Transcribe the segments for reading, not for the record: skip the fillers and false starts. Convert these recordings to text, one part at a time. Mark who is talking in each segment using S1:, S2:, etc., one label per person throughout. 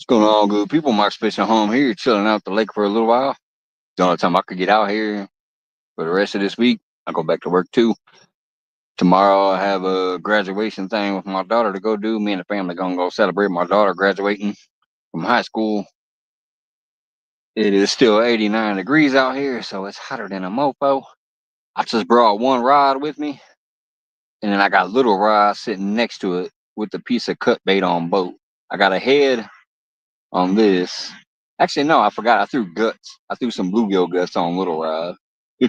S1: What's going on, good people? Mark Special home here, chilling out the lake for a little while. The only time I could get out here for the rest of this week. I go back to work too. Tomorrow I have a graduation thing with my daughter to go do. Me and the family gonna go celebrate my daughter graduating from high school. It is still 89 degrees out here, so it's hotter than a mofo. I just brought one rod with me, and then I got little rod sitting next to it with the piece of cut bait on both. I got a head on this. Actually, no, I forgot. I threw guts. I threw some bluegill guts on little rod. So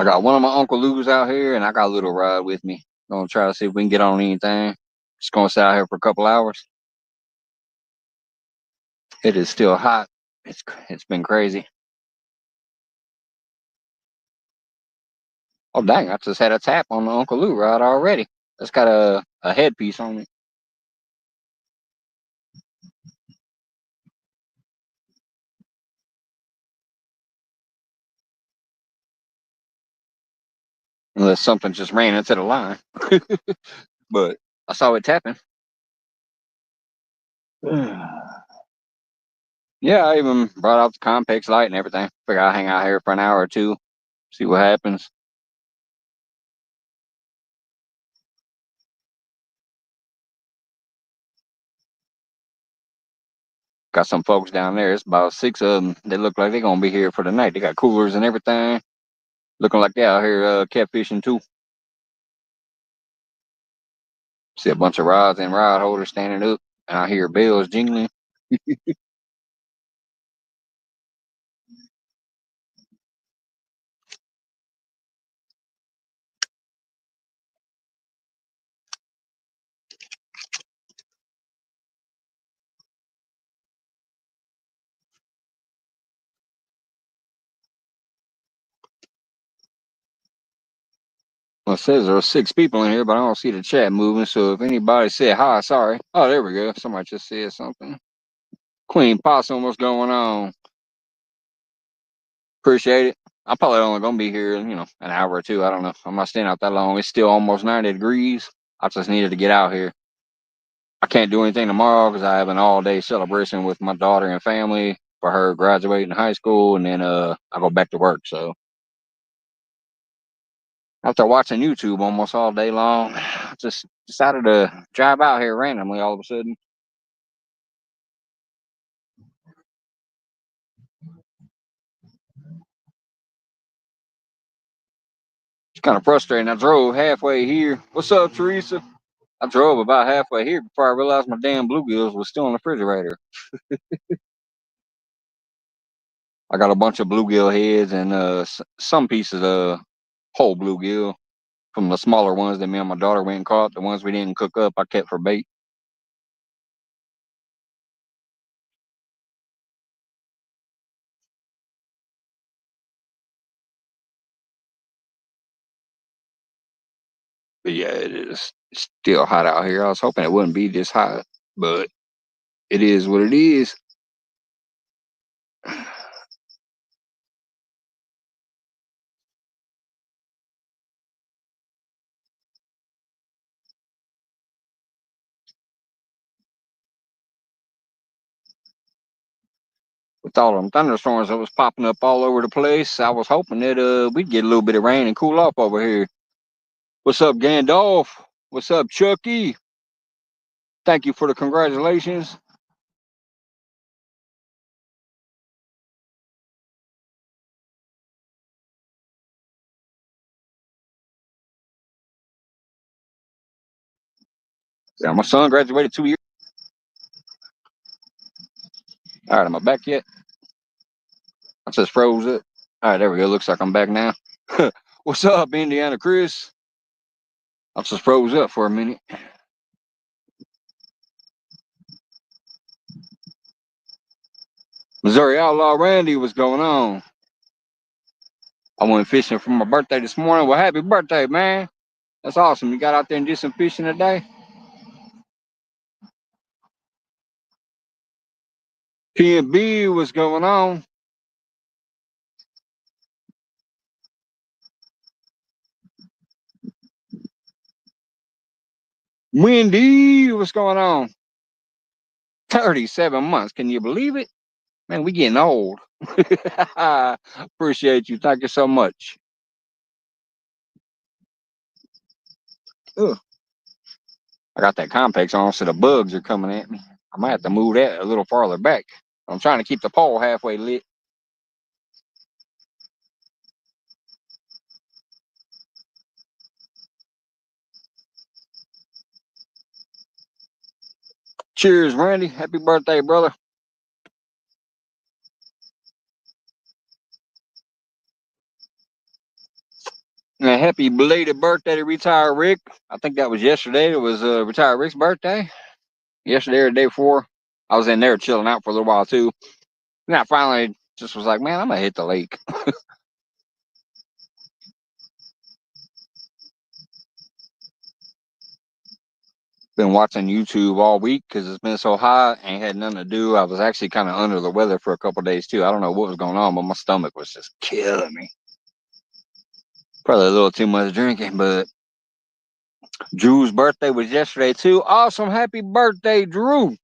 S1: I got one of my Uncle Lou's out here, and I got Little Rod with me. Gonna try to see if we can get on anything. Just gonna sit out here for a couple hours. It is still hot. It's been crazy. Oh dang! I just had a tap on the Uncle Lou rod already. It's got a headpiece on it. Unless something just ran into the line. But I saw it tapping. Yeah, I even brought out the Compex light and everything. Figure I'll hang out here for an hour or two, see what happens. Got some folks down there. It's about six of them. They look like they're gonna be here for the night. They got coolers and everything. Looking like they out here catfishing too. See a bunch of rods and rod holders standing up, and I hear bells jingling. Well, it says there are six people in here, but I don't see the chat moving. So if anybody said hi, sorry. Oh, there we go. Somebody just said something. Queen Possum, what's going on? Appreciate it. I'm probably only gonna be here, an hour or two. I don't know. I'm not staying out that long. It's still almost 90 degrees. I just needed to get out here. I can't do anything tomorrow because I have an all-day celebration with my daughter and family for her graduating high school, and then I go back to work. So after watching YouTube almost all day long, I just decided to drive out here randomly all of a sudden. It's kind of frustrating. I drove halfway here. What's up, Teresa? I drove about halfway here before I realized my damn bluegills was still in the refrigerator. I got a bunch of bluegill heads and some pieces of whole bluegill from the smaller ones that me and my daughter went and caught. The ones we didn't cook up, I kept for bait. But yeah, it is still hot out here. I was hoping it wouldn't be this hot, but it is what it is. With all them thunderstorms that was popping up all over the place, I was hoping that we'd get a little bit of rain and cool off over here. What's up, Gandalf? What's up, Chucky? Thank you for the congratulations. Yeah, my son graduated 2 years. All right, am I back yet? I just froze it. All right, there we go. Looks like I'm back now. What's up, Indiana Chris? I just froze up for a minute. Missouri Outlaw Randy, what's going on? I went fishing for my birthday this morning. Well, happy birthday, man. That's awesome. You got out there and did some fishing today? P&B, what's going on? Wendy, what's going on? 37 months. Can you believe it? Man, we getting old. Appreciate you. Thank you so much. Ugh. I got that Compex on, so the bugs are coming at me. I might have to move that a little farther back. I'm trying to keep the pole halfway lit. Cheers, Randy. Happy birthday, brother. And a happy belated birthday to retired Rick. I think that was yesterday. It was retired Rick's birthday. Yesterday or the day before. I was in there chilling out for a little while too. And I finally just was like, man, I'm gonna hit the lake. Been watching YouTube all week because it's been so hot. Ain't had nothing to do. I was actually kind of under the weather for a couple days too. I don't know what was going on, but my stomach was just killing me. Probably a little too much drinking, but Drew's birthday was yesterday too. Awesome. Happy birthday, Drew.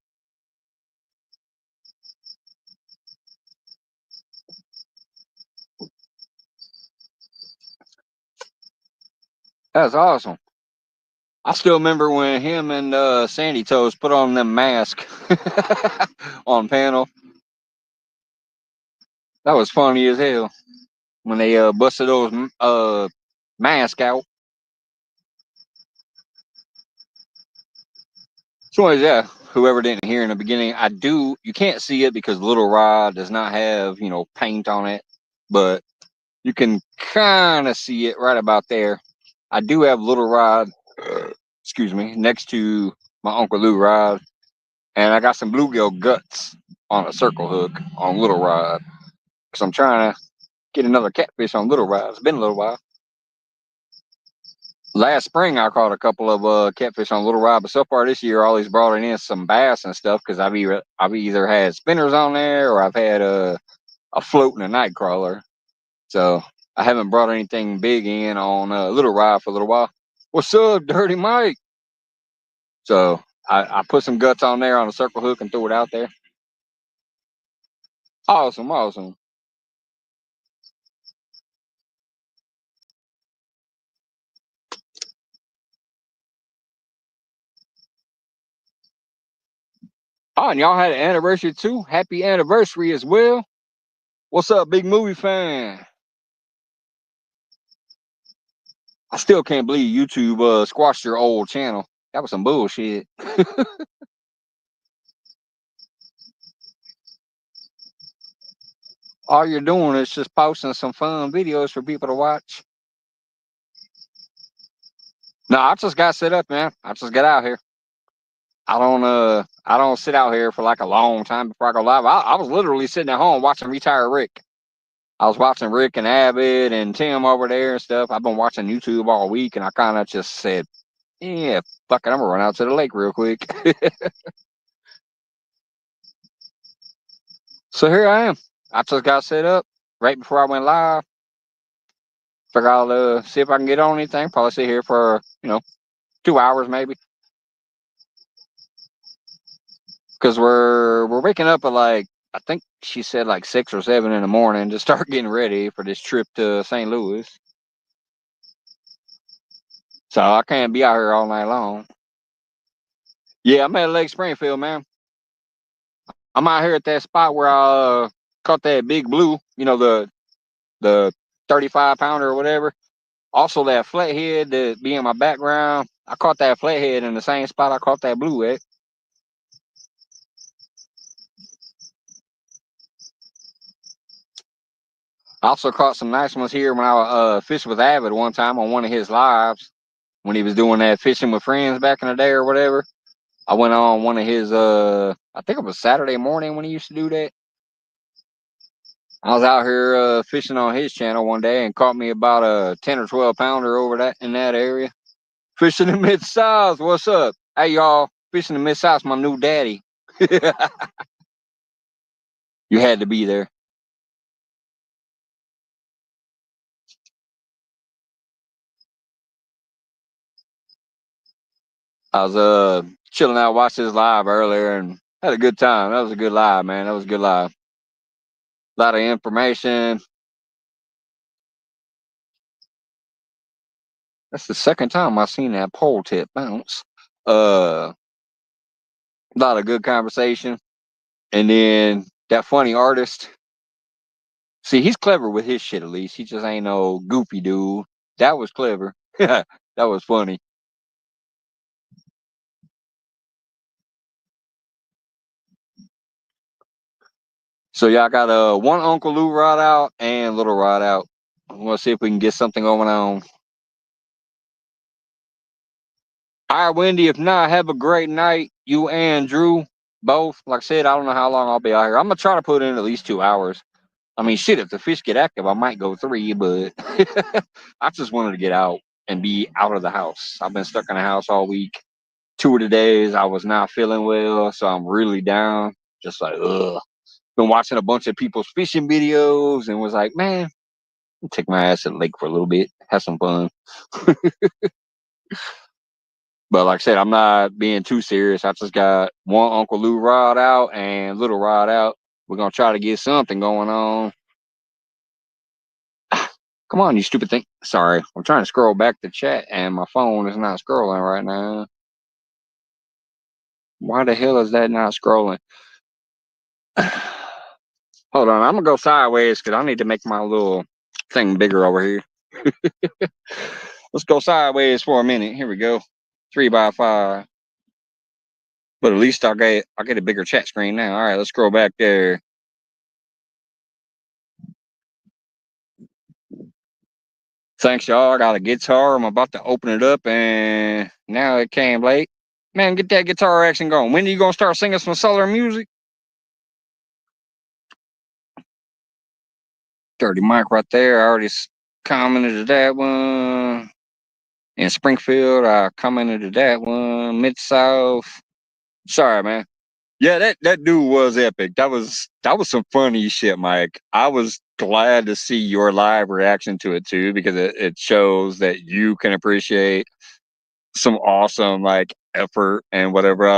S1: That's awesome. I still remember when him and Sandy Toes put on them mask on panel. That was funny as hell when they busted those mask out. So yeah, whoever didn't hear in the beginning, I do. You can't see it because Little Rod does not have paint on it, but you can kind of see it right about there. I do have Little Rod, excuse me, next to my Uncle Lou Rod, and I got some bluegill guts on a circle hook on Little Rod because I'm trying to get another catfish on Little Rod. It's been a little while. Last spring, I caught a couple of catfish on Little Rod, but so far this year, I always brought in some bass and stuff because I've either had spinners on there or I've had a float and a night crawler. So I haven't brought anything big in on Little Rod for a little while. What's up, Dirty Mike? So I put some guts on there on a circle hook and threw it out there. Awesome, awesome. Oh, and y'all had an anniversary too. Happy anniversary as well. What's up, big movie fan? I still can't believe YouTube squashed your old channel. That was some bullshit. All you're doing is just posting some fun videos for people to watch. No, I just got set up, man. I just got out here. I don't sit out here for like a long time before I go live. I was literally sitting at home watching Retire Rick. I was watching Rick and Abbott and Tim over there and stuff. I've been watching YouTube all week, and I kind of just said, "Yeah, fuck it, I'm gonna run out to the lake real quick." So here I am. I just got set up right before I went live. Figure I'll see if I can get on anything. Probably sit here for 2 hours maybe, because we're waking up at like I think she said like 6 or 7 in the morning to start getting ready for this trip to St. Louis. So I can't be out here all night long. Yeah, I'm at Lake Springfield, man. I'm out here at that spot where I caught that big blue. The 35 pounder or whatever. Also that flathead that be in my background. I caught that flathead in the same spot I caught that blue at. I also caught some nice ones here when I fished with Avid one time on one of his lives when he was doing that fishing with friends back in the day or whatever. I went on one of his I think it was Saturday morning when he used to do that. I was out here fishing on his channel one day and caught me about a 10 or 12 pounder over that in that area. Fishing the Mid South, what's up? Hey y'all, fishing the Mid South, my new daddy. You had to be there. I was chilling out, watched his live earlier, and Had a good time. That was a good live, man. That was a good live. A lot of information. That's the second time I've seen that pole tip bounce. A lot of good conversation. And then that funny artist. See, he's clever with his shit at least. He just ain't no goofy dude. That was clever. That was funny. So y'all got one Uncle Lou ride out and little ride out. We'll see if we can get something going on. All right, Wendy. If not, have a great night. You and Drew both. Like I said, I don't know how long I'll be out here. I'm gonna try to put in at least 2 hours. I mean, shit, if the fish get active, I might go 3, but I just wanted to get out and be out of the house. I've been stuck in the house all week. 2 of the days I was not feeling well, so I'm really down. Just like, ugh. Been watching a bunch of people's fishing videos and was like, man, I'll take my ass to the lake for a little bit, have some fun. But like I said, I'm not being too serious. I just got one Uncle Lou rod out and little rod out. We're gonna try to get something going on. Come on, you stupid thing. Sorry, I'm trying to scroll back the chat and my phone is not scrolling right now. Why the hell is that not scrolling? Hold on, I'm gonna go sideways because I need to make my little thing bigger over here. Let's go sideways for a minute. Here we go. 3x5. But at least I get a bigger chat screen now. All right, let's scroll back there. Thanks, y'all. I got a guitar. I'm about to open it up, and now it came late. Man, get that guitar action going. When are you gonna start singing some Southern music? Dirty Mike right there. I already commented to that one. In Springfield, I commented to that one. Mid South. Sorry, man. Yeah, that dude was epic. That was some funny shit, Mike. I was glad to see your live reaction to it too, because it shows that you can appreciate some awesome like effort and whatever.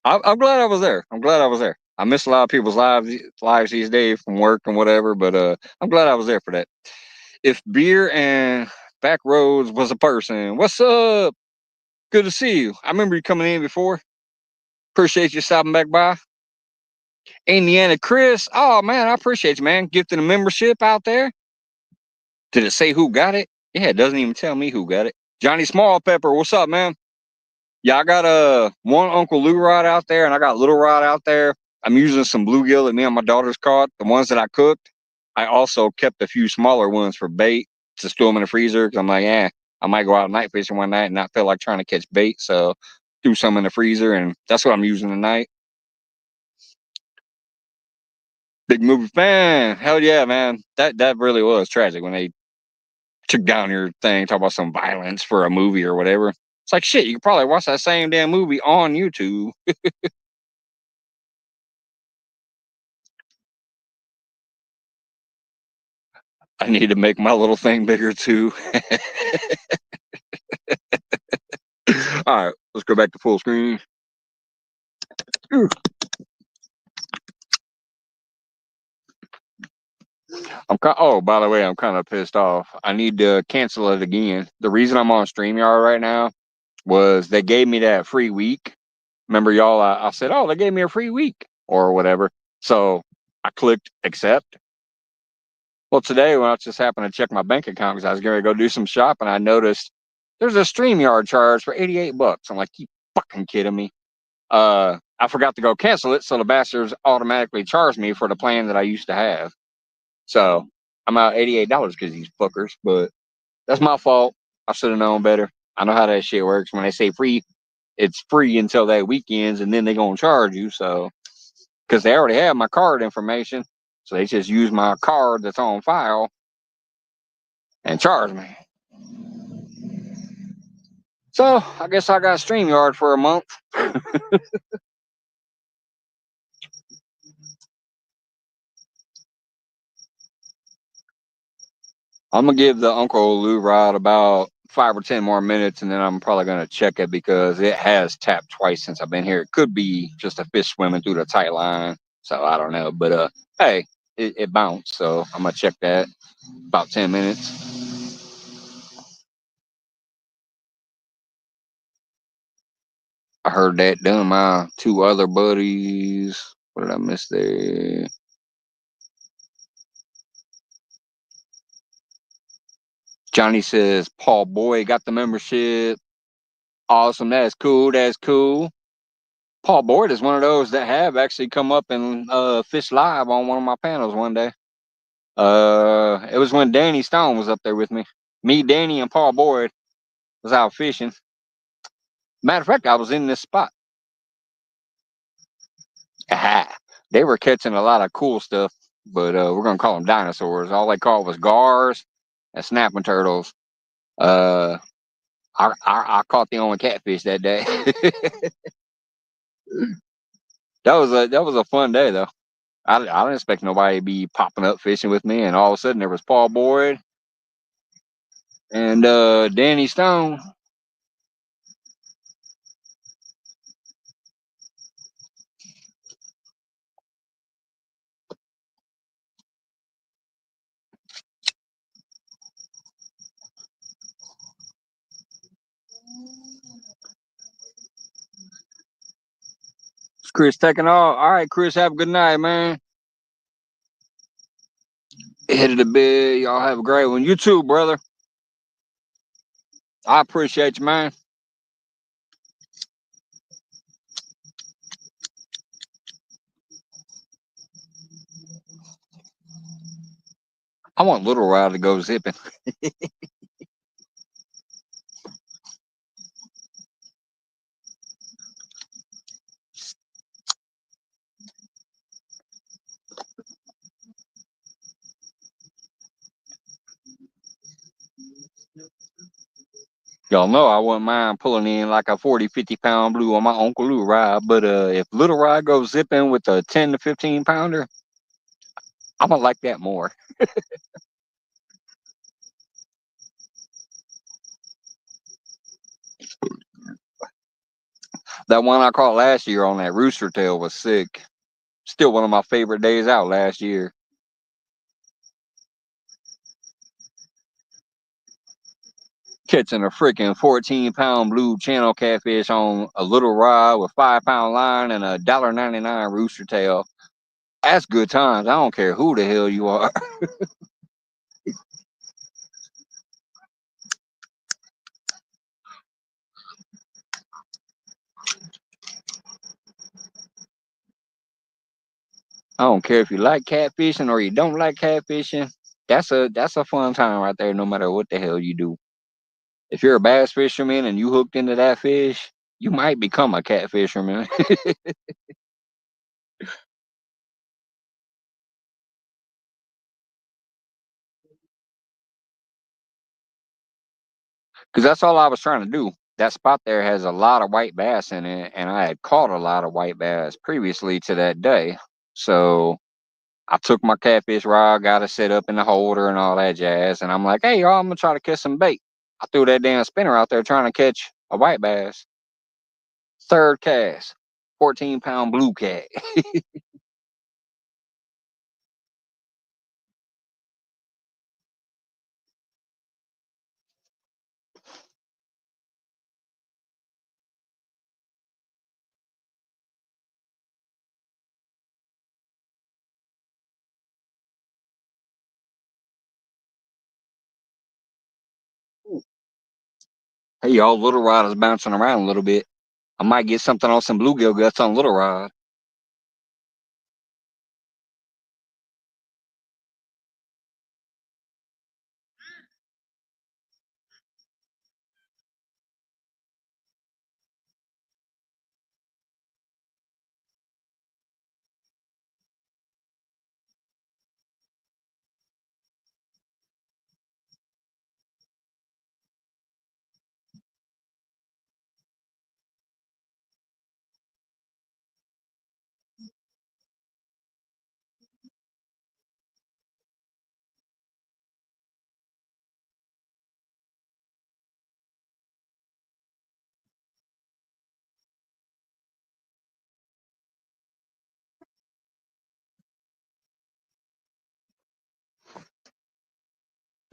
S1: I'm glad I was there. I'm glad I was there. I miss a lot of people's lives these days from work and whatever, but I'm glad I was there for that. If beer and back roads was a person, what's up? Good to see you. I remember you coming in before. Appreciate you stopping back by. Indiana Chris. Oh man, I appreciate you, man. Gifting a membership out there. Did it say who got it? Yeah, it doesn't even tell me who got it. Johnny Small Pepper, what's up, man? Yeah, I got one Uncle Lou rod out there, and I got little rod out there. I'm using some bluegill that me and my daughters caught. The ones that I cooked. I also kept a few smaller ones for bait to store them in the freezer. Cause I'm like, I might go out night fishing one night and not feel like trying to catch bait, so do some in the freezer, and that's what I'm using tonight. Big movie fan. Hell yeah, man. That really was tragic when they took down your thing, talk about some violence for a movie or whatever. It's like shit, you could probably watch that same damn movie on YouTube. I need to make my little thing bigger too. All right, let's go back to full screen. Oh, by the way, I'm kind of pissed off. I need to cancel it again. The reason I'm on StreamYard right now was they gave me that free week. Remember, y'all? I said, oh, they gave me a free week or whatever. So I clicked accept. Well, today when I just happened to check my bank account because I was going to go do some shopping, I noticed there's a StreamYard charge for $88. I'm like, you fucking kidding me? I forgot to go cancel it, so the bastards automatically charged me for the plan that I used to have. So I'm out $88 because these fuckers, but that's my fault. I should have known better. I know how that shit works. When they say free, it's free until that weekends, and then they're gonna charge you. So because they already have my card information, so they just use my card that's on file and charge me. So I guess I got StreamYard for a month. I'm gonna give the Uncle Lou ride about 5 or 10 more minutes, and then I'm probably gonna check it because it has tapped twice since I've been here. It could be just a fish swimming through the tight line, so I don't know. But hey, it bounced, so I'm gonna check that about 10 minutes. I heard that done. My two other buddies. What did I miss there? Johnny says Paul Boyd got the membership. Awesome. That's cool. That's cool. Paul Boyd is one of those that have actually come up and fished live on one of my panels one day. It was when Danny Stone was up there with me. Me, Danny, and Paul Boyd was out fishing. Matter of fact, I was in this spot. Aha. They were catching a lot of cool stuff, but we're gonna call them dinosaurs. All they caught was gars and snapping turtles. Uh, I caught the only catfish that day. That was a fun day though. I didn't expect nobody to be popping up fishing with me, and all of a sudden there was Paul Boyd and Danny Stone. Chris taking off. All right, Chris, have a good night, man. Headed to bed. Y'all have a great one. You too, brother. I appreciate you, man. I want Little Rod to go zipping. Y'all know I wouldn't mind pulling in like a 40, 50 pound blue on my Uncle Lou rod, but if Little Rod goes zipping with a 10 to 15 pounder, I'm gonna like that more. That one I caught last year on that rooster tail was sick. Still one of my favorite days out last year. Catching a freaking 14 pound blue channel catfish on a little rod with 5 pound line and a $1.99 rooster tail. That's good times. I don't care who the hell you are. I don't care if you like catfishing or you don't like catfishing. That's a fun time right there, no matter what the hell you do. If you're a bass fisherman and you hooked into that fish, you might become a catfisherman. Because that's all I was trying to do. That spot there has a lot of white bass in it, and I had caught a lot of white bass previously to that day. So I took my catfish rod, got it set up in the holder and all that jazz, and I'm like, hey, y'all, I'm gonna try to catch some bait. I threw that damn spinner out there trying to catch a white bass. Third cast, 14 pound blue cat. Hey, y'all, Little Rod is bouncing around a little bit. I might get something on some bluegill guts on Little Rod.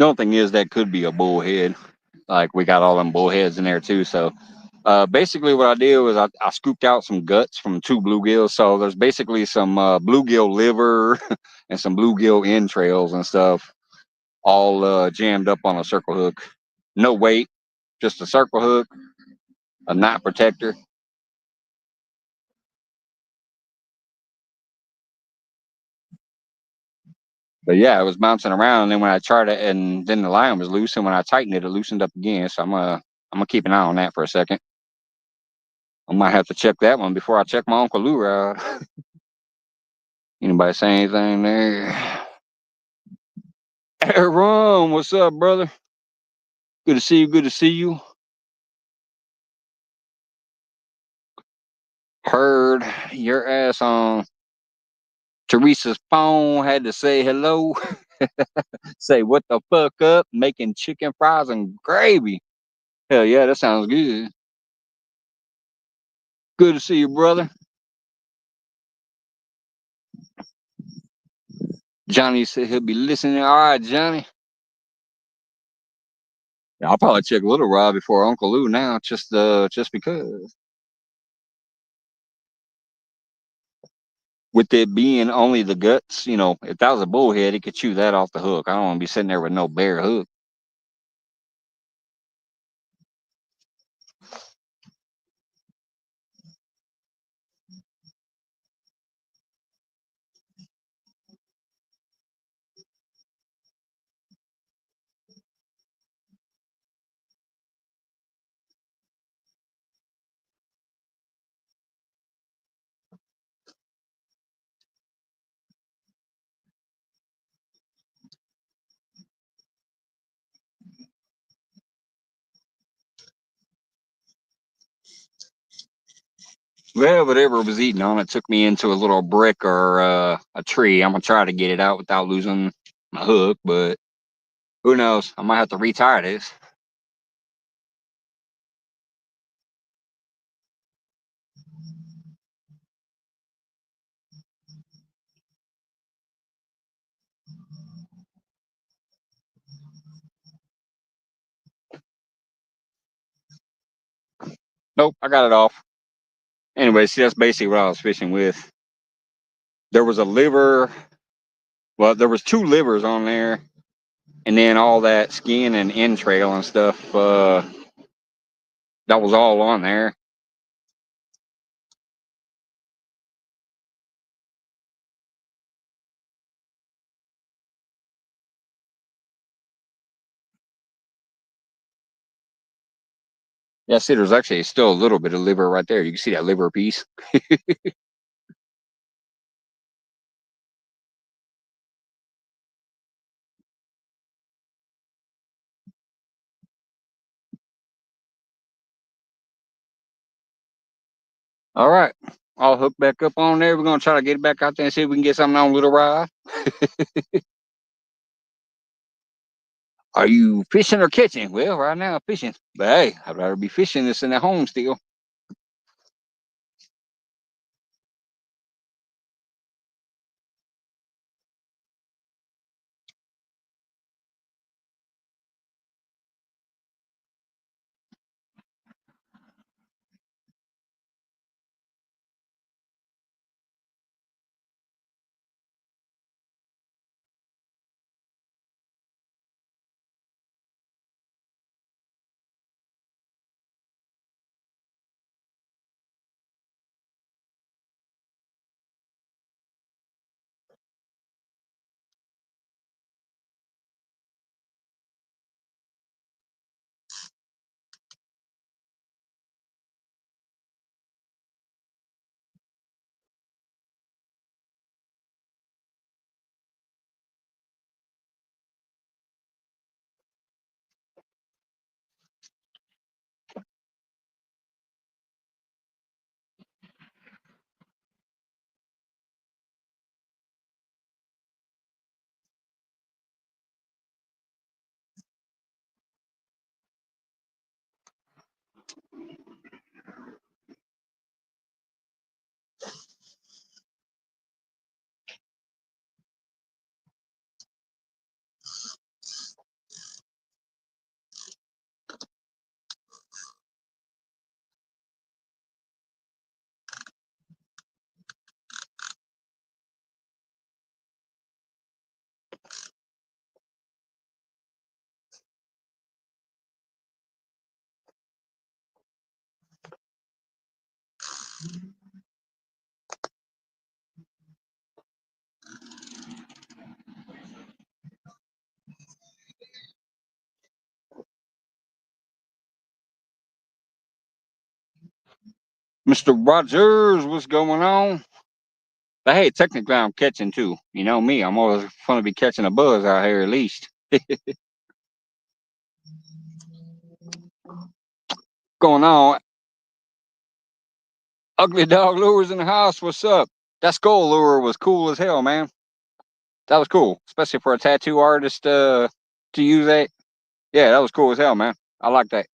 S1: The only thing is that could be a bullhead. Like we got all them bullheads in there too. So basically what I did was I scooped out some guts from two bluegills. So there's basically some bluegill liver and some bluegill entrails and stuff all jammed up on a circle hook. No weight, just a circle hook, a knot protector. But yeah, it was bouncing around, and then when I tried it, and then the line was loose, and when I tightened it, it loosened up again. So I'm gonna keep an eye on that for a second. I might have to check that one before I check my Uncle Lou rod. Anybody say anything there? Aaron, what's up, brother? Good to see you. Good to see you. Heard your ass on Teresa's phone. Had to say hello. Say what the fuck up. Making chicken fries and gravy. Hell yeah, that sounds good. Good to see you, brother. Johnny said he'll be listening. All right, Johnny. Yeah, I'll probably check Little Rod before Uncle Lou now, just because. With it being only the guts, if that was a bullhead, he could chew that off the hook. I don't want to be sitting there with no bare hook. Well, whatever was eating on it took me into a little brick or a tree. I'm gonna try to get it out without losing my hook, but who knows? I might have to retire this. Nope, I got it off. Anyway, see, that's basically what I was fishing with. There was a liver. Well, there was two livers on there, and then all that skin and entrail and stuff. That was all on there. Yeah, see, there's actually still a little bit of liver right there. You can see that liver piece. All right, I'll hook back up on there. We're gonna try to get it back out there and see if we can get something on Little Rod. Are you fishing or catching? Well, right now I'm fishing, but hey, I'd rather be fishing than sitting at home still. Mr. Rogers, what's going on? But hey, technically I'm catching too. You know me, I'm always fun to be catching a buzz out here at least. Going on? Ugly Dog Lures in the house. What's up? That skull lure was cool as hell, man. That was cool, especially for a tattoo artist to use that. Yeah, that was cool as hell, man. I like that.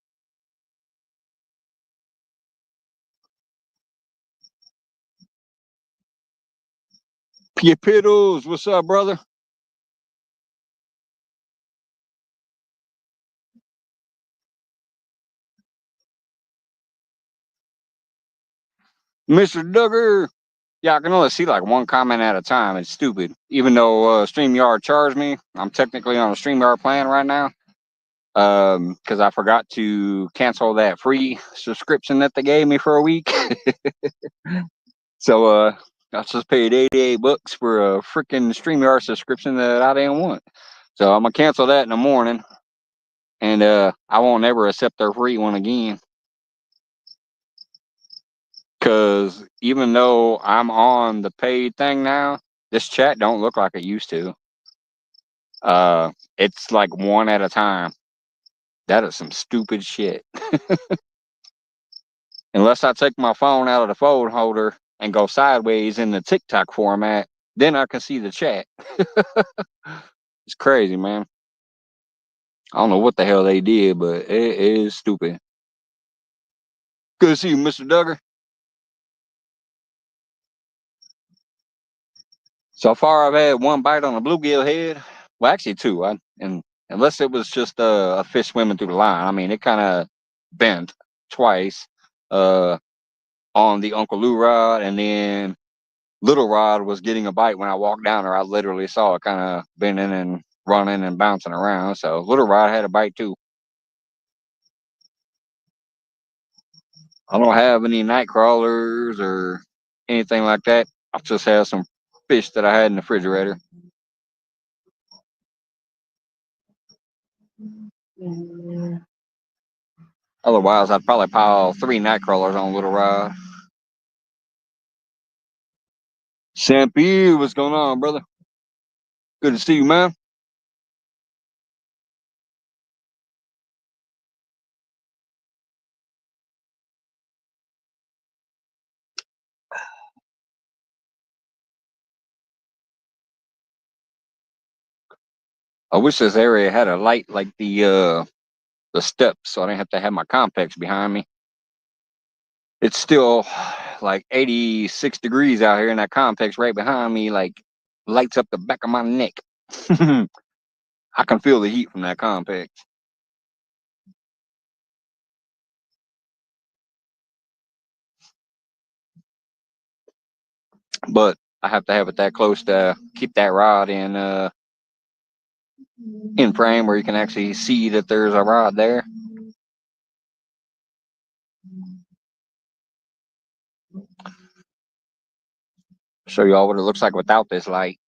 S1: P Piddles, what's up, brother? Mr. Duggar. Yeah, I can only see like one comment at a time. It's stupid. Even though StreamYard charged me, I'm technically on a StreamYard plan right now. Because I forgot to cancel that free subscription that they gave me for a week. So I just paid $88 for a freaking StreamYard subscription that I didn't want. So I'm gonna cancel that in the morning, and I won't ever accept their free one again. Cause even though I'm on the paid thing now, this chat don't look like it used to. It's like one at a time. That is some stupid shit. Unless I take my phone out of the phone holder and go sideways in the TikTok format, then I can see the chat. It's crazy, man. I don't know what the hell they did, but it is stupid. Good to see you, Mr. Duggar. So far, I've had one bite on a bluegill head. Well, actually, two. And unless it was just a fish swimming through the line. I mean, it kind of bent twice uh, on the Uncle Lou rod, and then Little Rod was getting a bite when I walked down there. I literally saw it kind of bending and running and bouncing around. So Little Rod had a bite too. I don't have any night crawlers or anything like that. I just have some fish that I had in the refrigerator. Otherwise, I'd probably pile three night crawlers on Little Rod. Samp, what's going on, brother? Good to see you, man. I wish this area had a light like the steps, so I didn't have to have my complex behind me. It's still like 86 degrees out here, and that complex right behind me like lights up the back of my neck. I can feel the heat from that complex. But I have to have it that close to keep that rod in frame where you can actually see that there's a rod there. Show you all what it looks like without this light.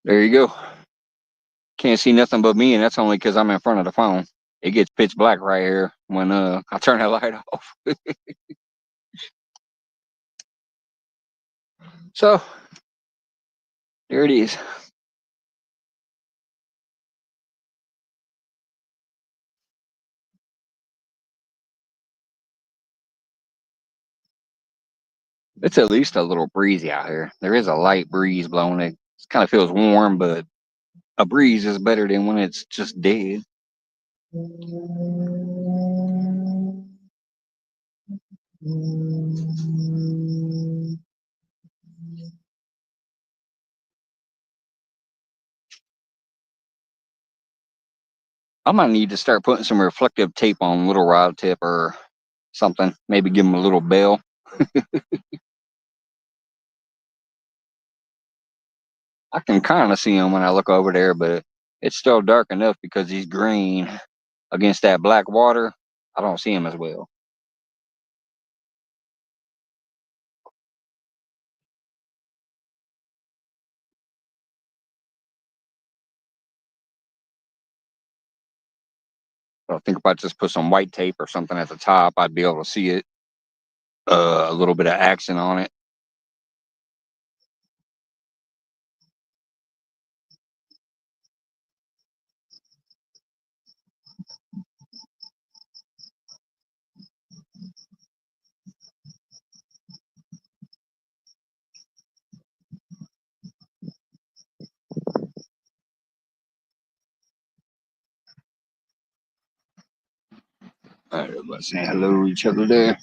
S1: There you go. Can't see nothing but me, and that's only because I'm in front of the phone. It gets pitch black right here when I turn that light off. So there it is. It's at least a little breezy out here. There is a light breeze blowing. It kind of feels warm, but a breeze is better than when it's just dead. I might need to start putting some reflective tape on little rod tip or something. Maybe give them a little bell. I can kind of see him when I look over there, but it's still dark enough because he's green against that black water. I don't see him as well. So I think if I just put some white tape or something at the top, I'd be able to see it. A little bit of action on it. All right, everybody saying hello to each other there.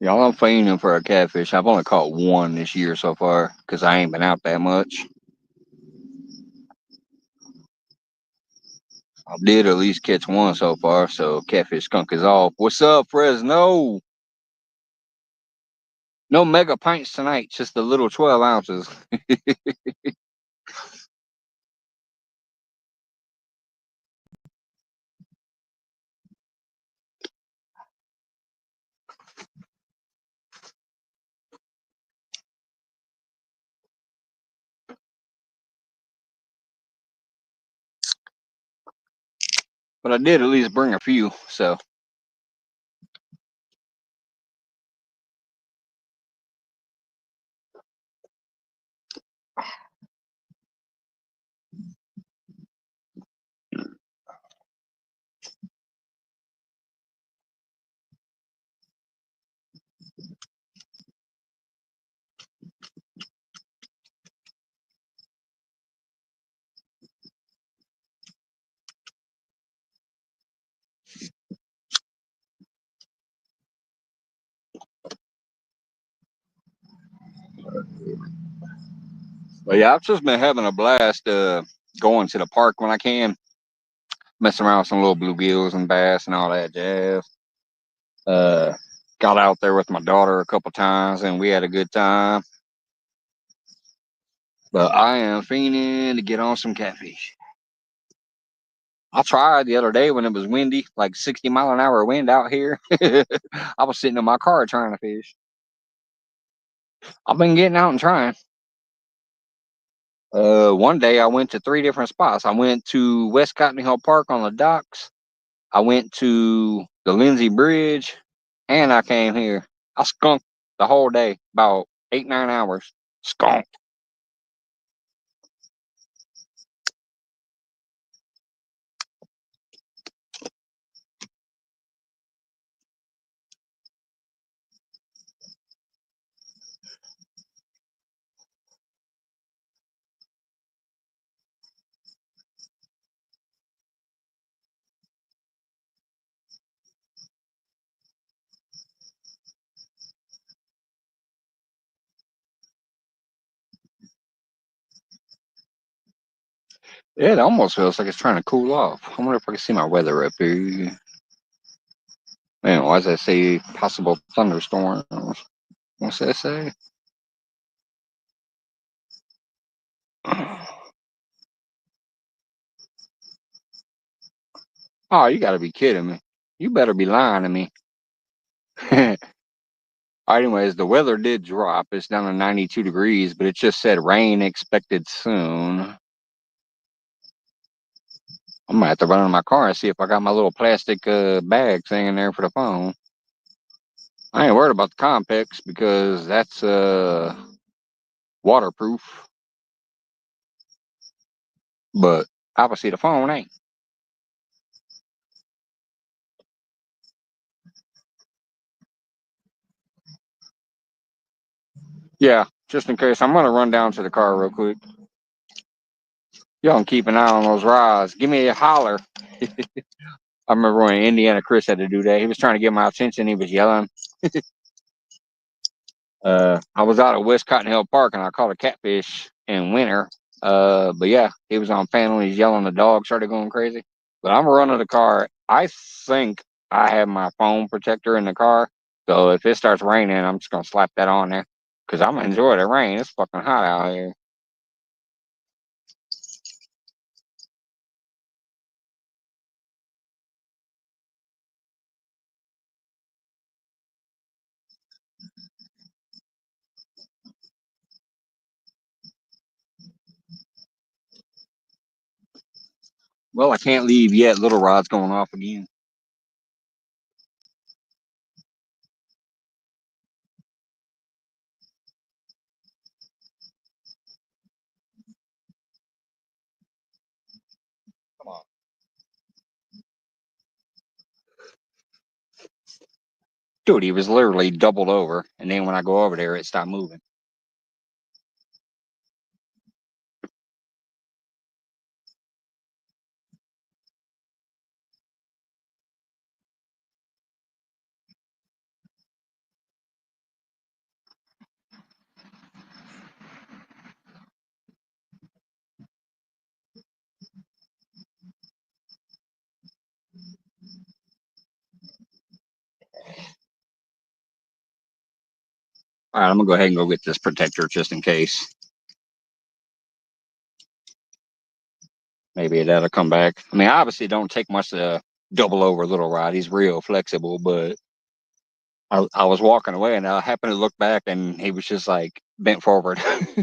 S1: Y'all, I'm fiending for a catfish. I've only caught one this year so far because I ain't been out that much. I did at least catch one so far, so catfish skunk is off. What's up, Fresno? No mega pints tonight, just the little 12 ounces. But I did at least bring a few, so. But yeah, I've just been having a blast going to the park when I can, messing around with some little bluegills and bass and all that jazz. Uh, got out there with my daughter a couple times and we had a good time. But I am fiending to get on some catfish. I tried the other day when it was windy, like 60-mile-an-hour wind out here. I was sitting in my car trying to fish. I've been getting out and trying. One day I went to three different spots. I went to West Cotton Hill Park on the docks. I went to the Lindsay Bridge, and I came here. I skunked the whole day, about 8-9 hours. Skunked. It almost feels like it's trying to cool off. I wonder if I can see my weather up here. Man, why does that say possible thunderstorms? What's that say? Oh, you got to be kidding me. You better be lying to me. All right, anyways, the weather did drop. It's down to 92 degrees, but it just said rain expected soon. I might have to run in my car and see if I got my little plastic bag thing in there for the phone. I ain't worried about the Compex because that's waterproof, but obviously the phone ain't. Yeah, just in case, I'm gonna run down to the car real quick. Y'all can keep an eye on those rods. Give me a holler. I remember when Indiana Chris had to do that. He was trying to get my attention. He was yelling. I was out at West Cotton Hill Park and I caught a catfish in winter. But yeah, he was on panel. He's yelling. The dog started going crazy. But I'm running the car. I think I have my phone protector in the car. So if it starts raining, I'm just gonna slap that on there because I'm gonna enjoy the rain. It's fucking hot out here. Well, I can't leave yet. Little Rod's going off again. Come on. Dude, he was literally doubled over. And then when I go over there, it stopped moving. All right, I'm gonna go ahead and go get this protector just in case. Maybe that'll come back. I mean, obviously, it don't take much to double over Little Rod. He's real flexible, but I was walking away and I happened to look back and he was just like bent forward. I'm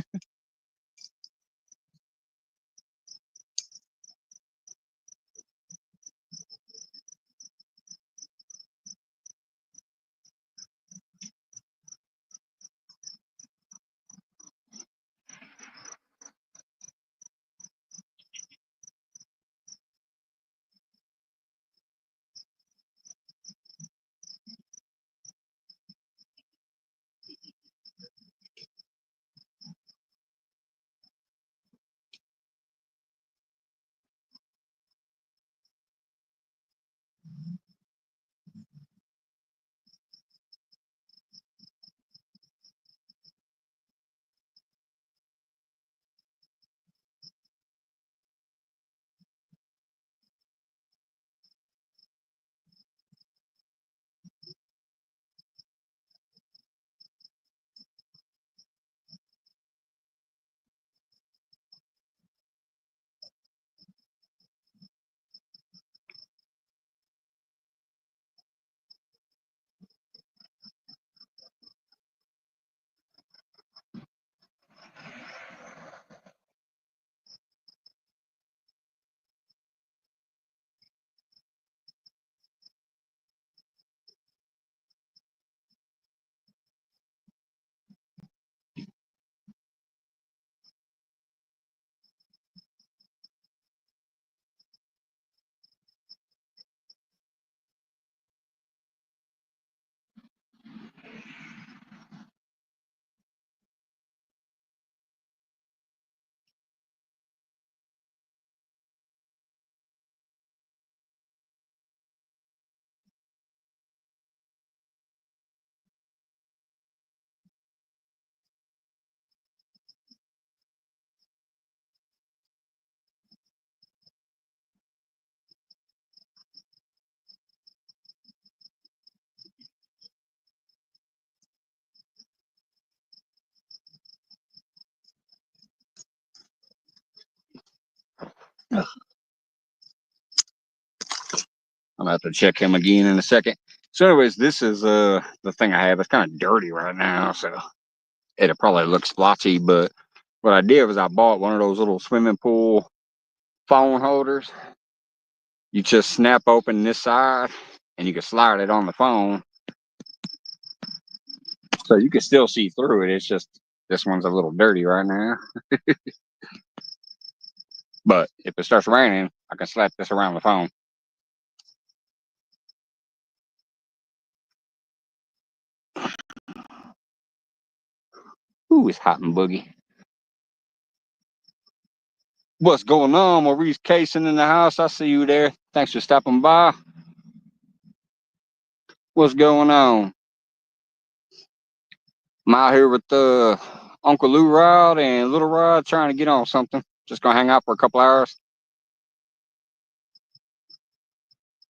S1: gonna have to check him again in a second. So, anyways, this is the thing I have. It's kind of dirty right now, so it'll probably look splotchy. But what I did was I bought one of those little swimming pool phone holders. You just snap open this side, and you can slide it on the phone, so you can still see through it. It's just this one's a little dirty right now. But if it starts raining, I can slap this around the phone. Ooh, it's hot and boogie. What's going on, Maurice Cason in the house? I see you there. Thanks for stopping by. What's going on? I'm out here with Uncle Lou Rod and Little Rod trying to get on something. Just gonna hang out for a couple hours.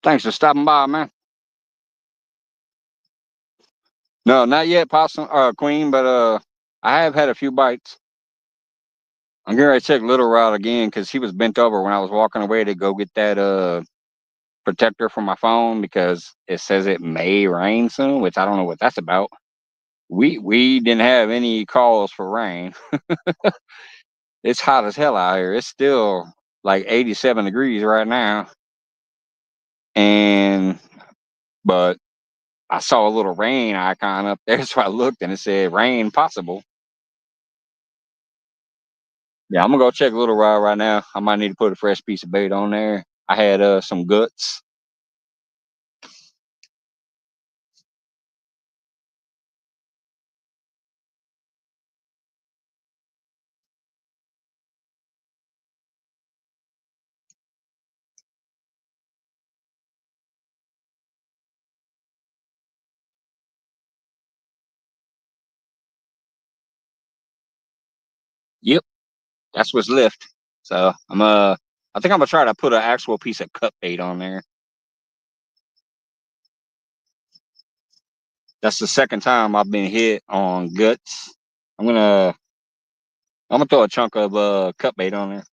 S1: Thanks for stopping by, man. No, not yet, Possum Queen, but I have had a few bites. I'm getting ready to check Little Rod again because he was bent over when I was walking away to go get that protector for my phone because it says it may rain soon, which I don't know what that's about. We didn't have any calls for rain. It's hot as hell out here. It's still like 87 degrees right now. And but I saw a little rain icon up there, so I looked and it said rain possible. Yeah, I'm gonna go check Little Rod right now. I might need to put a fresh piece of bait on there. I had some guts. Yep, that's what's left. So I think I'm gonna try to put an actual piece of cut bait on there. That's the second time I've been hit on guts. I'm gonna I'm gonna throw a chunk of cut bait on there.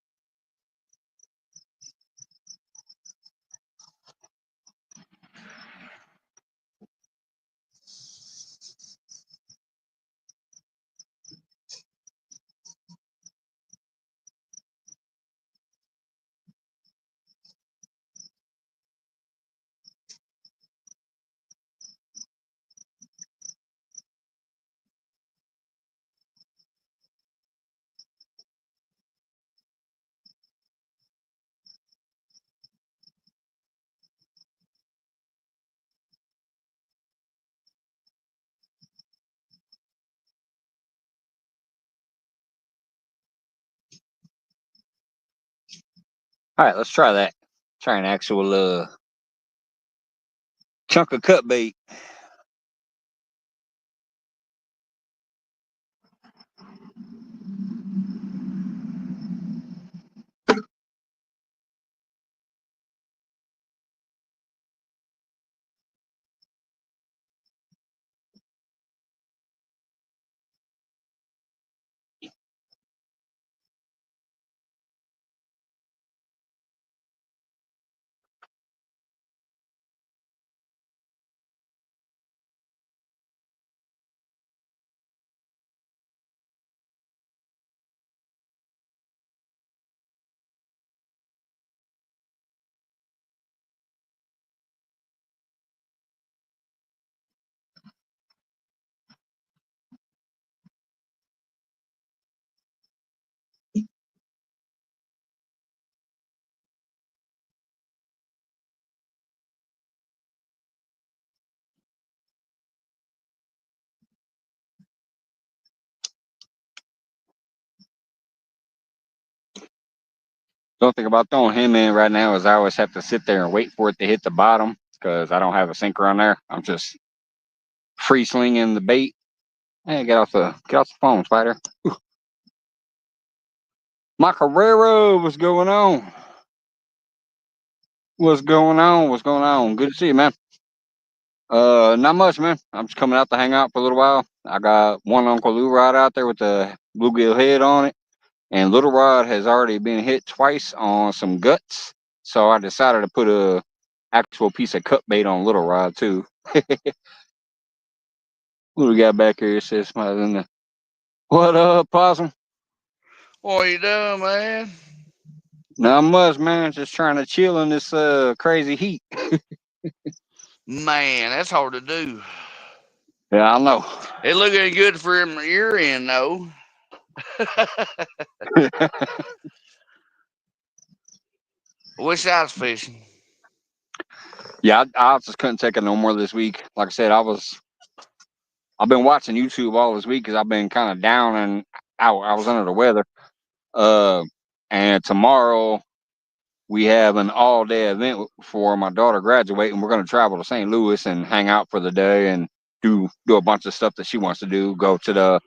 S1: All right, let's try that. Try an actual chunk of cut bait. Don't think about throwing him in right now is I always have to sit there and wait for it to hit the bottom because I don't have a sinker on there. I'm just free slinging the bait. Hey, get off the phone, Spider. My Carrero, what's going on? What's going on? What's going on? Good to see you, man. Not much, man. I'm just coming out to hang out for a little while. I got one Uncle Lou Rod out there with the bluegill head on it, and Little Rod has already been hit twice on some guts. So I decided to put a actual piece of cut bait on Little Rod too. What do we got back here? It says somebody in there. What up, Possum?
S2: What you doing, man?
S1: Not much, man. Just trying to chill in this crazy heat.
S2: Man, that's hard to do.
S1: Yeah, I know.
S2: It looking good for your end, though. Wish I was fishing.
S1: Yeah, I just couldn't take it no more this week. Like I said, I've been watching YouTube all this week because I've been kind of down and out. I was under the weather. Uh, and tomorrow we have an all-day event for my daughter graduating. We're going to travel to St. Louis and hang out for the day and do a bunch of stuff that she wants to do. Go to the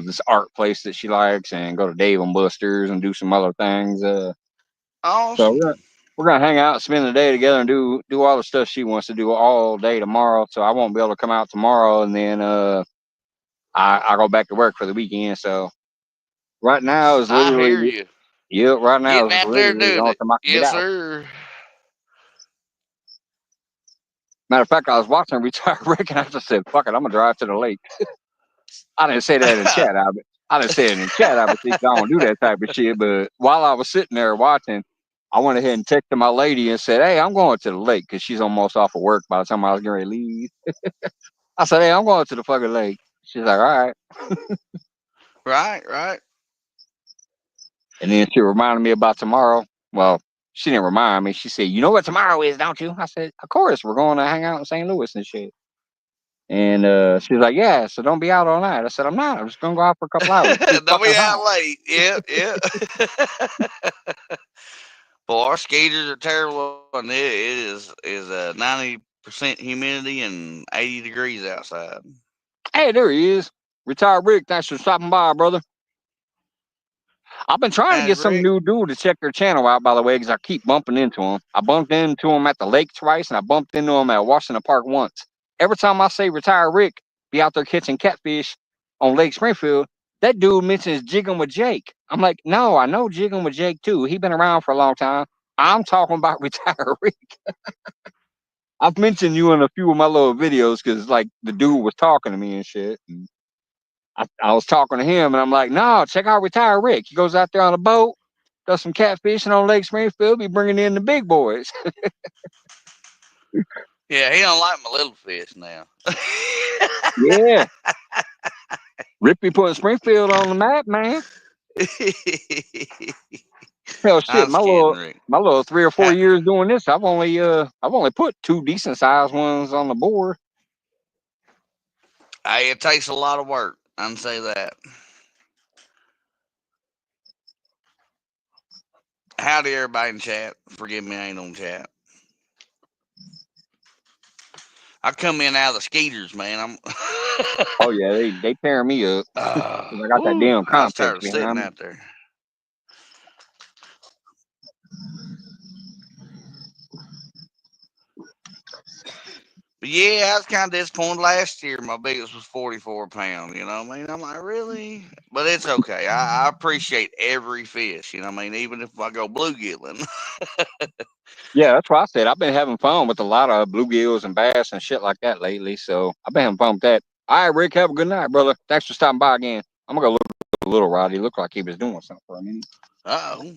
S1: this art place that she likes and go to Dave and Buster's and do some other things. So
S2: Awesome.
S1: we're gonna hang out, spend the day together, and do all the stuff she wants to do all day tomorrow. So I won't be able to come out tomorrow, and then I go back to work for the weekend. So right now is
S2: I
S1: literally,
S2: hear you.
S1: yeah, right now
S2: Getting
S1: is
S2: out there
S1: literally the
S2: doing
S1: only
S2: it.
S1: time I can get
S2: Yes,
S1: out.
S2: sir.
S1: Matter of fact, I was watching Retired Rick, and I just said, "Fuck it, I'm gonna drive to the lake." I didn't say that in chat. I didn't say it in chat. Obviously, 'cause I don't do that type of shit. But while I was sitting there watching, I went ahead and texted my lady and said, "Hey, I'm going to the lake," because she's almost off of work by the time I was getting ready to leave. I said, "Hey, I'm going to the fucking lake." She's like, "All right."
S2: Right.
S1: And then she reminded me about tomorrow. Well, she didn't remind me. She said, "You know what tomorrow is, don't you?" I said, "Of course. We're going to hang out in St. Louis and shit." And she's like, "Yeah, so don't be out all night." I said, "I'm not. I'm just gonna go out for a couple hours. It's too
S2: Don't
S1: fucking
S2: be
S1: hot."
S2: out late. Yeah. Boy, our skaters are terrible, and it is 90% humidity and 80 degrees outside.
S1: Hey, there he is. Retired Rick. Thanks for stopping by, brother. I've been trying to
S2: How's
S1: get some
S2: Rick?
S1: new dude to check their channel out, by the way, because I keep bumping into him. I bumped into him at the lake twice, and I bumped into him at Washington Park once. Every time I say Retired Rick, be out there catching catfish on Lake Springfield, that dude mentions Jigging with Jake. I'm like, no, I know Jigging with Jake too. He been around for a long time. I'm talking about Retired Rick. I've mentioned you in a few of my little videos because, like, the dude was talking to me and shit. And I was talking to him, and I'm like, no, check out Retired Rick. He goes out there on a boat, does some catfishing on Lake Springfield, be bringing in the big boys.
S2: Yeah, he don't like my little fish now.
S1: Yeah. Rick be putting Springfield on the map, man. Hell, shit,
S2: I'm
S1: my
S2: just kidding,
S1: little
S2: Rick.
S1: 3 or 4 years doing this, I've only put 2 decent-sized ones on the board.
S2: Hey, it takes a lot of work. I can say that. Howdy, everybody in chat. Forgive me, I ain't on chat. I come in out of the skeeters, man.
S1: Oh yeah, they tearing me up. 'Cause I got that
S2: Whew,
S1: damn
S2: I was
S1: complex
S2: tired of sitting
S1: behind me.
S2: out there. But yeah, I was kind of disappointed last year. My biggest was 44 pounds. You know what I mean? I'm like, really? But it's okay. I appreciate every fish. You know what I mean? Even if I go bluegilling.
S1: Yeah, that's what I said. I've been having fun with a lot of bluegills and bass and shit like that lately. So I've been having fun with that. All right, Rick, have a good night, brother. Thanks for stopping by again. I'm gonna go look at Little Rod. He looked like he was doing something for a minute.
S2: Oh.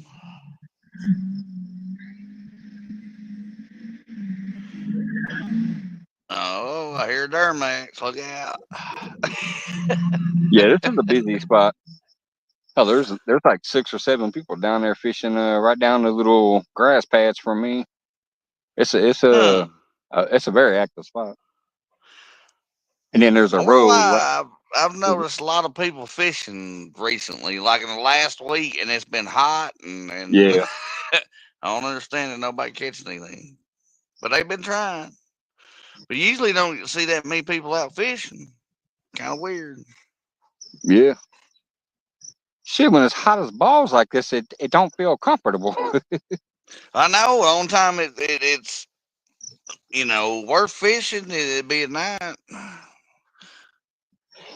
S2: Oh, I hear Duramax. Look out.
S1: Yeah, this is a busy spot. Oh, there's like 6 or 7 people down there fishing right down the little grass pads from me. It's a it's a
S2: Huh.
S1: it's a very active spot. And then there's
S2: I
S1: a
S2: wonder
S1: road. Right,
S2: why I've noticed a lot of people fishing recently, like in the last week, and it's been hot, and
S1: yeah,
S2: I don't understand that nobody catching anything. But they've been trying. But you usually don't see that many people out fishing. Kind of weird.
S1: yeah. Shit, when it's hot as balls like this, it don't feel comfortable.
S2: I know. On time it's worth fishing. It'd be at night.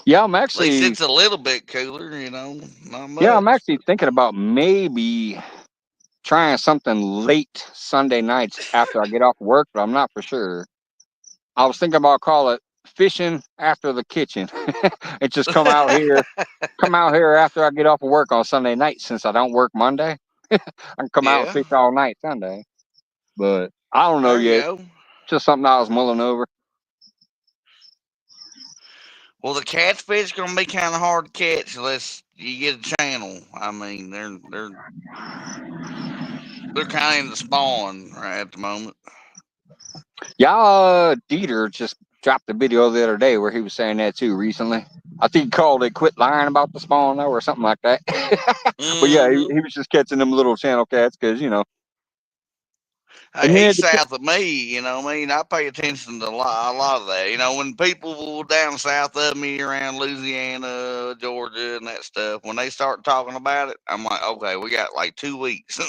S1: Yeah, I'm
S2: At least
S1: actually
S2: it's a little bit cooler. Not
S1: yeah, I'm
S2: much.
S1: actually thinking about maybe trying something late Sunday nights after I get off work, but I'm not for sure. I was thinking about call it fishing after the kitchen. And just come out here after I get off of work on Sunday night since I don't work Monday. I can come out and
S2: Yeah.
S1: fish all night Sunday. But I don't know
S2: There you
S1: yet.
S2: go.
S1: Just something I was mulling over.
S2: Well, the catfish gonna be kind of hard to catch unless you get a channel. I mean, they're kind of in the spawn right at the moment.
S1: Yeah, Dieter just dropped a video the other day where he was saying that too recently. I think he called it quit lying about the spawn though or something like that. But yeah,
S2: Mm-hmm.
S1: he was just catching them little channel cats because And then
S2: He's south of me, you know what I mean? I pay attention to a lot of that. You know, when people down south of me around Louisiana, Georgia, and that stuff, when they start talking about it, I'm like, okay, we got like 2 weeks,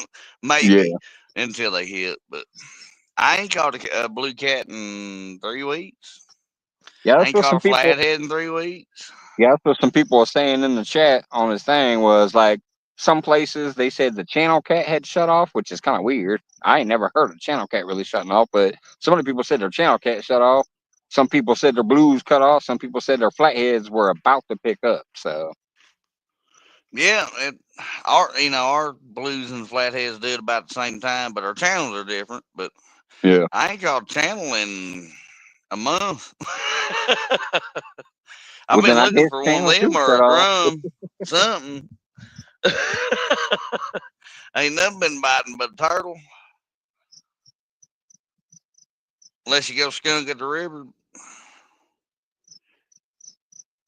S1: yeah,
S2: maybe, until they hit. But I ain't caught a blue cat in 3 weeks.
S1: yeah.
S2: I
S1: That's
S2: ain't
S1: what
S2: caught
S1: some
S2: a
S1: people.
S2: flathead in 3 weeks.
S1: Yeah, that's what some people were saying in the chat on this thing was like some places they said the channel cat had shut off, which is kind of weird. I ain't never heard of channel cat really shutting off, but some of the people said their channel cat shut off. Some people said their blues cut off. Some people said their flatheads were about to pick up. So
S2: Yeah, our blues and flatheads do it about the same time, but our channels are different. But
S1: yeah,
S2: I ain't caught a channel in a month. I've
S1: well then
S2: been
S1: I
S2: looking
S1: guess
S2: for one of
S1: channel
S2: them
S1: two
S2: or
S1: shut
S2: a
S1: off.
S2: drum, something. Ain't nothing been biting but a turtle, unless you go skunk at the river.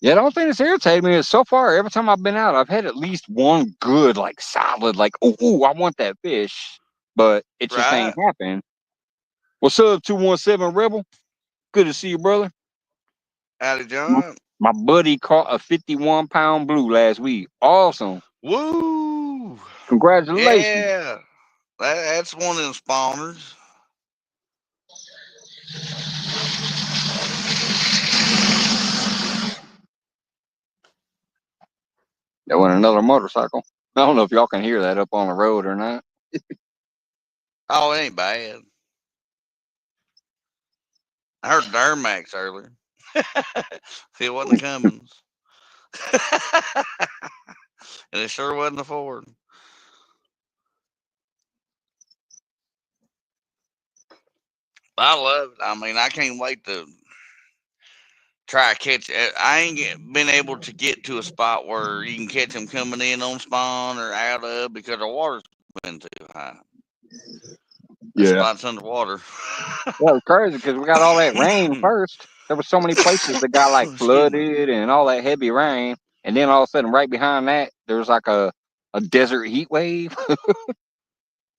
S1: Yeah, the only thing that's irritated me is so far every time I've been out, I've had at least one good, like solid, like ooh, I want that fish, but it just ain't
S2: Right?
S1: happened. What's up, 217 Rebel? Good to see you, brother.
S2: Howdy,
S1: M-
S2: John.
S1: My buddy caught a 51-pound blue last week. Awesome.
S2: Woo!
S1: Congratulations.
S2: Yeah, that's one of them spawners.
S1: That went another motorcycle. I don't know if y'all can hear that up on the road or not.
S2: Oh, it ain't bad. I heard Duramax earlier. See, it wasn't the Cummins. And it sure wasn't a Ford. I love it. I mean, I can't wait to try to catch it. I ain't been able to get to a spot where you can catch them coming in on spawn or out of because the water's been too high. The
S1: Yeah.
S2: spot's underwater.
S1: Yeah, it was crazy because we got all that rain first. There were so many places that got like
S2: Excuse me.
S1: flooded and all that heavy rain. And then all of a sudden, right behind that, there was like a desert heat wave.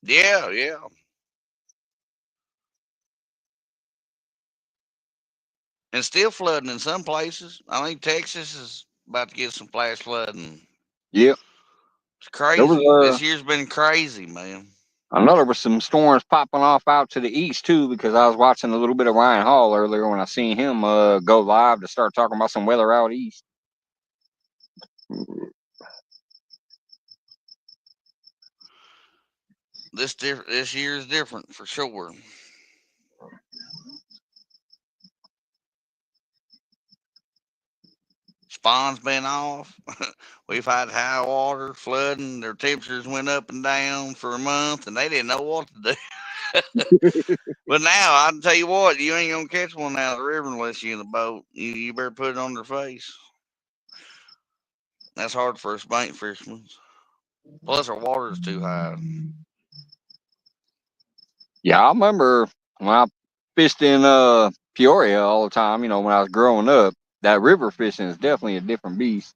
S2: Yeah, yeah. And still flooding in some places. I think Texas is about to get some flash flooding.
S1: Yep.
S2: It's
S1: There was
S2: crazy. This year's been crazy, man.
S1: I know there was some storms popping off out to the east too, because I was watching a little bit of Ryan Hall earlier when I seen him go live to start talking about some weather out east.
S2: This year is different for sure. Spawn's been off. We've had high water, flooding. Their temperatures went up and down for a month, and they didn't know what to do. But now I can tell you what, you ain't gonna catch one out of the river unless you're in the boat. You better put it on their face. That's hard for a spank fisherman. Plus, our water is too high.
S1: Yeah, I remember when I fished in Peoria all the time. You know, when I was growing up, that river fishing is definitely a different beast.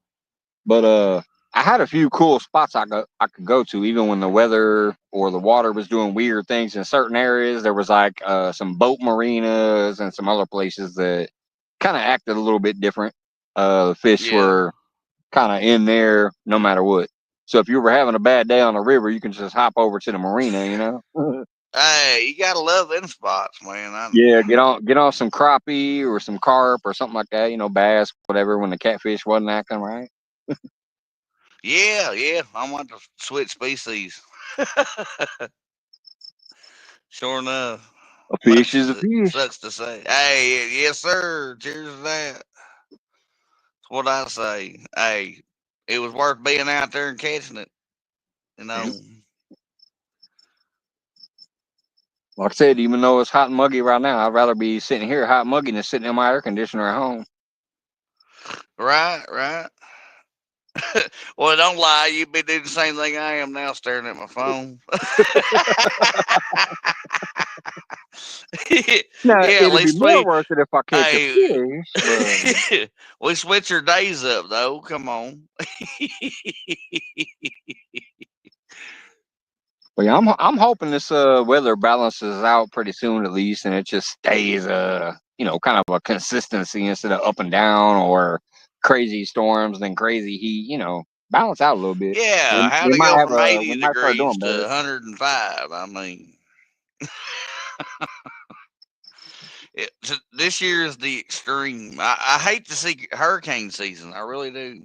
S1: But I had a few cool spots I could go to, even when the weather or the water was doing weird things in certain areas. There was like some boat marinas and some other places that kind of acted a little bit different. The fish
S2: Yeah.
S1: were kind of in there no matter what. So if you were having a bad day on the river, you can just hop over to the marina, you know.
S2: Hey, you gotta love them spots, man.
S1: Yeah, get on some crappie or some carp or something like that, you know, bass, whatever, when the catfish wasn't acting right.
S2: Yeah, yeah. I want to switch species. Sure enough.
S1: A fish
S2: Much
S1: is
S2: as
S1: a
S2: it
S1: fish.
S2: sucks to say. Hey, yes, sir. Cheers to that. That's what I say. Hey, it was worth being out there and catching it. You know.
S1: Like I said, even though it's hot and muggy right now, I'd rather be sitting here hot and muggy than sitting in my air conditioner at home.
S2: Right, right. Well, don't lie. You've been doing the same thing I am now, staring at my phone.
S1: Now,
S2: Yeah, at
S1: it'd be
S2: least
S1: more worth it if I catch a
S2: hey,
S1: fish, but
S2: we switch your days up though. Come on.
S1: But yeah, I'm hoping this weather balances out pretty soon at least, and it just stays kind of a consistency instead of up and down or crazy storms then crazy heat. Balance out a little bit. We,
S2: Yeah, how
S1: we
S2: to
S1: might
S2: go
S1: have
S2: from
S1: we
S2: 80
S1: might start
S2: degrees
S1: doing
S2: to
S1: better.
S2: 105. I mean, this year is the extreme. I hate to see hurricane season. I really do.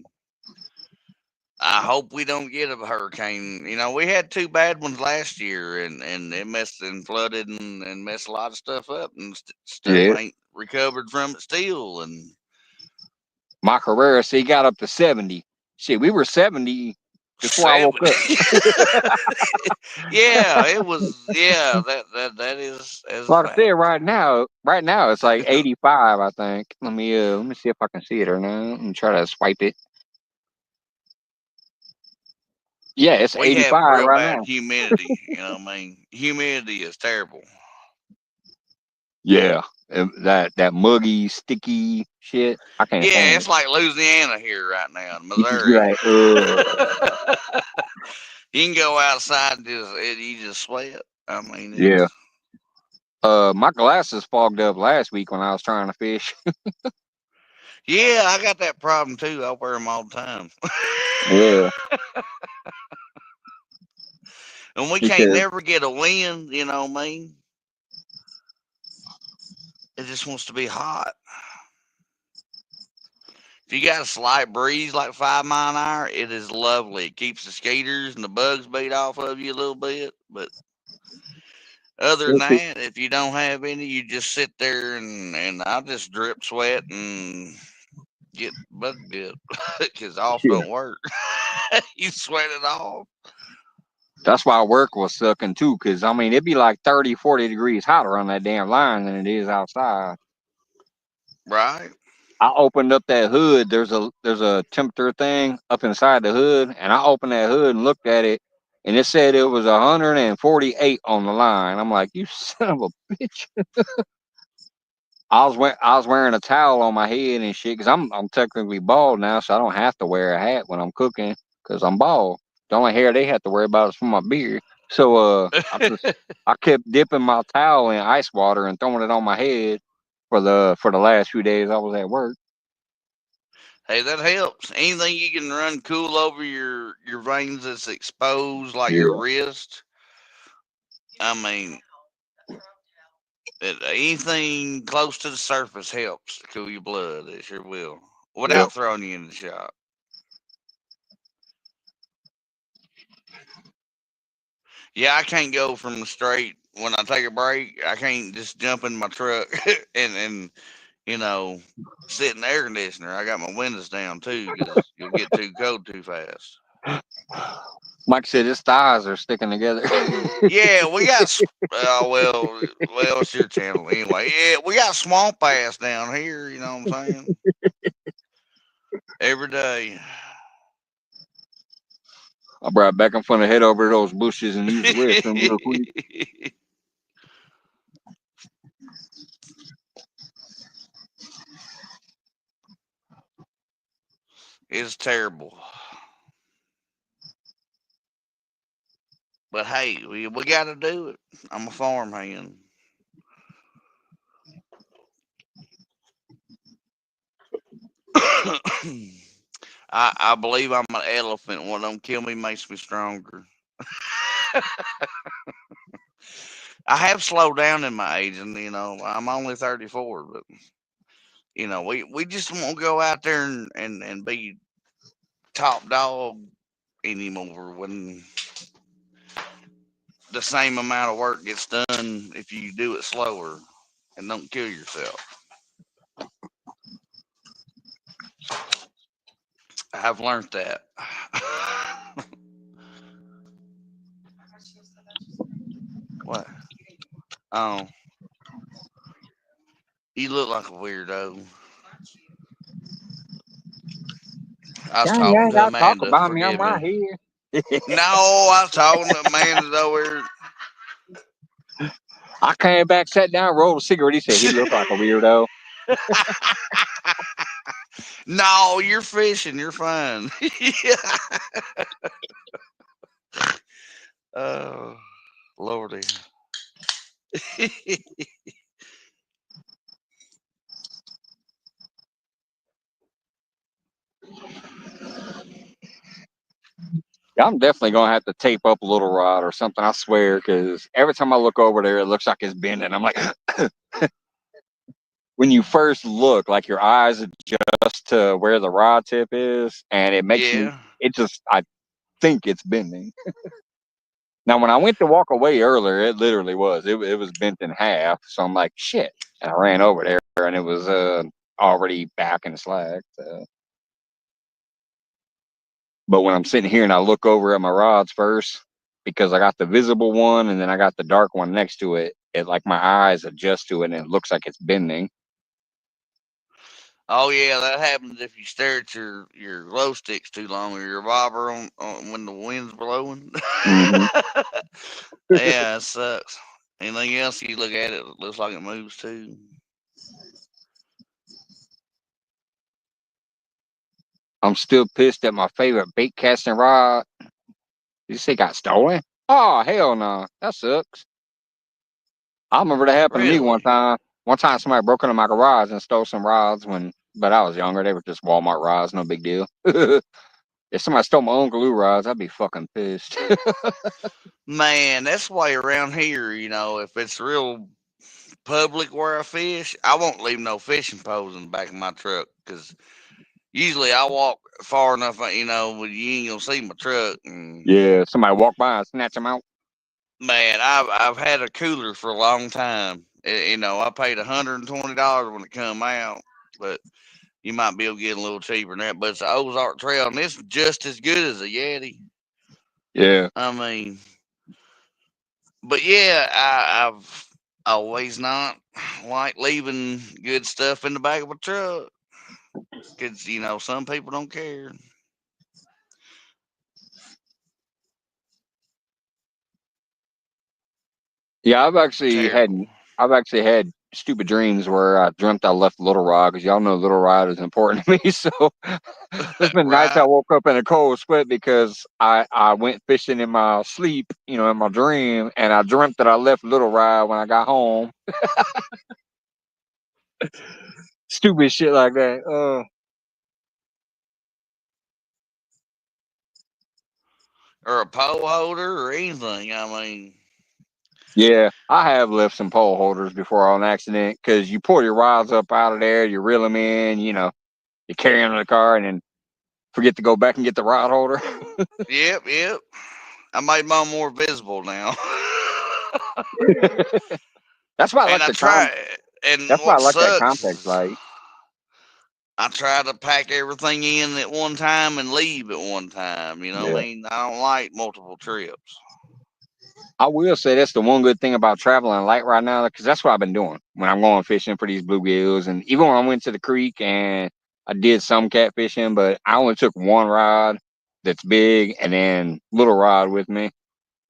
S2: I hope we don't get a hurricane. We had two bad ones last year, and it messed and flooded and messed a lot of stuff up, and stuff
S1: Yeah,
S2: ain't recovered from it still. And
S1: my Carrera, he got up to 70. Shit, we were 70 before I woke
S2: 70.
S1: up.
S2: Yeah, it was. Yeah, that is a
S1: Like I said,
S2: fact.
S1: right now it's like 85. I think. Let me see if I can see it or not. Let me try to swipe it. Yeah, it's
S2: We have
S1: 85
S2: real
S1: right
S2: bad
S1: now.
S2: humidity. Humidity is terrible.
S1: Yeah, that muggy, sticky shit. I can't
S2: Yeah,
S1: stand
S2: it's like Louisiana here right now in
S1: it. You're
S2: Missouri.
S1: like,
S2: You can go outside and you just sweat. I mean,
S1: yeah.
S2: it's
S1: My glasses fogged up last week when I was trying to fish.
S2: yeah, I got that problem too. I wear them all the time,
S1: Yeah,
S2: and we can't
S1: because
S2: never get a wind. You know what I mean? It just wants to be hot. If you got a slight breeze like 5 mile an hour, it is lovely. It keeps the skaters and the bugs beat off of you a little bit. But other than that, if you don't have any, you just sit there and I'll just drip sweat and get bug bit because off
S1: yeah,
S2: don't work. You sweat it off,
S1: that's why work was sucking too. Because I mean, it'd be like 30, 40 degrees hotter on that damn line than it is outside.
S2: right?
S1: I opened up that hood. There's a temperature thing up inside the hood, and I opened that hood and looked at it, and it said it was 148 on the line. I'm like, you son of a bitch. I was wearing a towel on my head and shit because I'm technically bald now, so I don't have to wear a hat when I'm cooking because I'm bald. The only hair they have to worry about is from my beard. So I kept dipping my towel in ice water and throwing it on my head for the last few days I was at work.
S2: Hey, that helps. Anything you can run cool over your veins that's exposed, like your
S1: Yeah.
S2: wrist. I mean, anything close to the surface helps to cool your blood. It sure will,
S1: Yep.
S2: without throwing you in the shop. Yeah, I can't go from the straight when I take a break. I can't just jump in my truck and you know sit in the air conditioner. I got my windows down too because you'll get too cold too fast.
S1: Mike said his thighs are sticking together.
S2: Yeah, we got. Well, it's your channel anyway. Yeah, we got swamp ass down here. You know what I'm saying? Every day.
S1: I brought back in front of head over those bushes and use the restroom real quick.
S2: It's terrible. But hey, we got to do it. I'm a farmhand. I believe I'm an elephant. What don't kill me makes me stronger. I have slowed down in my age, and I'm only 34, but we just won't go out there and be top dog anymore when the same amount of work gets done if you do it slower and don't kill yourself. I've learned that. What? Oh, you look like a weirdo. I was
S1: Dang, you
S2: talking
S1: ain't
S2: to
S1: gotta talk
S2: Amanda.
S1: about me. I'm
S2: Forgive
S1: right
S2: me.
S1: here.
S2: No, I was talking to Amanda over
S1: I came back, sat down, rolled a cigarette. He said he looked like a weirdo.
S2: No, you're fishing. You're fine. Oh, Lordy.
S1: Yeah, I'm definitely gonna have to tape up a little rod or something. I swear, because every time I look over there, it looks like it's bending. I'm like, when you first look, like your eyes adjust to where the rod tip is, and it makes me.
S2: Yeah.
S1: It just, I think it's bending. Now, when I went to walk away earlier, it literally was. It was bent in half. So I'm like, shit. And I ran over there, and it was already back in the slack. So. But when I'm sitting here and I look over at my rods first, because I got the visible one and then I got the dark one next to it, it like my eyes adjust to it and it looks like it's bending.
S2: Oh yeah, that happens if you stare at your glow sticks too long or your bobber on when the wind's blowing.
S1: Mm-hmm.
S2: Yeah, it sucks. Anything else you look at it looks like it moves too.
S1: I'm still pissed at my favorite bait casting rod. You say got stolen? Oh hell no, that sucks. I remember that happened to me one
S2: Really?
S1: time. One time somebody broke into my garage and stole some rods but I was younger. They were just Walmart rods, no big deal. If somebody stole my own glue rods, I'd be fucking pissed.
S2: Man, that's why around here, if it's real public where I fish, I won't leave no fishing poles in the back of my truck because usually I walk far enough, where you ain't gonna see my truck. And
S1: Yeah, somebody walk by and snatch them out.
S2: man, I've had a cooler for a long time. I paid $120 when it come out, but you might be able to get it a little cheaper than that. But it's the Ozark Trail, and it's just as good as a Yeti.
S1: Yeah.
S2: I mean, but yeah, I've always not like leaving good stuff in the back of a truck because some people don't care.
S1: Yeah,
S2: Terrible.
S1: I've actually had stupid dreams where I dreamt I left Little Rod because y'all know Little Rod is important to me. So there's been nights I
S2: Right?
S1: woke up in a cold sweat because I went fishing in my sleep, in my dream, and I dreamt that I left Little Rod when I got home. Stupid shit like that.
S2: Or a pole holder or anything. I mean,
S1: Yeah, I have left some pole holders before on accident because you pull your rods up out of there, you reel them in, you carry them in the car, and then forget to go back and get the rod holder.
S2: yep, yep. I made mine more visible now.
S1: That's why I
S2: and
S1: like
S2: I
S1: the
S2: try, and
S1: That's why I
S2: what
S1: like that
S2: sucks
S1: complex
S2: is
S1: light.
S2: I try to pack everything in at one time and leave at one time. You know what
S1: Yeah.
S2: I mean? I don't like multiple trips.
S1: I will say that's the one good thing about traveling light right now, because that's what I've been doing when I'm going fishing for these bluegills. And even when I went to the creek and I did some catfishing, but I only took one rod that's big and then little rod with me.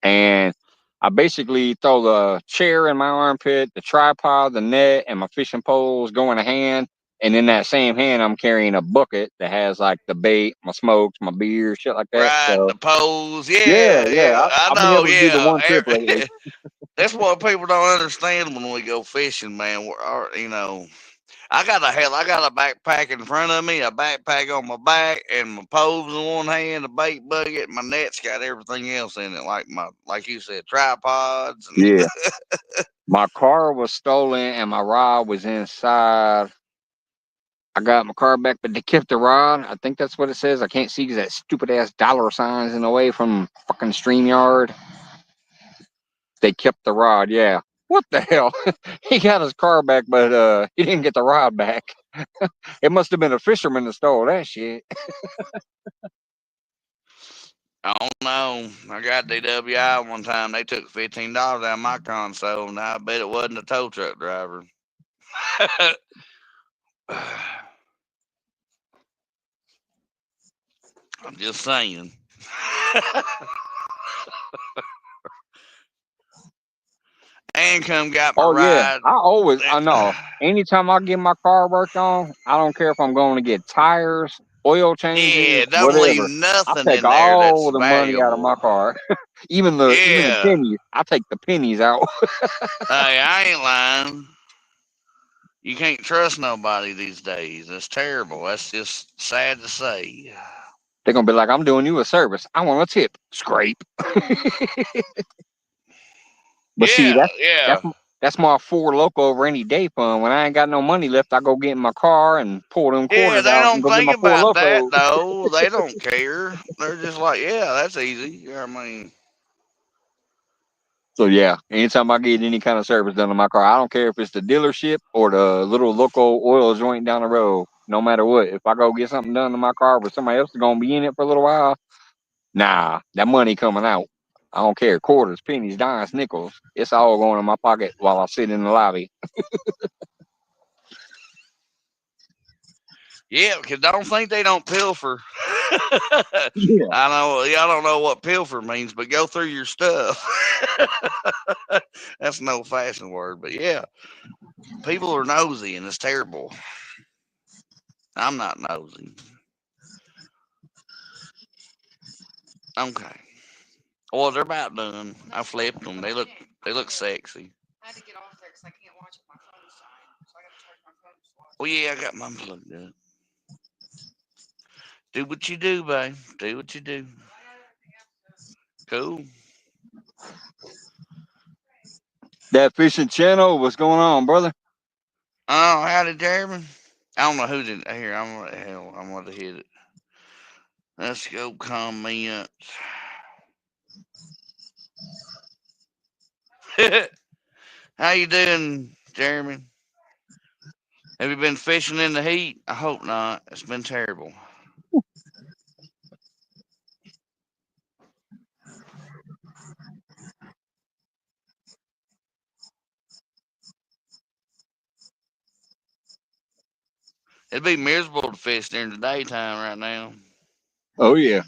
S1: And I basically throw the chair in my armpit, the tripod, the net, and my fishing poles go in a hand. And in that same hand, I'm carrying a bucket that has like the bait, my smokes, my beer, shit like that.
S2: Right,
S1: So
S2: the pose,
S1: yeah,
S2: yeah,
S1: yeah,
S2: yeah, I
S1: I've been
S2: know,
S1: able to do the
S2: yeah.
S1: one trip lately.
S2: That's what people don't understand when we go fishing, man. I got a backpack in front of me, a backpack on my back, and my poles in one hand, a bait bucket. My net's got everything else in it, like you said, tripods and
S1: Yeah, my car was stolen and my rod was inside. I got my car back, but they kept the rod. I think that's what it says. I can't see because that stupid ass dollar signs in the way from fucking StreamYard. They kept the rod. Yeah. What the hell? He got his car back, but he didn't get the rod back. It must have been a fisherman that stole that shit.
S2: I don't know. I got DWI one time. They took $15 out of my console, and I bet it wasn't a tow truck driver. I'm just saying. And come got my
S1: Oh yeah,
S2: ride.
S1: I know. Anytime I get my car worked on, I don't care if I'm going to get tires oil changes,
S2: Yeah, don't leave
S1: whatever. I
S2: nothing
S1: take
S2: in there that's
S1: all the money out of my
S2: valuable.
S1: car, even the
S2: Yeah.
S1: pennies. I take the pennies out.
S2: Hey, I ain't lying. You can't trust nobody these days. That's terrible. That's just sad to say.
S1: They're gonna be like, "I'm doing you a service. I want a tip." Scrape. But see,
S2: Yeah,
S1: that's
S2: yeah.
S1: that's my Four Loco rainy day fund. When I ain't got no money left, I go get in my car and pull them
S2: Yeah,
S1: quarters
S2: they
S1: out and
S2: don't
S1: go get
S2: think
S1: my Four
S2: about that
S1: Loco.
S2: though. They don't care. They're just like, yeah, that's easy. Yeah, I mean,
S1: So yeah, anytime I get any kind of service done on my car, I don't care if it's the dealership or the little local oil joint down the road. No matter what, if I go get something done to my car, but somebody else is gonna be in it for a little while, nah, that money coming out. I don't care, quarters, pennies, dimes, nickels. It's all going in my pocket while I sit in the lobby.
S2: yeah, because don't think they don't pilfer.
S1: Yeah.
S2: I know y'all don't know what pilfer means, but go through your stuff. That's no fashion word, but yeah, people are nosy and it's terrible. I'm not nosy. Okay. Well, they're about done. I flipped them. They look sexy. Well, yeah, I got mine plugged up. Do what you do, babe. Do what you do. Cool.
S1: That fishing channel, what's going on, brother?
S2: Oh, howdy, Jeremy. I don't know who did here. I'm gonna hit it. Let's go comments. How you doing, Jeremy? Have you been fishing in the heat? I hope not. It's been terrible. It'd be miserable to fish during the daytime right now.
S1: Oh yeah.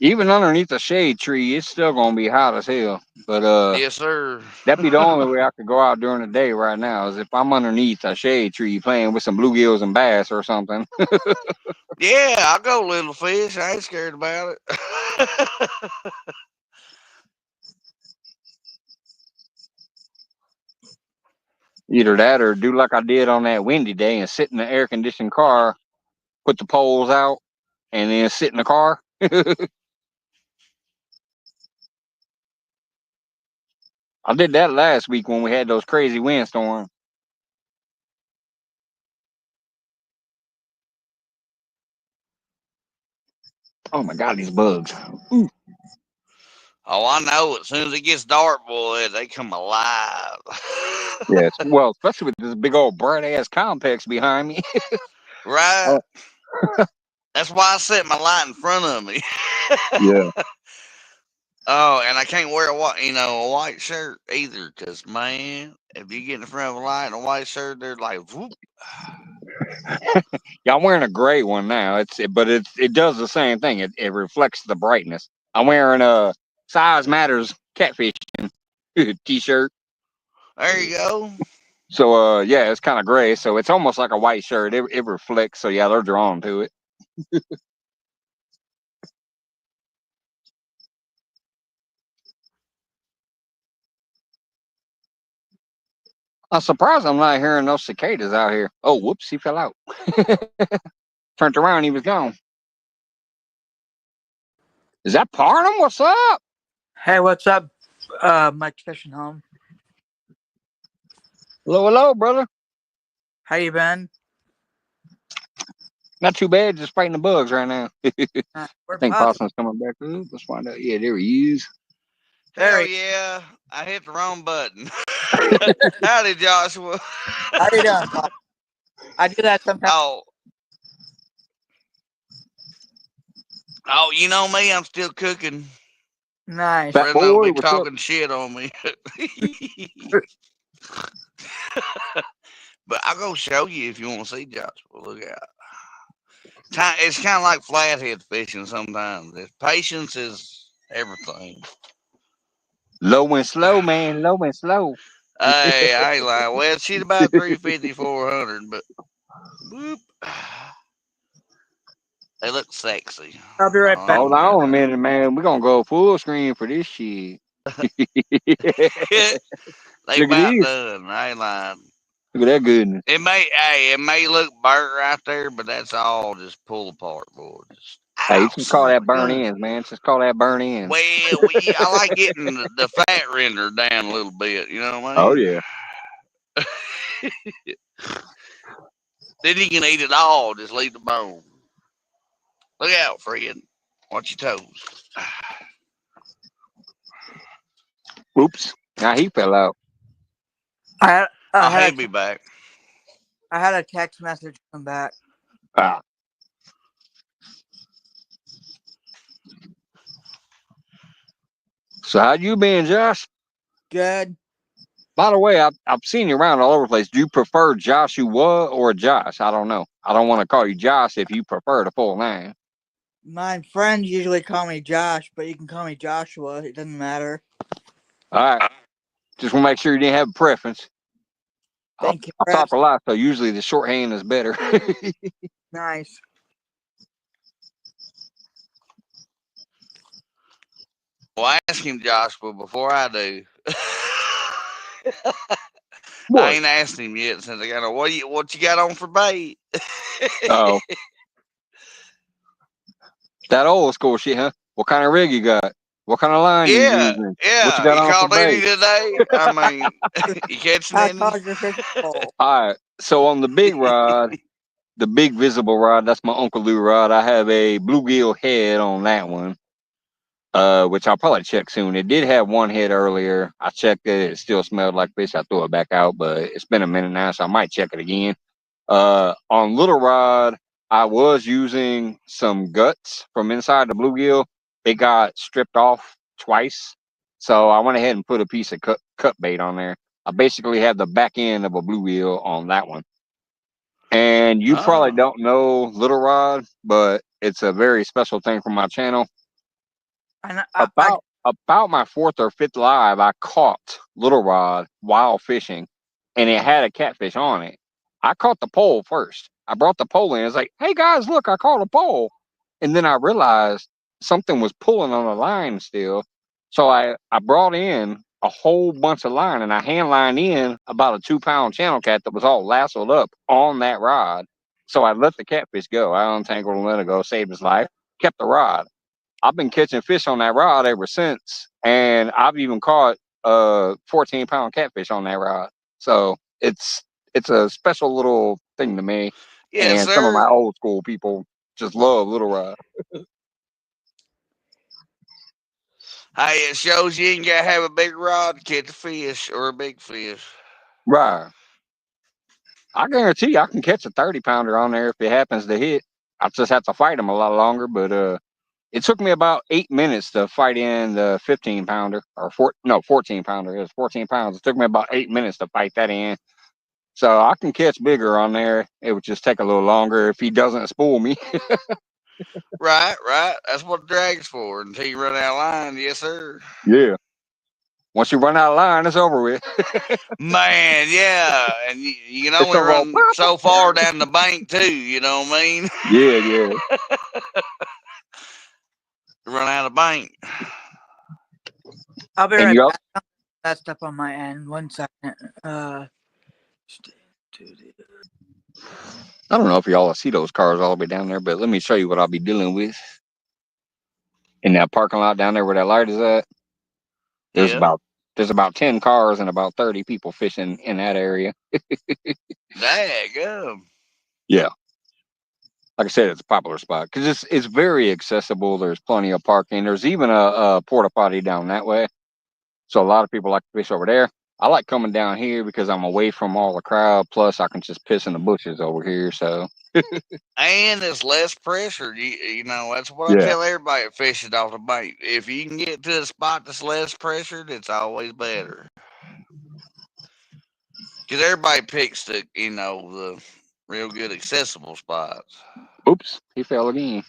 S1: Even underneath a shade tree, it's still gonna be hot as hell. But
S2: Yes, sir.
S1: that'd be the only way I could go out during the day right now is if I'm underneath a shade tree playing with some bluegills and bass or something.
S2: Yeah, I'll go little fish. I ain't scared about it.
S1: Either that or do like I did on that windy day and sit in the air conditioned car, put the poles out, and then sit in the car. I did that last week when we had those crazy windstorms. Oh my god, these bugs. Ooh.
S2: Oh, I know. As soon as it gets dark, boy, they come alive.
S1: Yes. Well, especially with this big old bright ass complex behind me.
S2: Right?
S1: Oh,
S2: That's why I set my light in front of me.
S1: yeah.
S2: Oh, and I can't wear a white shirt either, cause man, if you get in front of a light in a white shirt, they're like, whoop.
S1: Yeah, I'm wearing a gray one now. But it does the same thing. It reflects the brightness. I'm wearing a size matters catfishing t-shirt.
S2: There you go.
S1: So yeah, it's kind of gray. So it's almost like a white shirt. It reflects. So yeah, they're drawn to it. I'm surprised I'm not hearing no cicadas out here. Oh, whoops, he fell out. Turned around, he was gone. Is that Parnham? What's up?
S3: Hey, what's up, Mike Fishing Home?
S1: Hello, hello, brother.
S3: How you been?
S1: Not too bad, just fighting the bugs right now. I
S3: We're
S1: think
S3: possum.
S1: Possum's coming back. Ooh, let's find out. Yeah, there he is.
S2: Hell
S3: Hey,
S2: yeah, I hit the wrong button. Howdy, Joshua.
S3: how you doing, Pop? I do that sometimes.
S2: Oh, you know me, I'm still cooking.
S3: Nice.
S1: Fat
S2: Brethren will
S1: boy,
S2: be
S1: what's up?
S2: talking shit on me. But I'll go show you if you want to see Joshua. Look out. It's kind of like flathead fishing sometimes. Patience is everything.
S1: Low and slow, man. Low and slow.
S2: Hey, I ain't lying. Well, she's about 350, 400, but whoop. They look sexy.
S3: I'll be right back.
S1: Hold on a minute, man. We're gonna go full screen for this shit.
S2: They
S1: Look at
S2: about
S1: this.
S2: done. I ain't lying.
S1: Look at that goodness.
S2: It may look burnt right there, but that's all just pull apart, boys.
S1: Hey, you
S2: Ow,
S1: just call
S2: son of
S1: that
S2: a
S1: burn
S2: gun.
S1: ends, man. Just call that burn ends.
S2: Well, I like getting the fat render down a little bit. You know what I
S1: Oh
S2: mean?
S1: yeah.
S2: Then you can eat it all. Just leave the bone. Look out, Fred. Watch your toes.
S1: Oops. Now he fell out.
S3: I
S2: Oh,
S3: had
S2: he'll
S3: a
S2: be back.
S3: I had a text message come back.
S1: Ah. So how you been, Josh?
S3: Good.
S1: By the way, I've seen you around all over the place. Do you prefer Joshua or Josh? I don't know. I don't want to call you Josh if you prefer the full name.
S3: My friends usually call me Josh, but you can call me Joshua. It doesn't matter.
S1: All right. Just want to make sure you didn't have a preference.
S3: Thank you.
S1: I talk a lot, so usually the shorthand is better.
S3: Nice.
S2: Well, ask him, Joshua, before I do.
S1: What?
S2: I ain't asked him yet since I got on. What you got on for bait?
S1: Oh, that old school shit, huh? What kind of rig you got? What kind of line you
S2: Yeah,
S1: using? What you
S2: yeah.
S1: got
S2: You
S1: on for
S2: called any
S1: bait?
S2: today? I mean, you catching
S3: I
S2: any?
S3: called your fishing pole.
S1: All right. So on the big rod, the big visible rod, that's my Uncle Lou rod. I have a bluegill head on that one. Which I'll probably check soon. It did have one head earlier. I checked it. It still smelled like fish. I threw it back out, but it's been a minute now, so I might check it again. On little rod, I was using some guts from inside the bluegill. It got stripped off twice, so I went ahead and put a piece of cut bait on there. I basically have the back end of a bluegill on that one. And you probably
S2: Oh,
S1: don't know little rod, but it's a very special thing from my channel.
S3: And
S1: About my fourth or fifth live, I caught little rod while fishing, and it had a catfish on it. I caught the pole first. I brought the pole in. It's like, hey guys, look, I caught a pole, and then I realized something was pulling on the line still. So I brought in a whole bunch of line, and I hand lined in about a 2-pound channel cat that was all lassoed up on that rod. So I let the catfish go. I untangled and let it go, saved his life, kept the rod. I've been catching fish on that rod ever since, and I've even caught a 14-pound catfish on that rod. So it's a special little thing to me.
S2: yes,
S1: And some of my
S2: sir.
S1: old school people just love little rod.
S2: Hey, it shows you ain't gotta have a big rod to catch a fish or a big fish.
S1: Right. I guarantee you I can catch a 30-pounder on there if it happens to hit. I just have to fight them a lot longer, but it took me about 8 minutes to fight in the 15-pounder or 14-pounder. It was 14 pounds. It took me about 8 minutes to fight that in. So I can catch bigger on there. It would just take a little longer if he doesn't spool me.
S2: Right, right. That's what the drag's for. Until you run out of line, yes, sir.
S1: Yeah. Once you run out of line, it's over with.
S2: Man, yeah, and you can
S1: It's
S2: only
S1: over.
S2: run so far down the bank too. You know what I mean?
S1: Yeah, yeah.
S2: Run out of bank.
S3: I'll be
S1: And
S3: right
S1: you,
S3: back. That stuff on my end. 1 second.
S1: I don't know if y'all see those cars all the way down there, but let me show you what I'll be dealing with in that parking lot down there where that light is at. There's
S2: Yeah.
S1: about 10 cars and about 30 people fishing in that area.
S2: Daggum.
S1: Yeah. Like I said, it's a popular spot because it's very accessible. There's plenty of parking. There's even a porta potty down that way. So a lot of people like to fish over there. I like coming down here because I'm away from all the crowd. Plus, I can just piss in the bushes over here. So
S2: And it's less pressure. You know, that's what I
S1: yeah,
S2: tell everybody that fishes off the bank. If you can get to a spot that's less pressured, it's always better. Because everybody picks the real good accessible spots.
S1: oops, he fell again.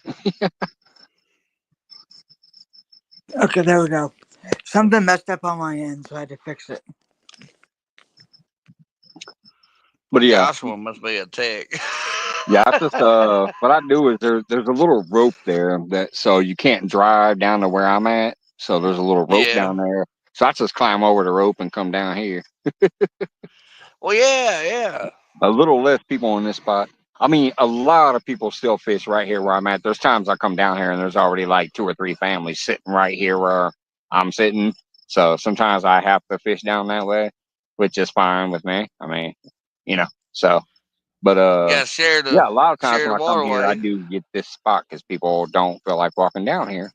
S3: Okay, there we go. Something messed up on my end, so I had to fix it.
S1: But yeah,
S2: Joshua must be a tech.
S1: Yeah, I just what I do is there's a little rope there that so you can't drive down to where I'm at. So there's a little rope
S2: Yeah.
S1: down there. So I just climb over the rope and come down here.
S2: Well, yeah.
S1: A little less people in this spot. I mean, a lot of people still fish right here where I'm at. There's times I come down here and there's already like 2 or 3 families sitting right here where I'm sitting. So sometimes I have to fish down that way, which is fine with me. I mean, you know, so, but,
S2: You gotta
S1: yeah, a lot of times
S2: share
S1: when
S2: the
S1: I come here, I
S2: waterway.
S1: do get this spot because people don't feel like walking down here.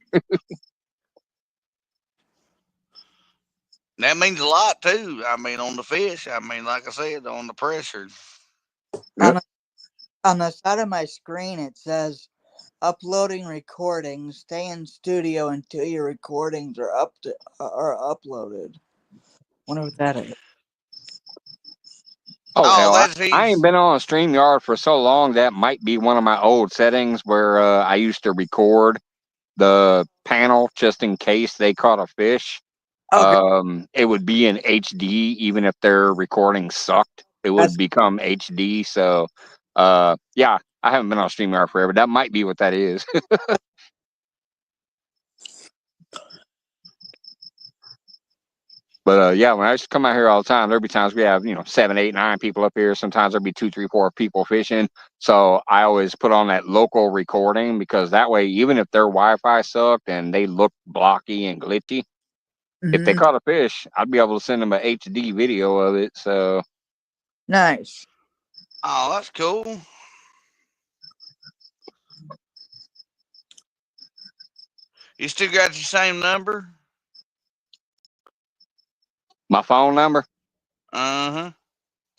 S2: That means a lot too. I mean, on the fish. I mean, like I said, on the pressure.
S3: On
S1: Yep.
S3: the, on the side of my screen, it says uploading recordings. Stay in studio until your recordings are uploaded. Wonder what that is.
S1: Oh
S2: Oh,
S1: hell,
S2: that's
S1: I ain't
S2: he's.
S1: been on StreamYard for so long that might be one of my old settings where I used to record the panel just in case they caught a fish.
S3: Okay,
S1: It would be in HD even if their recording sucked. It would
S3: that's
S1: become HD. So, yeah, I haven't been on StreamYard forever. That might be what that is. But yeah, when I used to come out here all the time, there'd be times we have 7, 8, 9 people up here. Sometimes there'd be 2, 3, 4 people fishing. So I always put on that local recording because that way, even if their Wi-Fi sucked and they looked blocky and glitchy, if they
S3: mhm,
S1: caught a fish, I'd be able to send them a HD video of it. So
S3: nice.
S2: Oh, that's cool. You still got your same number?
S1: my phone number,
S2: Uh huh.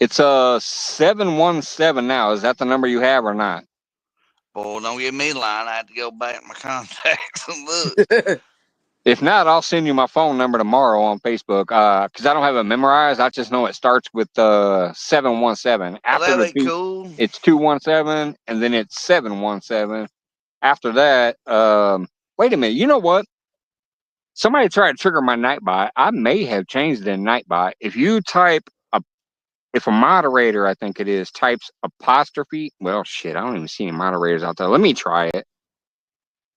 S1: it's 717 now. Is that the number you have or not?
S2: Boy, don't give me a line. I had to go back in my contacts and look.
S1: If not, I'll send you my phone number tomorrow on Facebook. Because I don't have it memorized. I just know it starts with 717.
S2: Well,
S1: After
S2: that'd
S1: the
S2: be
S1: two,
S2: cool.
S1: it's 217, and then it's 717. After that, wait a minute. You know what? Somebody tried to trigger my Nightbot. I may have changed the Nightbot. If you type if a moderator, I think it is, types apostrophe, well, shit, I don't even see any moderators out there. Let me try it.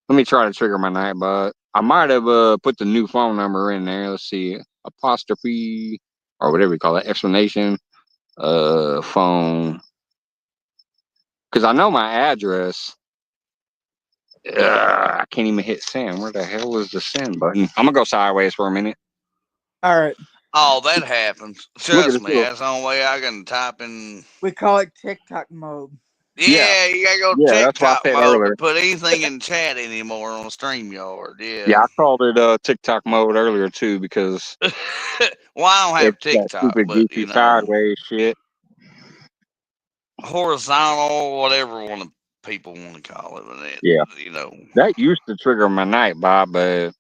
S1: Let me try to trigger my Nightbot. I might have put the new phone number in there. Let's see, apostrophe or whatever you call it, explanation, phone. Because I know my address. I can't even hit send. Where the hell is the send button? I'm gonna go sideways for a minute.
S3: All right,
S2: Oh, that happens.
S1: Look at
S2: Trust
S1: this
S2: me,
S1: little.
S2: that's the only way I can type in.
S3: we call it TikTok mode.
S1: Yeah,
S2: Yeah, you gotta go
S1: yeah, that's what I
S2: TikTok
S1: said
S2: mode to
S1: earlier.
S2: put anything in chat anymore on StreamYard.
S1: Yeah,
S2: Yeah.
S1: I called it TikTok mode earlier too because
S2: Well, I don't have
S1: it's that
S2: TikTok,
S1: stupid
S2: but
S1: goofy sideways shit.
S2: horizontal, whatever one of people want to call it. But it,
S1: Yeah,
S2: you know,
S1: that used to trigger my Nightbot, but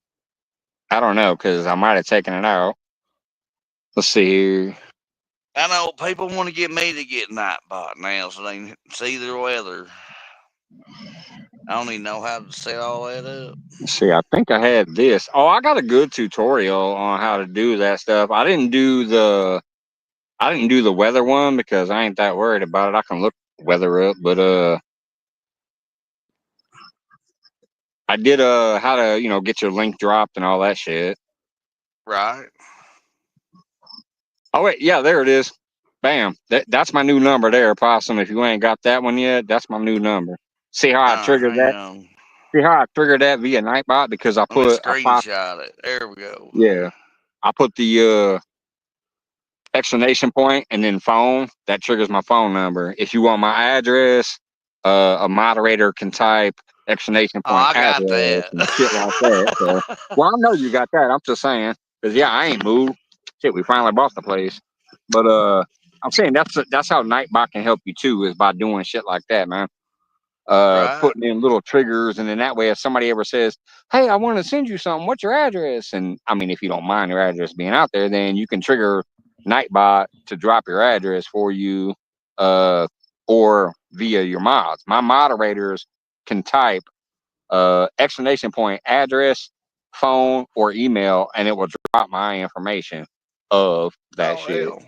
S1: I don't know because I might have taken it out. Let's see here.
S2: I know people want to get me to get Nightbot now, so they can see their weather. I don't even know how to set all that up.
S1: Let's see, I think I had this. Oh, I got a good tutorial on how to do that stuff. I didn't do the weather one because I ain't that worried about it. I can look weather up, but I did how to get your link dropped and all that shit.
S2: Right?
S1: Oh wait, yeah, there it is. Bam. That's my new number there, Possum. If you ain't got that one yet, that's my new number. See how I triggered
S2: Hang
S1: that?
S2: on.
S1: See how I triggered that via Nightbot because
S2: Let me screenshot it. There we go.
S1: yeah, I put the explanation point and then phone. That triggers my phone number. If you want my address, a moderator can type explanation
S2: Oh,
S1: point
S2: I got
S1: address
S2: that.
S1: and shit like that. So, well, I know you got that. I'm just saying because yeah, I ain't moved. Shit, we finally bought the place, but I'm saying that's how Nightbot can help you too is by doing shit like that, man.
S2: Right?
S1: Putting in little triggers, and then that way, if somebody ever says, "Hey, I want to send you something. What's your address?" and I mean, if you don't mind your address being out there, then you can trigger Nightbot to drop your address for you, uh, or via your mods. My moderators can type explanation point address, phone, or email, and it will drop my information of that
S2: Oh,
S1: shit.
S2: hell.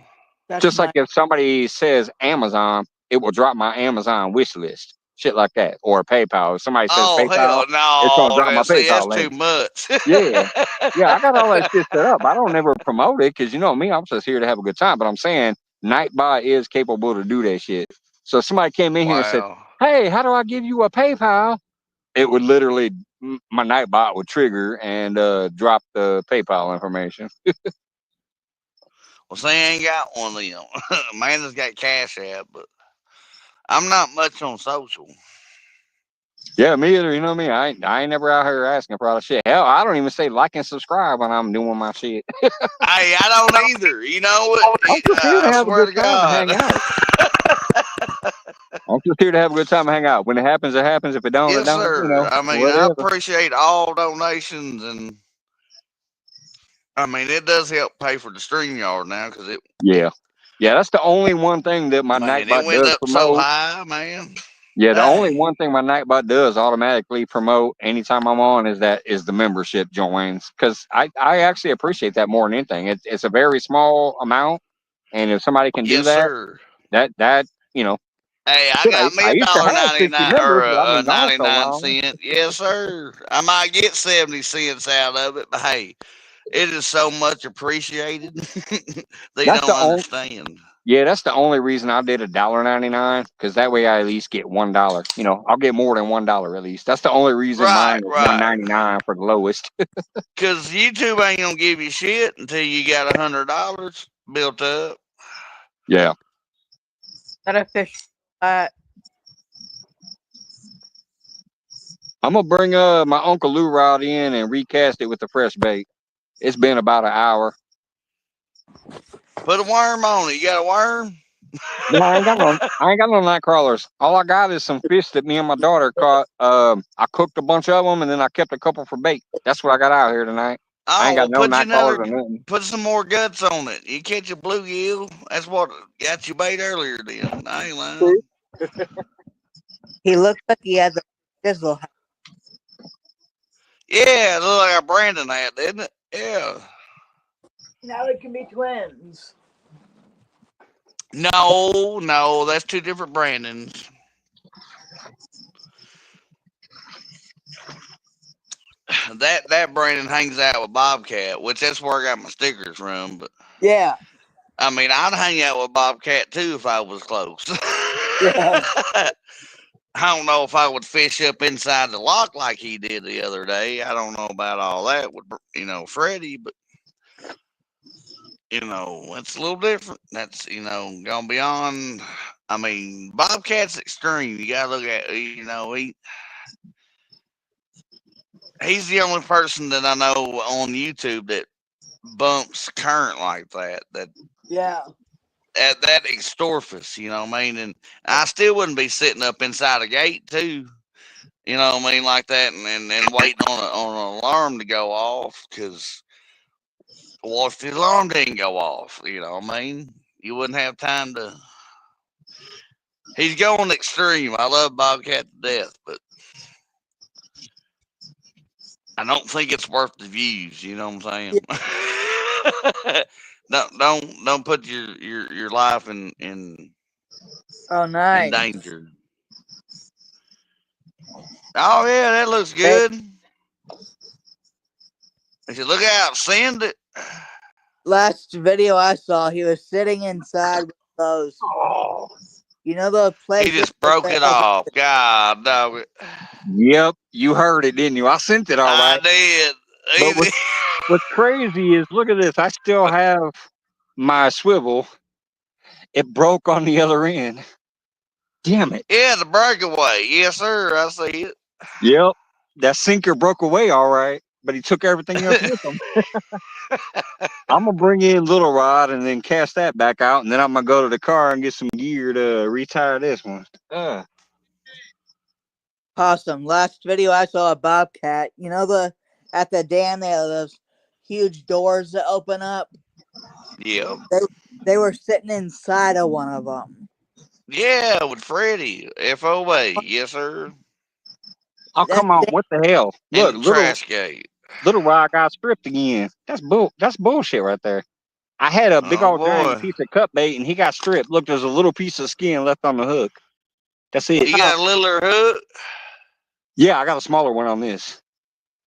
S3: That's
S1: Just like
S3: my
S1: if somebody says Amazon, it will drop my Amazon wish list, shit like that, or PayPal. If somebody says
S2: Oh
S1: PayPal,
S2: hell
S1: it's gonna
S2: no!
S1: drop my
S2: See,
S1: PayPal
S2: that's
S1: link.
S2: too much.
S1: Yeah, yeah, I got all that shit set up. I don't never promote it because you know me, I'm just here to have a good time. But I'm saying Nightbot is capable to do that shit. So if somebody came in here and said,
S2: Wow.
S1: "Hey, how do I give you a PayPal?" It would literally my Nightbot would trigger and drop the PayPal information.
S2: Well, see, I ain't got one of them. Amanda's got Cash App, but I'm not much on social.
S1: Yeah, me either. You know me. I ain't never out here asking for all the shit. Hell, I don't even say like and subscribe when I'm doing my shit.
S2: Hey, I don't either. You know what?
S1: I'm just here to
S2: I
S1: have a
S2: swear
S1: good
S2: to
S1: time and
S2: God.
S1: hang out. I'm just here to have a good time and hang out. When it happens, it happens. If it don't, it
S2: Yes,
S1: don't. You
S2: sir.
S1: know,
S2: I mean, I
S1: whatever.
S2: appreciate all donations, and I mean, it does help pay for the StreamYard now because it,
S1: Yeah, yeah. That's the only one thing that my
S2: man, it
S1: Nightbot
S2: went
S1: does
S2: up so
S1: promote.
S2: high, man.
S1: Yeah, the only
S2: Dang.
S1: one thing my Nightbot does automatically promote anytime I'm on is the membership joins because I actually appreciate that more than anything. It's a very small amount, and if somebody can do
S2: Yes,
S1: that,
S2: sir.
S1: that you know.
S2: Hey, I
S1: Shit,
S2: got me
S1: I
S2: a
S1: used to
S2: dollar
S1: have 50
S2: 99 or
S1: members, but I've
S2: a
S1: been gone so
S2: 99
S1: long.
S2: cent. Yes, sir. I might get 70 cents out of it, but hey, it is so much appreciated. They
S1: That's
S2: don't
S1: the only
S2: understand.
S1: Yeah, that's the only reason I did $1.99 because that way I at least get $1. You know, I'll get more than $1 at least. That's the only reason
S2: Right,
S1: mine is one
S2: right.
S1: ninety nine for the lowest.
S2: Because YouTube ain't gonna give you shit until you got $100 built up.
S1: Yeah,
S3: That a fish. Uh,
S1: I'm gonna bring my Uncle Lou rod in and recast it with the fresh bait. It's been about an hour.
S2: Put a worm on it. You got a worm?
S1: No, I ain't got no. I ain't got no night crawlers. All I got is some fish that me and my daughter caught. I cooked a bunch of them and then I kept a couple for bait. That's what I got out here tonight. I ain't
S2: Oh,
S1: got
S2: well,
S1: no night crawlers or nothing.
S2: put some more guts on it. You catch a bluegill. That's what got you bait earlier. Then I ain't lying.
S3: he looks like he has a sizzle.
S2: Yeah, it looked like a Brandon hat, didn't it? Yeah.
S3: Now they can be twins.
S2: No, that's two different Brandons. That Brandon hangs out with Bobcat, which that's where I got my stickers from. But
S3: Yeah.
S2: I mean, I'd hang out with Bobcat too if I was close.
S3: Yeah.
S2: I don't know if I would fish up inside the lock like he did the other day. I don't know about all that with Freddie, but it's a little different. That's gone beyond. I mean, Bobcat's extreme. You gotta look at he's the only person that I know on YouTube that bumps current like that.
S3: Yeah.
S2: That extorphus, you know what I mean? And I still wouldn't be sitting up inside a gate too, you know what I mean, like that, and waiting on an alarm to go off because what if the alarm didn't go off? You know what I mean? You wouldn't have time to. He's going extreme. I love Bobcat to death, but I don't think it's worth the views. You know what I'm saying? Don't put your life
S3: Oh,
S2: in
S3: nice.
S2: danger. Oh yeah, that looks
S3: Hey,
S2: good. He said, "Look out, send it."
S3: last video I saw, he was sitting inside with those, the
S2: He
S3: places
S2: just
S3: that
S2: broke
S3: they
S2: it
S3: have.
S2: off. God dog it.
S1: Yep, you heard it, didn't you? I sent it all
S2: I
S1: right.
S2: did.
S1: But what's crazy is look at this. I still have my swivel. It broke on the other end. Damn it.
S2: Yeah, the breakaway. Yes, sir. I see it.
S1: Yep. That sinker broke away all right, but he took everything else with him. I'm gonna bring in Little Rod and then cast that back out, and then I'm gonna go to the car and get some gear to retire this one.
S3: Awesome. Last video I saw a bobcat. At the dam they have those huge doors that open up.
S2: Yep.
S3: They were sitting inside of one of them.
S2: Yeah, with Freddie. FOA. Yes, sir.
S1: Oh
S3: That
S1: come on!
S3: thing,
S1: What the hell?
S2: In
S1: Look,
S2: the trash gate.
S1: Little Rod got stripped again. That's bullshit right there. I had a big
S2: Oh
S1: old giant
S2: boy,
S1: piece of cut bait, and he got stripped. Look, there's a little piece of skin left on the hook. That's it.
S2: you got a littler hook.
S1: Yeah, I got a smaller one on this.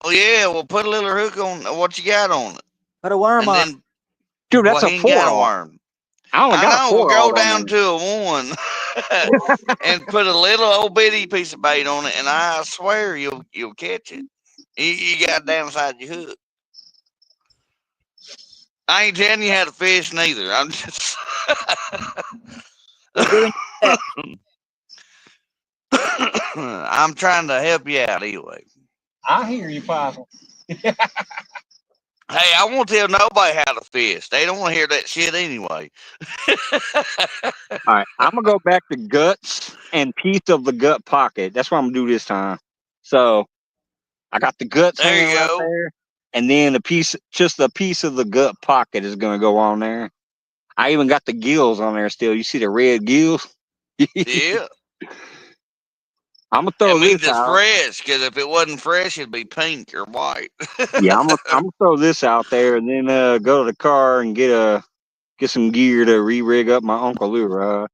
S2: Oh yeah, well put a littler hook on what you got on it,
S3: Put a worm
S2: and
S3: on.
S2: then
S1: Dude,
S2: well
S1: that's a
S2: he ain't got a
S1: 4-aught.
S2: worm.
S1: I only
S2: I
S1: got a
S2: know. We'll
S1: 4-aught
S2: go
S1: on
S2: down
S1: there.
S2: to a 1 and put a little old bitty piece of bait on it, and I swear you'll catch it. You got downside your hook. I ain't telling you how to fish neither. I'm just
S3: We're giving you tips.
S2: I'm trying to help you out anyway.
S1: I hear you, Possum.
S2: Hey, I won't tell nobody how to fish. They don't want to hear that shit anyway.
S1: All right, I'm gonna go back to guts and piece of the gut pocket. That's what I'm gonna do this time. So I got the guts
S2: There
S1: hanging
S2: you
S1: right
S2: go.
S1: there, and then just a piece of the gut pocket is gonna go on there. I even got the gills on there still. You see the red gills?
S2: Yeah.
S1: I'm gonna
S2: It
S1: throw this
S2: means it's
S1: out.
S2: fresh, because if it wasn't fresh, it'd be pink or white.
S1: Yeah, I'm gonna throw this out there, and then go to the car and get some gear to re-rig up my Uncle Lou rod.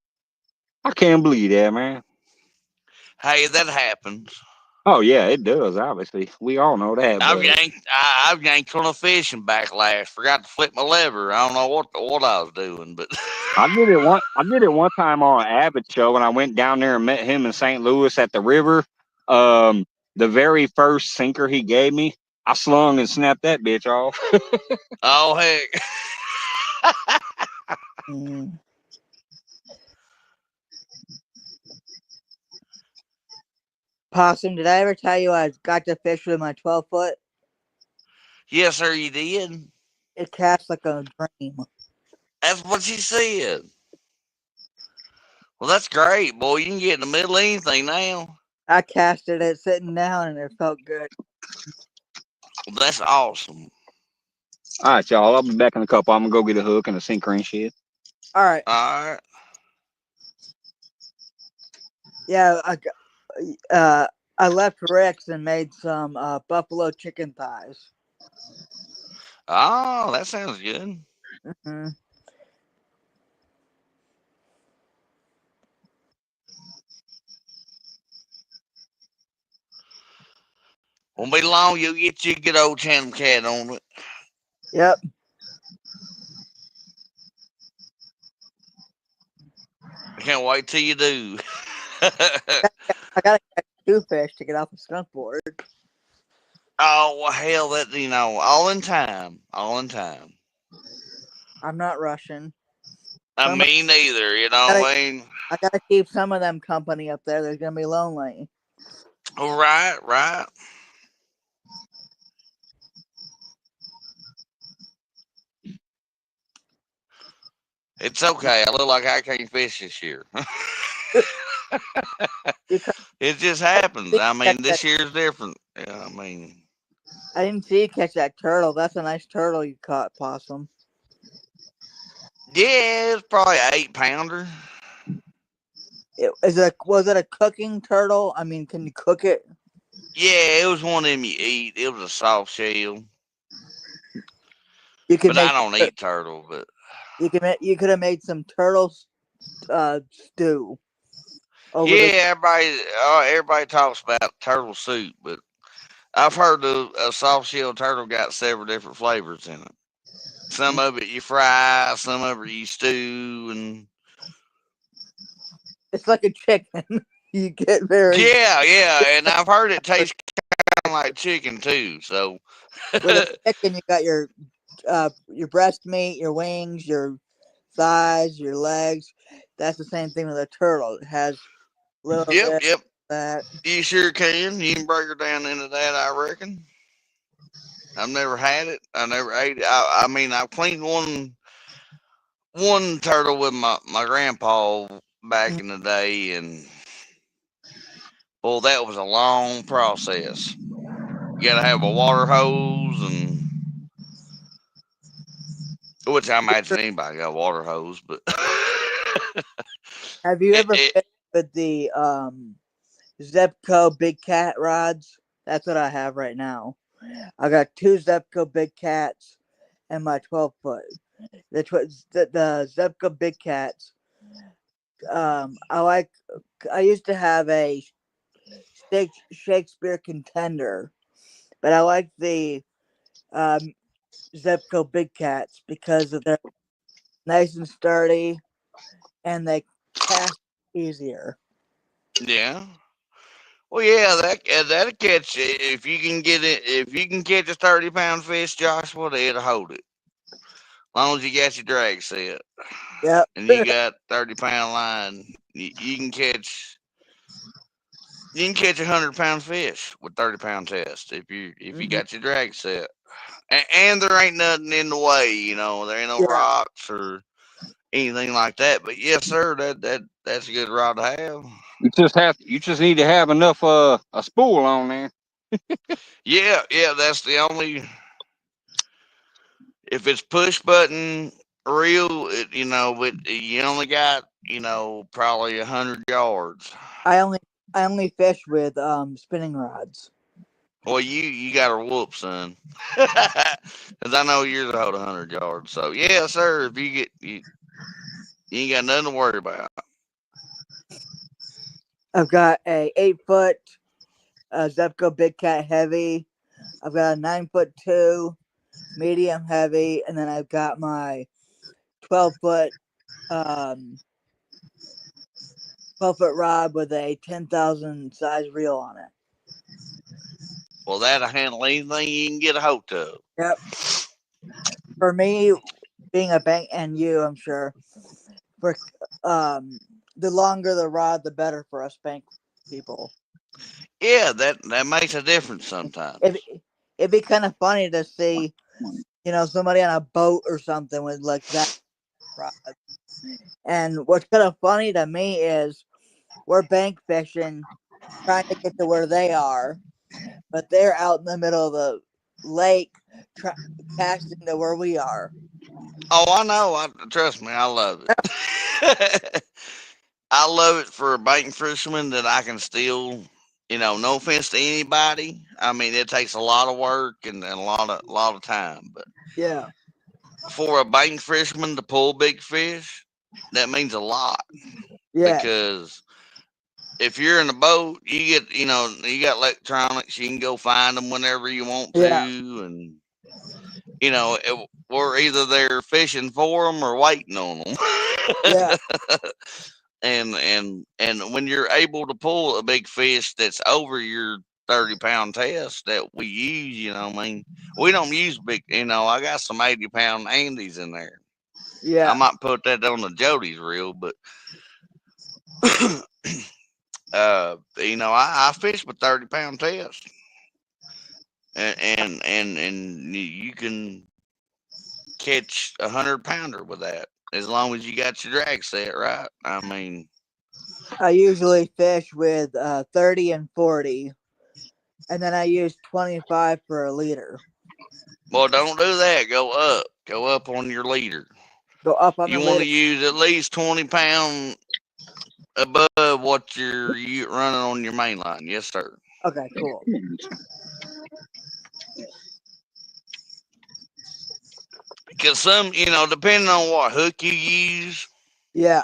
S1: I can't believe that, man.
S2: Hey, that happens.
S1: Oh yeah, it does. Obviously, we all know that.
S2: I've
S1: But
S2: yanked. I've yanked on a fishing backlash. Forgot to flip my lever. I don't know what I was doing, but
S1: I did it one. I did it one time on an Abbott show when I went down there and met him in St. Louis at the river. Um, the very first sinker he gave me, I slung and snapped that bitch off.
S2: oh heck,
S3: Mm. Possum, did I ever tell you I got to fish with my 12-foot?
S2: yes sir, you did.
S3: It casts like a dream.
S2: That's what she said. Well, that's great, boy. You can get in the middle of anything now.
S3: I casted it sitting down and it felt good.
S2: That's awesome.
S1: All right, y'all. I'll be back in a couple. I'm gonna go get a hook and a sinker and shit.
S3: All right.
S2: All right.
S3: Yeah, I left Rick's and made some buffalo chicken thighs.
S2: Oh, that sounds good.
S3: Hmm.
S2: Won't be long. You'll get you a good old channel cat on it.
S3: Yep.
S2: I can't wait till you do.
S3: I gotta catch 2 fish to get off the skunk board.
S2: Oh well, hell, that all in time, all in time.
S3: I'm not rushing.
S2: I
S3: Some
S2: mean, neither. You know
S3: gotta,
S2: what I mean?
S3: I gotta keep some of them company up there. They're gonna be lonely.
S2: Right, right. It's okay. I look like I can't fish this year.
S3: Because
S2: It just
S3: I
S2: happens.
S3: didn't
S2: I
S3: catch
S2: mean,
S3: that,
S2: this year's different. Yeah, I mean,
S3: I didn't see you catch that turtle. That's a nice turtle you caught, Possum.
S2: yeah, it's probably an 8 pounder.
S3: Was it a cooking turtle? I mean, can you cook it?
S2: Yeah, it was one of them you eat. It was a soft shell,
S3: You could
S2: but I
S3: make
S2: don't eat turtle. But
S3: you could have made some turtle stew over the.
S2: yeah, everybody talks about turtle soup, but I've heard a soft shell turtle got several different flavors in it. Some of it you fry, some of it you stew, and
S3: It's like a chicken. You get very
S2: yeah, and I've heard it tastes kind of like chicken too. So
S3: with a chicken. You got your breast meat, your wings, your thighs, your legs. That's the same thing with a turtle. It has a little
S2: yep,
S3: bit
S2: yep,
S3: of that.
S2: you sure can. You can break her down into that, I reckon. I've never had it. I never ate it. I mean, I've cleaned one turtle with my grandpa back
S3: Mm.
S2: in the day, and well, that was a long process. You gotta have a water hose, and which I imagine anybody got a water hose, but
S3: Have you
S2: it,
S3: ever
S2: it,
S3: fished with the Zebco Big Cat rods? That's what I have right now. I got 2 Zebco Big Cats and my 12-foot. the Zebco Big Cats. I used to have a Shakespeare Contender, but I like the um, Zebco Big Cats because of they're nice and sturdy and they cast easier.
S2: Yeah. Well, yeah, that'll catch if you can get it. If you can catch a 30-pound fish, Joshua, it'll hold it. As long as you got your drag set
S3: Yep.
S2: and you got 30-pound line, you can catch. You can catch 100-pound fish with 30-pound test if you
S3: Mhm.
S2: got your drag set, and there ain't nothing in the way. There ain't no
S3: Yeah.
S2: rocks or anything like that. But yes, sir, that's a good rod to have.
S1: You just need to have enough a spool on there.
S2: Yeah, that's the only. If it's push button reel, you only got probably 100 yards.
S3: I only I only fish with spinning rods.
S2: Well, you got her whoop, son, because I know yours hold 100 yards. So yeah, sir, if you ain't got nothing to worry about.
S3: I've got a 8 foot Zebco Big Cat heavy. I've got a 9'2" medium heavy, and then I've got my 12 foot um 12 foot rod with a 10,000 size reel on it.
S2: Well, that'll handle anything you can get a hold of.
S3: Yep. For me, being a bank, and you, I'm sure, for the longer the rod, the better for us bank people.
S2: Yeah, that makes a difference sometimes.
S3: It, it'd be kind of funny to see, somebody on a boat or something with like that rod. And what's kind of funny to me is we're bank fishing, trying to get to where they are, but they're out in the middle of the lake, casting to where we are.
S2: Oh, I know. Trust me, I love it. I love it for a bank fisherman that I can still, no offense to anybody. I mean, it takes a lot of work and a lot of time, but
S3: Yeah,
S2: for a bank fisherman to pull big fish, that means a lot
S3: yes,
S2: because if you're in a boat, you got electronics. You can go find them whenever you want
S3: yeah,
S2: to, and we're either they're fishing for them or waiting on them.
S3: yeah,
S2: And when you're able to pull a big fish that's over your 30-pound test that we use, I mean, we don't use big. I got some 80-pound Andes in there. I
S3: yeah.
S2: might put that on the Jody's reel, but I fish with 30-pound test, and you can catch 100-pounder with that as long as you got your drag set right. I mean,
S3: I usually fish with 30 and 40, and then I use 25 for a leader.
S2: well, don't do that. Go up on your leader.
S3: Go up on the
S2: You want
S3: leader.
S2: to use at least 20 pound above what you running on your main line. Yes, sir.
S3: Okay, cool.
S2: Because depending on what hook you use,
S3: Yeah,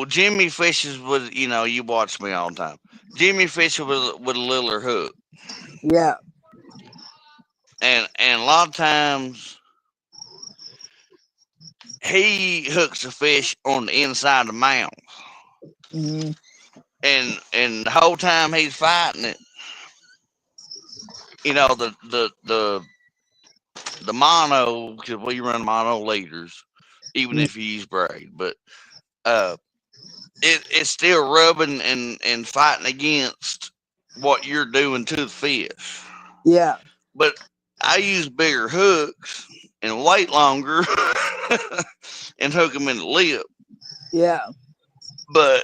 S2: Jimmy fishes with, you watch me all the time. Jimmy fishes with a littler hook,
S3: yeah,
S2: and a lot of times he hooks a fish on the inside of the mouth,
S3: hmm,
S2: and the whole time he's fighting it, the mono, because we run mono leaders, even if you use braid, but uh, it's still rubbing and fighting against what you're doing to the fish.
S3: yeah,
S2: But I use bigger hooks and wait longer and hook them in the lip.
S3: yeah,
S2: But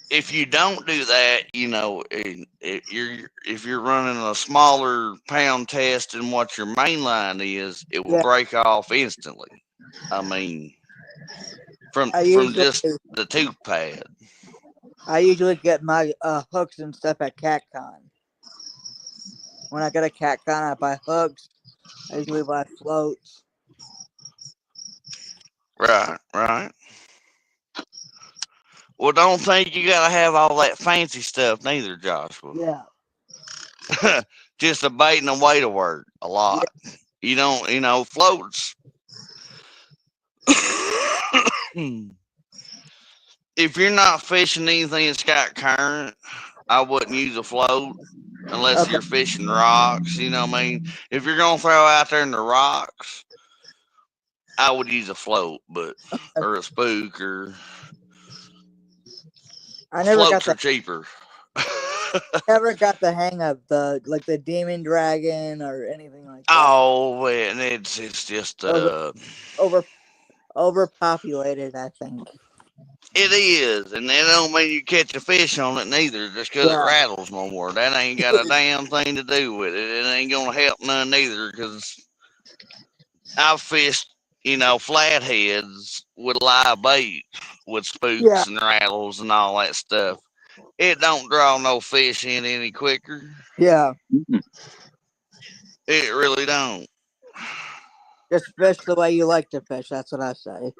S2: if you don't do that, if you're running a smaller pound test than what your main line is, it will
S3: yeah.
S2: break off instantly. I mean, from
S3: I
S2: from
S3: usually
S2: just the tooth pad.
S3: I usually get my hooks and stuff at CatCon. When I get a CatCon, I buy hooks. I usually buy floats.
S2: Right, right. Well, don't think you gotta have all that fancy stuff neither, Joshua.
S3: Yeah.
S2: Just a bait and a way to work a lot. You don't, floats. If you're not fishing anything that's got current, I wouldn't use a float unless
S3: Okay.
S2: you're fishing rocks. You know what I mean? If you're gonna throw out there in the rocks, I would use a float, or a spook, or
S3: I
S2: floats are cheaper.
S3: never got the hang of the demon dragon or anything like that.
S2: Oh, and it's just
S3: Those are overpopulated, I think.
S2: it is, and that don't mean you catch a fish on it neither, just 'cause it
S3: Yeah.
S2: rattles no more. That ain't got a damn thing to do with it. It ain't gonna help none neither, 'cause I've fished, flatheads with live bait, with
S3: Yeah.
S2: spooks and rattles and all that stuff. It don't draw no fish in any quicker.
S3: Yeah.
S1: Mm-mm.
S2: It really don't.
S3: Just fish the way you like to fish. That's what I say.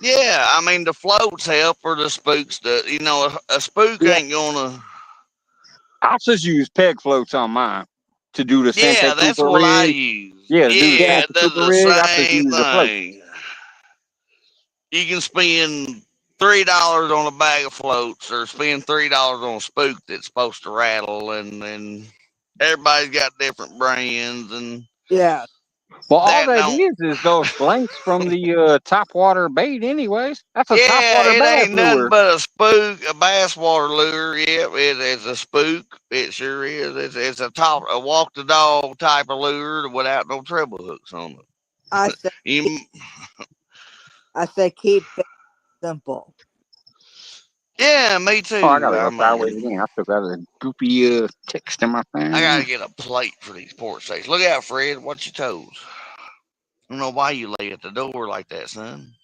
S2: Yeah, I mean the floats help, or the spooks. A spook
S3: Yeah.
S2: ain't gonna.
S1: I just use peg floats on mine to do the Santa
S2: Yeah, that's
S1: Cooper
S2: what I
S1: rig.
S2: use.
S1: Yeah, to do the
S2: Yeah,
S1: Santa
S2: it does
S1: Cooper
S2: the
S1: rig, I just
S2: same
S1: use the float.
S2: thing. You can spend $3 on a bag of floats, or spend $3 on a spook that's supposed to rattle, and everybody's got different brands, and
S3: Yeah.
S1: Well, all
S2: that
S1: that
S2: don't.
S1: is those blanks from the top water bait, anyways. That's a top
S2: Yeah,
S1: water
S2: it
S1: bass
S2: ain't nothing
S1: lure.
S2: but a spook, a bass water lure. Yep, it's a spook. It sure is. It's a walk the dog type of lure without no treble hooks on it.
S3: I say
S2: You,
S3: keep it simple.
S2: yeah, me
S1: Oh, I
S2: too.
S1: gotta
S2: I
S1: go sideways
S2: mean,
S1: again. I still got a goopy text in my
S2: I gotta
S1: phone.
S2: get a plate for these pork steaks. Look out, Fred. Watch your toes. I don't know why you lay at the door like that, son.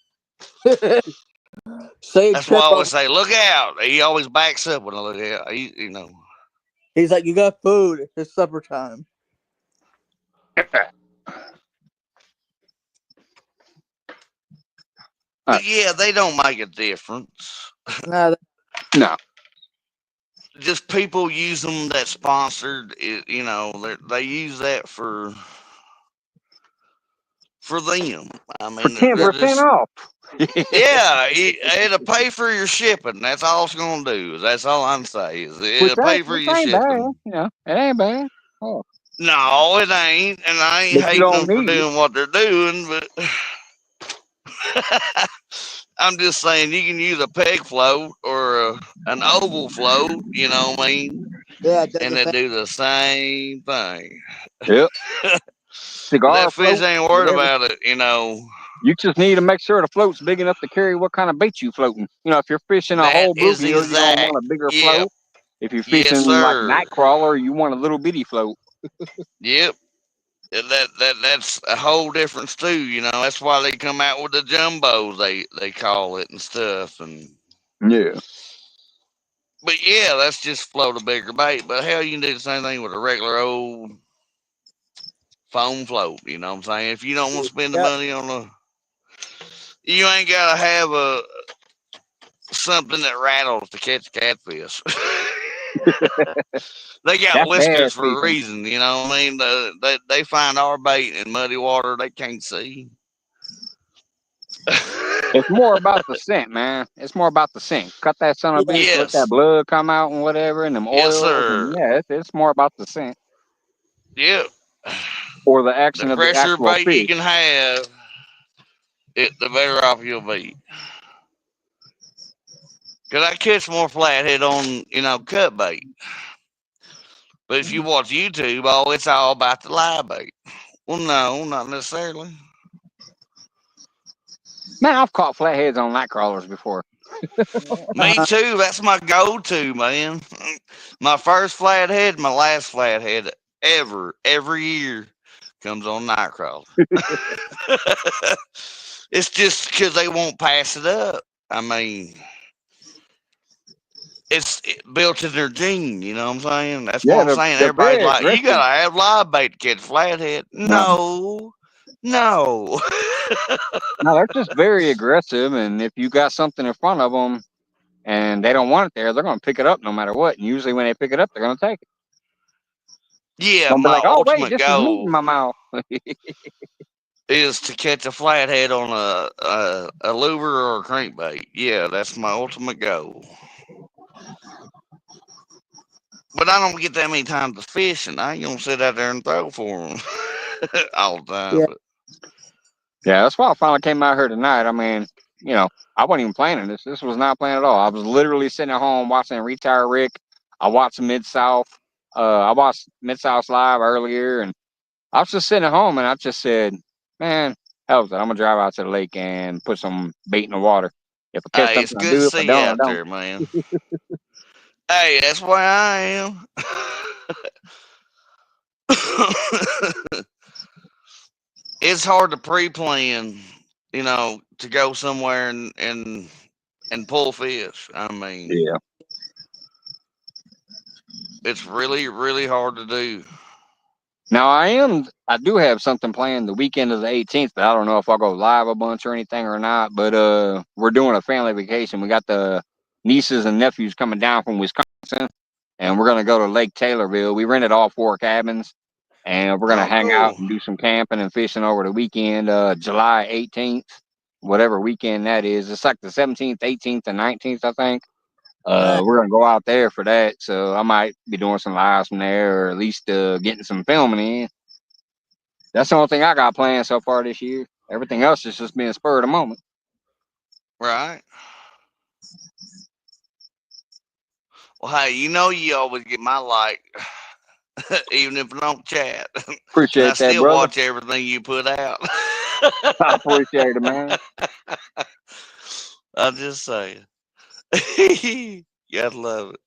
S3: So you
S2: That's why
S3: trip
S2: I always
S3: over.
S2: say, look out. He always backs up when I look out.
S3: He's like, you got food. It's supper time.
S2: But yeah, they don't make a difference.
S3: No,
S1: No.
S2: Just people use them that sponsored. They use that for them. I
S1: For
S2: mean, they're
S1: 10%
S2: just.
S1: off.
S2: Yeah, it'll pay for your shipping. That's all it's gonna do. That's all I'm saying. Is
S1: Which
S2: it'll pay for your
S1: ain't bad.
S2: shipping.
S1: It ain't bad. Oh,
S2: No, it ain't, and I ain't
S1: but you
S2: hating
S1: don't
S2: them for
S1: need it.
S2: doing what they're doing, but I'm just saying you can use a peg float or an oval float. You know what I mean?
S3: yeah, it does
S2: And
S3: the
S2: they
S3: same.
S2: do the same thing.
S1: Yep. Cigar
S2: That fish
S1: float,
S2: ain't worried
S1: whatever.
S2: about it.
S1: You just need to make sure the float's big enough to carry what kind of bait you floating. If you're fishing a
S2: That
S1: whole
S2: is
S1: bluegill, you're gonna
S2: exact.
S1: want a bigger
S2: Yep.
S1: float. If you're
S2: Yes,
S1: fishing like night
S2: sir.
S1: crawler, you want a little bitty float.
S2: Yep. That's a whole difference too. That's why they come out with the jumbos. They call it and stuff.
S1: Yeah.
S2: But yeah, that's just float a bigger bait. But hell, you can do the same thing with a regular old foam float. You know what I'm saying? If you don't want to spend the
S3: Yep.
S2: money you ain't gotta have something that rattles to catch catfish. They got
S1: That's bad
S2: whiskers for a
S1: fishing.
S2: reason. You know what I mean? They find our bait in muddy water they can't see.
S1: It's more about the scent, man. It's more about the scent. Cut that son of a
S3: Yeah.
S1: bitch, let that
S2: Yes.
S1: blood come out and whatever, and them
S2: Yes,
S1: oils, and
S2: sir.
S1: yeah, it's more about the scent
S2: Yep.
S1: or the
S2: The
S1: action of the
S2: fresher
S1: actual
S2: bait you
S1: fish.
S2: can have, the better off you'll be. Cause I catch more flathead on, cut bait. But if you watch YouTube, it's all about the live bait. Well, no, not necessarily.
S1: Man, I've caught flatheads on night crawlers before.
S2: Me too. That's my go-to, man. My first flathead, my last flathead ever, every year, comes on Nightcrawler. It's just because they won't pass it up. I mean, it's built in their gene. You know what I'm saying? That's what
S1: Yeah,
S2: I'm saying.
S1: they're
S2: Everybody's
S1: very
S2: like, you
S1: aggressive.
S2: gotta have live bait to catch flathead.
S1: No,
S2: No, no.
S1: No, they're just very aggressive, and if you got something in front of them and they don't want it there, they're going to pick it up no matter what. And usually, when they pick it up, they're going to take it.
S2: Yeah,
S1: Don't be
S2: my
S1: like, "Oh, wait,
S2: ultimate
S1: this is meat in
S2: goal
S1: my mouth."
S2: is to catch a flathead on a lure or a crankbait. Yeah, that's my ultimate goal. But I don't get that many times to fish, and I ain't gonna sit out there and throw for them all the time.
S3: Yeah.
S2: But
S1: Yeah, that's why I finally came out here tonight. I mean, I wasn't even planning this. This was not planned at all. I was literally sitting at home watching Retire Rick. I watched Mid South. I watched Mid South Live earlier, and I was just sitting at home, and I just said, "Man, hell, with it. I'm gonna drive out to the lake and put some bait in the water. If I catch
S2: hey, it's
S1: something, I
S2: good to
S1: do. If I
S2: see you
S1: don't, I
S2: out
S1: don't."
S2: there, man. Hey, that's why I am. It's hard to pre-plan, to go somewhere and pull fish. I mean,
S1: Yeah.
S2: it's really really hard to do.
S1: Now I do have something planned the weekend of the 18th, but I don't know if I'll go live a bunch or anything or not. But we're doing a family vacation. We got the nieces and nephews coming down from Wisconsin, and we're gonna go to Lake Taylorville. We rented all 4 cabins, and we're gonna
S2: Oh,
S1: hang out
S2: cool.
S1: and do some camping and fishing over the weekend, July 18th, whatever weekend that is. It's like the 17th, 18th, and 19th, I think.
S3: Nice.
S1: We're gonna go out there for that, so I might be doing some lives from there, or at least getting some filming in. That's the only thing I got planned so far this year. Everything else is just being spur of the moment.
S2: Right. Well, hey, you always get my like, even if I don't chat, and I
S1: Appreciate that,
S2: still
S1: brother.
S2: watch everything you put out.
S1: I appreciate it, man.
S2: I'm just saying. You gotta love it.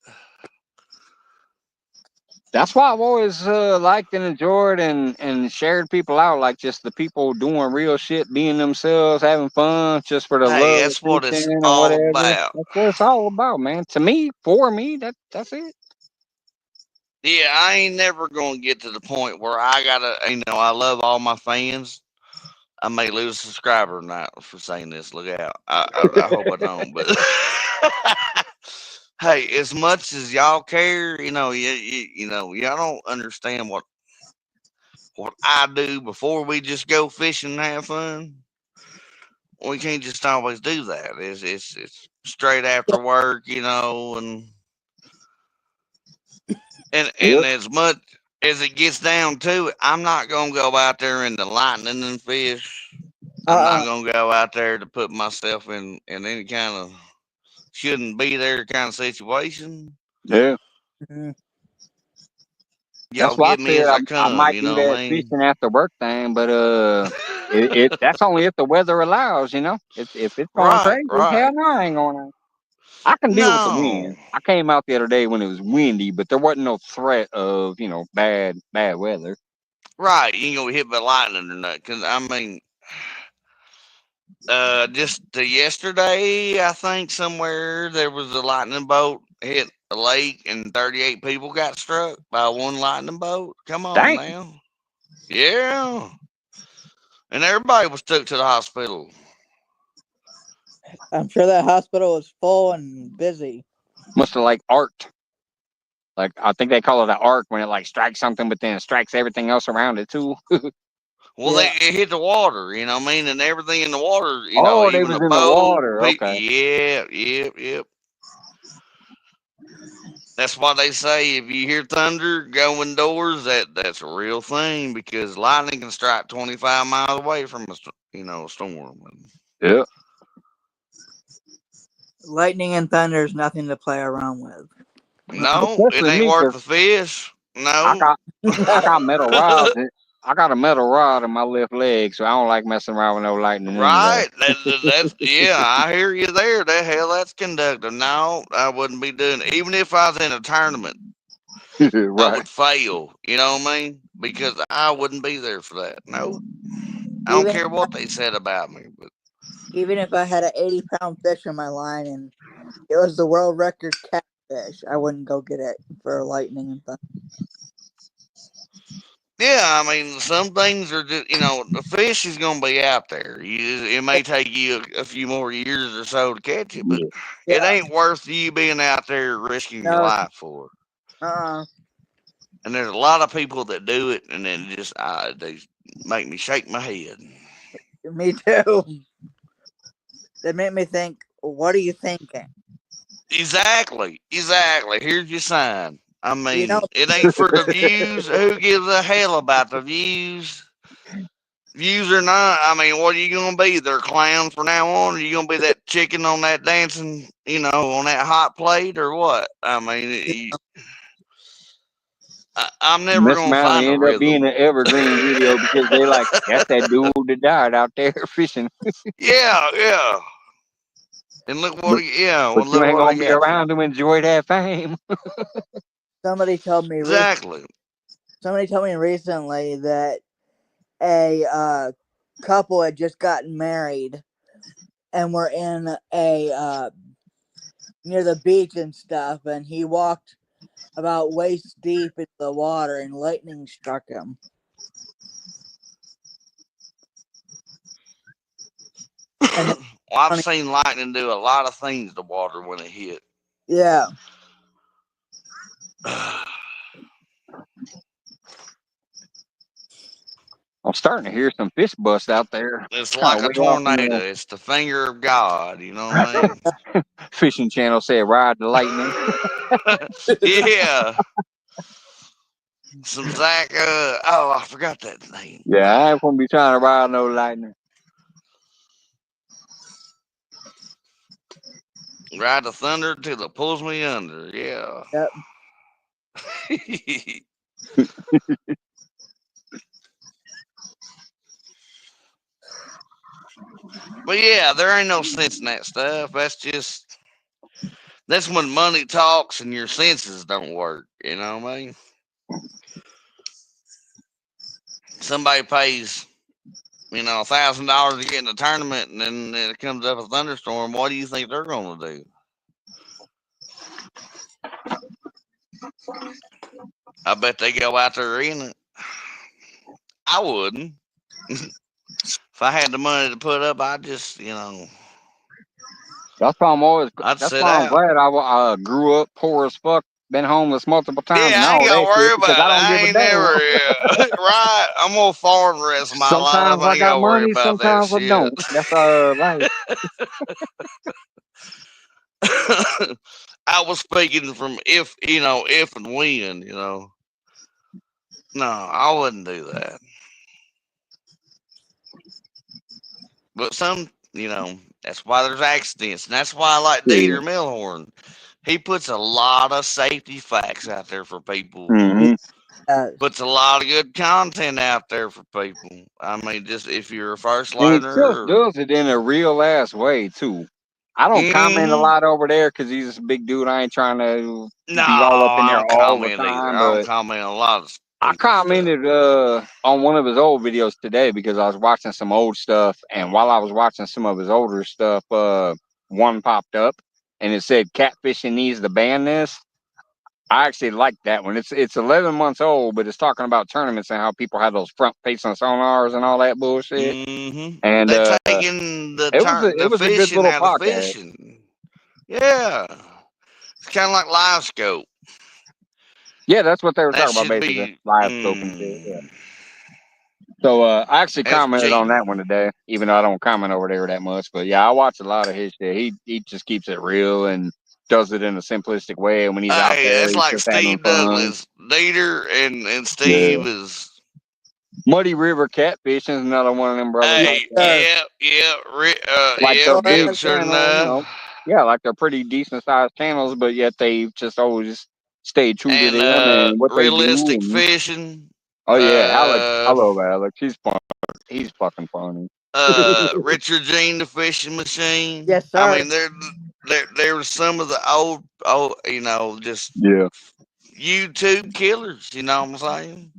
S1: That's why I've always liked and enjoyed and shared people out, like just the people doing real shit, being themselves, having fun, just for the
S2: Hey,
S1: love of
S2: that's what
S1: fishing
S2: it's
S1: and
S2: all
S1: whatever.
S2: about.
S1: That's what it's all about, man. To me, for me, that's it.
S2: Yeah, I ain't never gonna get to the point where I gotta, I love all my fans. I may lose a subscriber tonight for saying this. Look out. I hope I don't. But hey, as much as y'all care, y'all don't understand what I do before we just go fishing and have fun. We can't just always do that. It's straight
S3: Yeah.
S2: after work, and
S1: Yep.
S2: as much as it gets down to it, I'm not gonna go out there in the lightning and fish. I'm not
S3: Uh.
S2: gonna go out there to put myself in any kind of shouldn't be there kind of situation.
S1: Yeah.
S3: Mhm.
S1: That's
S2: Y'all
S1: why I
S2: get me
S1: said
S2: as I
S1: I
S2: come,
S1: might
S2: you
S1: do
S2: know what
S1: that
S2: I mean?
S1: fishing after work thing, but it that's only if the weather allows, If it's going
S2: Right,
S1: crazy, hell
S2: right.
S1: no, I ain't going out. I can deal with the
S2: No.
S1: wind. I came out the other day when it was windy, but there wasn't no threat of bad weather.
S2: Right. You ain't gonna get hit by lightning or nothing. Cause I mean, just yesterday, I think somewhere there was a lightning bolt hit a lake and 38 people got struck by one lightning bolt. Come on
S1: Dang,
S2: now. Yeah. And everybody was took to the hospital.
S3: I'm sure that hospital was full and busy.
S1: must have like arced. Like I think they call it an arc when it like strikes something, but then it strikes everything else around it too.
S2: Well,
S3: Yeah.
S2: it hit the water, you know what I mean? And everything in the water,
S1: Oh, they
S2: even
S1: was
S2: the
S1: in the
S2: boat.
S1: water. Okay.
S2: Yeah, yep, yep. That's why they say if you hear thunder go indoors, that's a real thing because lightning can strike 25 miles away from a storm.
S1: Yeah.
S3: Lightning and thunder is nothing to play around with.
S2: No, it
S1: Especially
S2: ain't
S1: me,
S2: worth
S1: 'cause
S2: the fish.
S1: I
S2: No.
S1: got I got metal rods. I got a metal rod in my left leg, so I don't like messing around with no lightning anyway.
S2: Right. That's yeah, I hear you there. That hell that's conductive. No, I wouldn't be doing it. Even if I was in a tournament, I
S1: Right.
S2: would fail. You know what I mean? Because I wouldn't be there for that. No. I don't
S3: even
S2: care what they said about me, but
S3: even if I had an 80-pound fish in my line and it was the world record catfish, I wouldn't go get it for lightning and thunder.
S2: Yeah, I mean, some things are just, the fish is going to be out there. It may take you a few more years or so to catch it, but
S1: Yeah.
S2: it
S3: Yeah.
S2: ain't worth you being out there risking your
S3: No.
S2: life for.
S3: Uh.
S2: And there's a lot of people that do it, and then they make me shake my head.
S3: Me too. They make me think. What are you thinking?
S2: Exactly. Here's your sign. I
S3: You know.
S2: mean, it ain't for the views. Who gives a hell about the views? Views or not, I mean, what are you gonna be? They're clown from now on? Are you gonna be that chicken on that dancing, on that hot plate, or what? I mean, I'm never
S1: Miss
S2: gonna
S1: Smiley
S2: find a
S1: ended up being
S2: rhythm.
S1: an evergreen video because they like, that's that dude that died out there fishing.
S2: Yeah. And look what,
S1: But but you
S2: look
S1: ain't
S2: what I
S1: gonna be
S2: got for
S1: around
S2: him.
S1: to enjoy that fame.
S3: Somebody told me.
S2: Exactly.
S3: Somebody told me recently that a couple had just gotten married and were in a near the beach and stuff, and he walked about waist deep into the water, and lightning struck him. And
S2: Well, I've seen lightning do a lot of things to water when it hit.
S3: yeah,
S1: I'm starting to hear some fish bust out there,
S2: It's
S1: kind of
S2: like a
S1: way off in
S2: tornado. It's the finger of God. You know what I mean?
S1: the fishing channel. Said ride the lightning.
S2: Yeah. Some Zach. I forgot that name.
S1: Yeah, I ain't gonna be trying to ride no lightning.
S2: Ride the thunder till it pulls me under. Yeah.
S3: yep.
S2: But yeah, there ain't no sense in that stuff. That's when money talks and your senses don't work. You know what I mean? Somebody pays, $1,000 to get in a tournament, and then it comes up a thunderstorm. What do you think they're going to do? I bet they go out there in it. I wouldn't. If I had the money to put up, I'd just,
S1: That's why I'm always.
S2: I'd
S1: That's
S2: sit
S1: why I'm
S2: out.
S1: glad I grew up poor as fuck, been homeless multiple times,
S2: Yeah,
S1: and
S2: I ain't
S1: all
S2: got
S1: that
S2: to worry
S1: shit because
S2: about
S1: I
S2: it.
S1: don't
S2: I
S1: give a
S2: ain't never,
S1: damn.
S2: right. I'm going to farm the rest of my life.
S1: Sometimes
S2: I
S1: I
S2: ain't
S1: got
S2: got to worry
S1: money,
S2: about that
S1: sometimes I
S2: shit.
S1: don't. That's life.
S2: I was speaking from if and when. No, I wouldn't do that. But that's why there's accidents. And that's why I like
S1: Yeah.
S2: Dieter Milhorn. He puts a lot of safety facts out there for people.
S3: He
S1: Mm-hmm.
S3: does.
S2: Puts a lot of good content out there for people. I mean, just if you're a first
S1: And he just
S2: learner.
S1: does it in a real ass way too. I don't comment a
S2: Mm-hmm.
S1: lot over there because he's a big dude. I ain't trying to
S2: No,
S1: be all up in
S2: I
S1: there
S2: don't
S1: all the
S2: comment either.
S1: time,
S2: I don't
S1: but
S2: comment on a lot of
S1: I
S2: people's stuff.
S1: commented on one of his old videos today because I was watching some old stuff, and while I was watching some of his older stuff, one popped up and it said catfishing needs to ban this. I actually like that one. It's 11 months old, but it's talking about tournaments and how people have those front facing sonars and all that bullshit.
S2: Mm-hmm.
S1: And
S2: They taking the
S1: it was a good
S2: fishing
S1: little
S2: out of
S1: podcast.
S2: fishing. Yeah, it's kind of like live scope.
S1: Yeah, that's what they were
S2: That
S1: talking about
S2: should
S1: basically,
S2: be.
S1: live scope and shit. Yeah. So I actually
S2: That's
S1: commented on that
S2: cheating.
S1: one today, even though I don't comment over there that much. But yeah, I watch a lot of his shit. He just keeps it real and does it in a simplistic way. And when he's out
S2: Hey,
S1: there,
S2: that's
S1: he's
S2: like
S1: just having
S2: Steve
S1: fun.
S2: Douglas. Dieter and
S1: Yeah.
S2: Steve is.
S1: Muddy River Catfishing is another one of them brothers right
S2: Hey,
S1: there. Like
S2: yeah,
S1: they're
S2: good,
S1: big
S2: sure
S1: channels,
S2: enough.
S1: yeah, like they're pretty decent sized channels, but yet they just always stay true to
S2: And
S1: them and what they do.
S2: realistic
S1: And
S2: fishing.
S1: oh yeah, Alex, I
S2: Uh,
S1: love Alex. He's fun. He's fucking funny.
S2: Richard Jean, the fishing machine.
S3: Yes,
S2: I
S3: sir.
S2: mean, there was some of the old, just
S1: Yeah.
S2: YouTube killers. You know what I'm saying?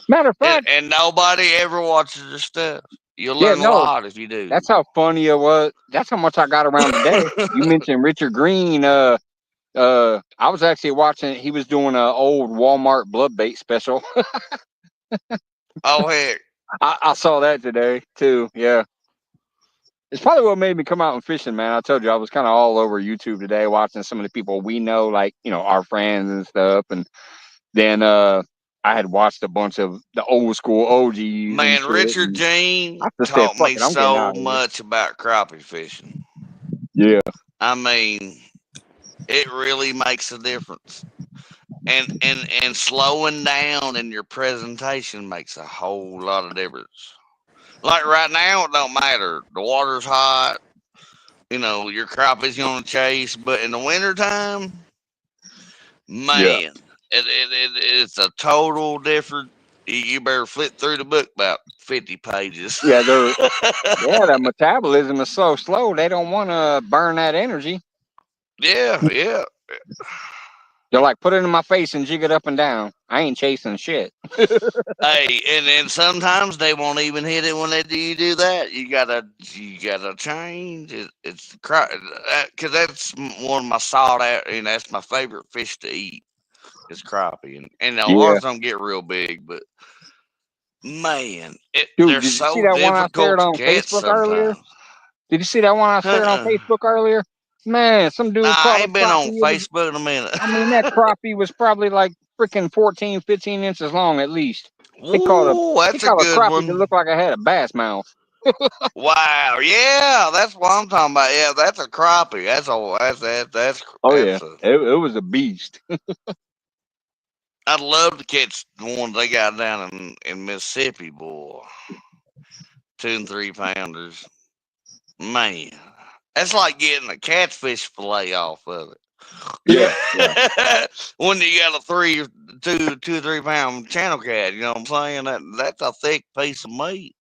S1: Matter of
S2: And,
S1: fact,
S2: and nobody ever watches their stuff. You'll
S1: yeah,
S2: learn a
S1: no,
S2: lot if you do.
S1: that's how funny it was. That's how much I got around today. You mentioned Richard Green. I was actually watching. He was doing an old Walmart blood bait special.
S2: Oh heck.
S1: I saw that today too. Yeah. It's probably what made me come out and fishing, man. I told you I was kind of all over YouTube today, watching some of the people we know, like our friends and stuff. And then I had watched a bunch of the old school OGs and
S2: Man,
S1: shit.
S2: Richard
S1: And
S2: Jean
S1: I just said,
S2: taught
S1: "Fuck
S2: me
S1: it, I'm getting
S2: so
S1: out of here."
S2: much about crappie fishing.
S1: Yeah,
S2: I mean, it really makes a difference. And slowing down in your presentation makes a whole lot of difference. Like right now, it don't matter. The water's hot. Your crappie's gonna chase. But in the wintertime,
S1: yeah,
S2: man, it's a total different. You better flip through the book about 50 pages.
S1: yeah. Their metabolism is so slow they don't want to burn that energy.
S2: Yeah.
S1: They're like, put it in my face and jig it up and down. I ain't chasing shit.
S2: Hey, and sometimes they won't even hit it when you do that. You gotta change it. It's because that's one of my sought out, and that's my favorite fish to eat is crappie, and the
S1: Yeah,
S2: ours don't get real big, but man,
S1: dude,
S2: they're
S1: did you see
S2: so
S1: that one I shared
S2: difficult to
S1: on
S2: catch
S1: Facebook earlier?
S2: sometimes.
S1: Did you see that one I shared on
S2: Uh-uh.
S1: Facebook earlier? Man, some
S2: Nah,
S1: dude
S2: I
S1: caught a
S2: ain't been
S1: crappie.
S2: on Facebook in a minute.
S1: I mean, that crappie was probably like freaking 14, 15 inches long at least. He caught a
S2: Ooh,
S1: he
S2: that's a
S1: caught a
S2: good
S1: crappie that
S2: one.
S1: looked like it had a bass mouth.
S2: Wow, yeah, that's what I'm talking about. Yeah, that's a crappie.
S1: Oh yeah,
S2: That's a.
S1: it was a beast.
S2: I'd love to catch the ones they got down in Mississippi, boy. 2 and 3 pounders. Man, that's like getting a catfish fillet off of
S1: Yeah, yeah.
S2: it. When you got a 2 or 3 pound channel cat, you know what I'm saying? That's a thick piece of meat.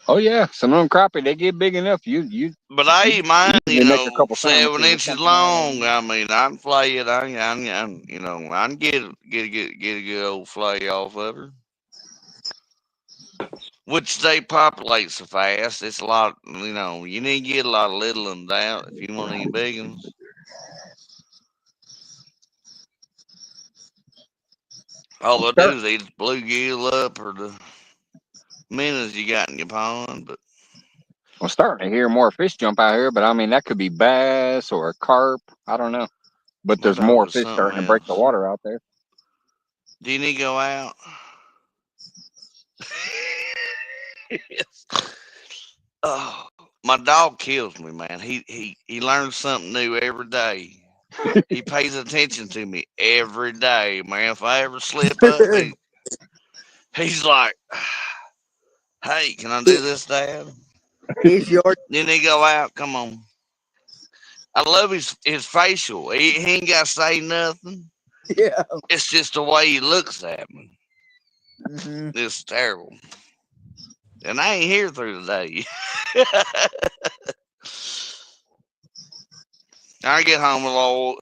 S1: Oh yeah, some of them crappie they get big enough. You
S2: But I
S1: you
S2: eat mine,
S1: they make a couple
S2: 7
S1: sandwiches or
S2: inches
S1: something out of
S2: long.
S1: it.
S2: I mean, I can flay it. I can get a good old flay off of her. Which they populate so fast. It's a lot, you need to get a lot of little ones out if you want to eat big ones. All they'll do
S1: Start,
S2: is eat the bluegill up or the minnows you got in your pond. But
S1: I'm starting to hear more fish jump out here, but I mean that could be bass or a carp. I don't know, but
S2: my
S1: there's
S2: dog
S1: more
S2: is
S1: fish
S2: something
S1: starting to break the
S2: else.
S1: water out there.
S2: Do you need to go out? Yes. Oh, my dog kills me, man. He learns something new every day. He pays attention to me every day, man. If I ever slip up, he's like, "Hey, can I do this, Dad?
S3: He's your
S2: Then he go out. Come on." I love his facial. He ain't got to say nothing.
S3: yeah.
S2: It's just the way he looks at me.
S3: Hmm.
S2: It's terrible. And I ain't here through the day. I get home a lot.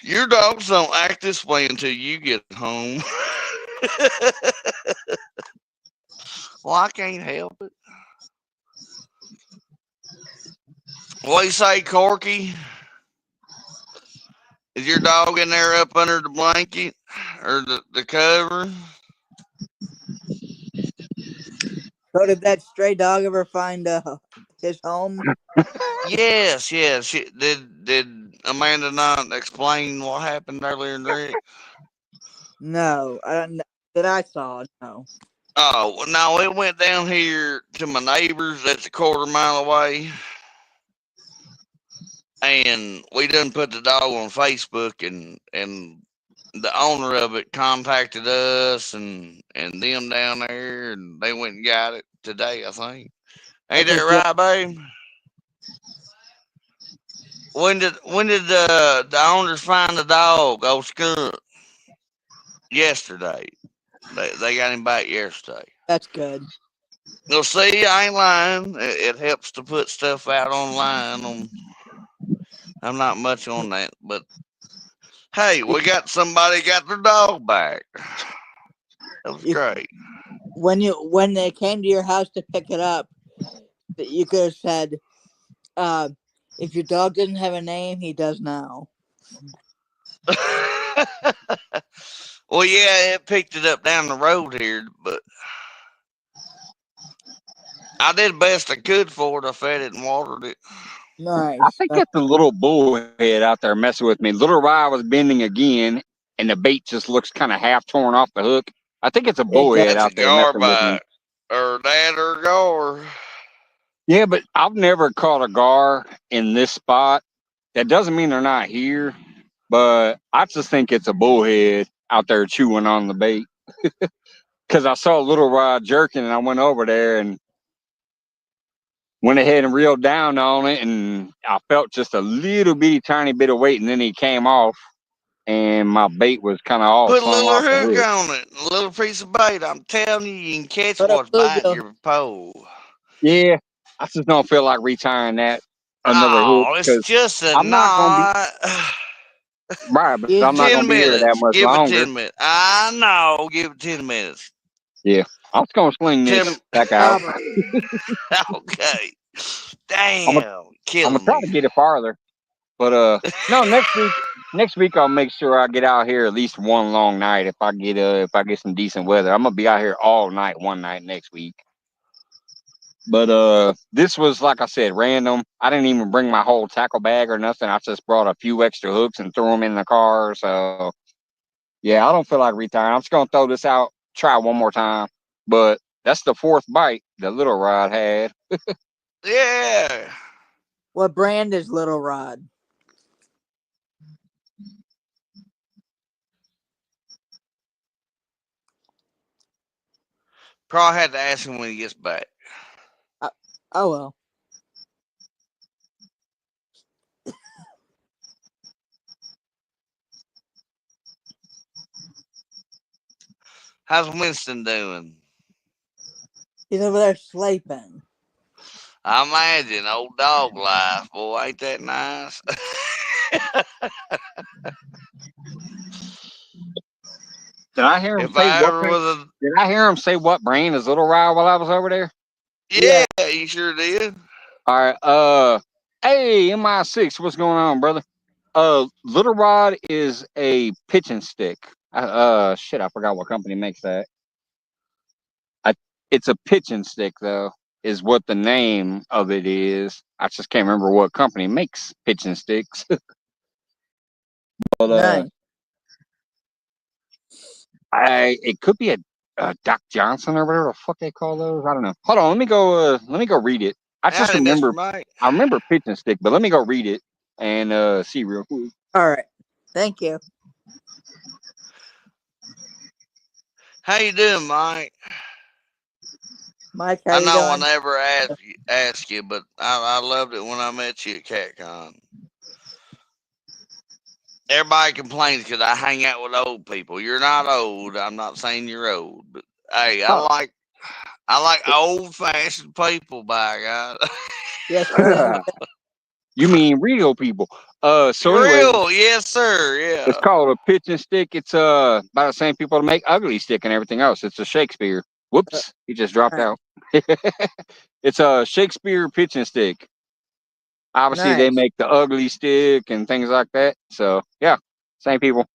S2: Your dogs don't act this way until you get home. Well, I can't help it. What you say, Corky? Is your dog in there up under the blanket or the cover?
S3: So did that stray dog ever find his home?
S2: Yes. Did Amanda not explain what happened earlier in Rick?
S3: No, I don't. That I saw. No.
S2: Oh, well, no, it went down here to my neighbor's. That's a quarter-mile away. And we done put the dog on Facebook, and the owner of it contacted us and them down there, and they went and got it today, I think. Ain't
S3: Okay.
S2: that right, babe? When did the owners find the dog, old skunk? Yesterday. They got him back yesterday.
S3: That's good.
S2: You'll see, I ain't lying. It helps to put stuff out online. I'm not much on that, but hey, we got somebody got their dog back. That was
S3: If
S2: great.
S3: when they came to your house to pick it up, that you could have said, "If your dog doesn't have a name, he does now."
S2: Well, yeah, it picked it up down the road here, but I did the best I could for it. I fed it and watered it.
S3: Nice.
S1: I think it's a little bullhead out there messing with me. Little Rye was bending again, and the bait just looks kind of half torn off the hook. I think it's a bullhead
S2: That's a
S1: out there
S2: gar
S1: messing with me.
S2: bite. Or that or a gar.
S1: Yeah, but I've never caught a gar in this spot. That doesn't mean they're not here, but I just think it's a bullhead out there chewing on the bait. Because I saw Little Rod jerking, and I went over there and went ahead and reeled down on it, and I felt just a little bitty tiny bit of weight, and then he came off, and my bait was kind of all
S2: Put a
S1: swung
S2: little
S1: off the
S2: hook
S1: hook.
S2: on it. A little piece of bait. I'm telling you, you can catch
S3: Put a
S2: what's biting
S3: bluegill.
S2: your pole.
S1: Yeah, I just don't feel like retying that another hook
S2: Oh, it's
S1: because
S2: just a
S1: I'm not gonna be
S2: knot.
S1: right, but
S3: Use
S1: I'm not gonna
S2: 10
S1: be here that
S2: minutes.
S1: much
S2: Give it
S1: longer.
S2: 10 minutes. I know. Give it 10 minutes.
S1: Yeah, I'm just gonna sling
S2: 10.
S1: this back out.
S2: Okay.
S1: I'm gonna
S2: Damn. Killing
S1: try
S2: me.
S1: to get it farther, but no, next week I'll make sure I get out here at least one long night if I get some decent weather. I'm gonna be out here all night one night next week. But this was, like I said, random. I didn't even bring my whole tackle bag or nothing. I just brought a few extra hooks and threw them in the car. So yeah, I don't feel like retiring. I'm just gonna throw this out, try one more time. But that's the fourth bite that Little Rod had.
S2: Yeah.
S3: What brand is Little Rod?
S2: Probably had to ask him when he gets back.
S3: Oh well.
S2: How's Winston doing?
S3: He's over there sleeping.
S2: I imagine old dog life. Boy, ain't that nice?
S1: Did I hear him
S2: If
S1: say
S2: I
S1: what?
S2: ever was a.
S1: Did I hear him say what brand is Little Rod while I was over there?
S2: Yeah, you sure did.
S1: All right. Hey, MI6, what's going on, brother? Little Rod is a pitching stick. Shit, I forgot what company makes that. It's a pitching stick though, is what the name of it is. I just can't remember what company makes pitching sticks. But
S3: Nice.
S1: it could be a Doc Johnson or whatever the fuck they call those. I don't know. Hold on, let me go read it. I just
S2: Howdy,
S1: remember
S2: Mr. Mike.
S1: I remember pitching stick, but let me go read it and see real quick.
S3: All right. Thank you.
S2: How you doing, Mike?
S3: Mike, how
S2: I
S3: you
S2: know I
S3: doing?
S2: never asked you, but I loved it when I met you at CatCon. Everybody complains because I hang out with old people. You're not old. I'm not saying you're old, but hey,
S1: Oh.
S2: I like old fashioned people. By God.
S3: Yes, sir.
S1: You mean real people? So anyway,
S2: Real, yes, sir.
S1: it's
S2: Yeah.
S1: called a pitching stick. It's by the same people to make ugly stick and everything else. It's a Shakespeare. Whoops, he just dropped
S3: Nice.
S1: out. It's a Shakespeare pitching stick. Obviously, they
S3: Nice.
S1: make the ugly stick and things like that. So yeah, same people.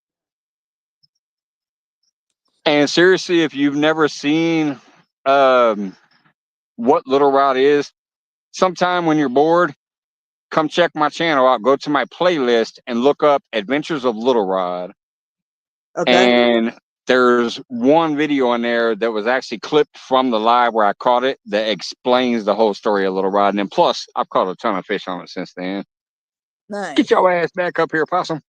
S1: And seriously, if you've never seen what Little Rod is, sometime when you're bored, come check my channel out. Go to my playlist and look up Adventures of Little Rod.
S3: Okay.
S1: And there's one video in there that was actually clipped from the live where I caught it that explains the whole story of Little Rod. And then plus, I've caught a ton of fish on it since then.
S3: Nice.
S1: Get your ass back up here, possum.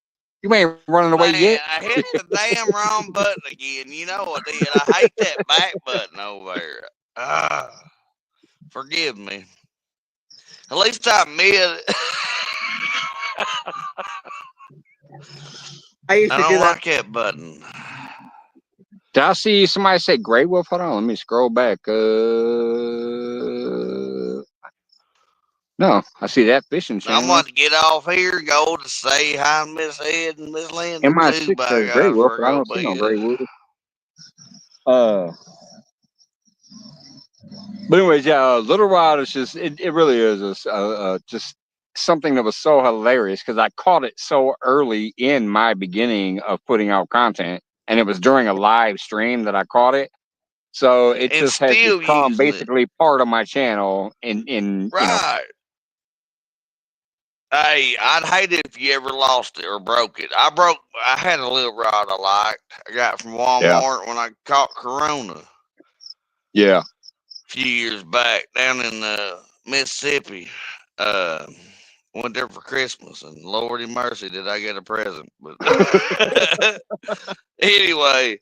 S1: You ain't running away
S2: Man,
S1: yet.
S2: I hit the damn wrong button again. You know I did. I hate that back button over there. Forgive me. At least I admit it.
S3: I used
S2: I
S3: to do
S2: don't
S3: that.
S2: like that button.
S1: Did I see somebody say Grey Wolf? Hold on, let me scroll back. No, I see that fishing
S2: I'm
S1: channel.
S2: going to get off here, go to say hi to Miss Ed and Miss Linda
S1: MI6
S2: too, by
S1: says Grey
S2: God,
S1: Wolf,
S2: for
S1: but I
S2: go
S1: don't see no
S2: bed.
S1: Grey Wolf. But anyways, yeah, Little Rod is just it really is just something that was so hilarious because I caught it so early in my beginning of putting out content, and it was during a live stream that I caught it. So it
S2: And
S1: just has
S2: still
S1: become
S2: using it.
S1: basically part of my channel. In
S2: Right. Hey, I'd hate it if you ever lost it or broke it. I had a little rod I liked. I got from Walmart when I caught Corona
S1: yeah.
S2: a few years back down in Mississippi. Went there for Christmas, and Lordy mercy, did I get a present. But anyway,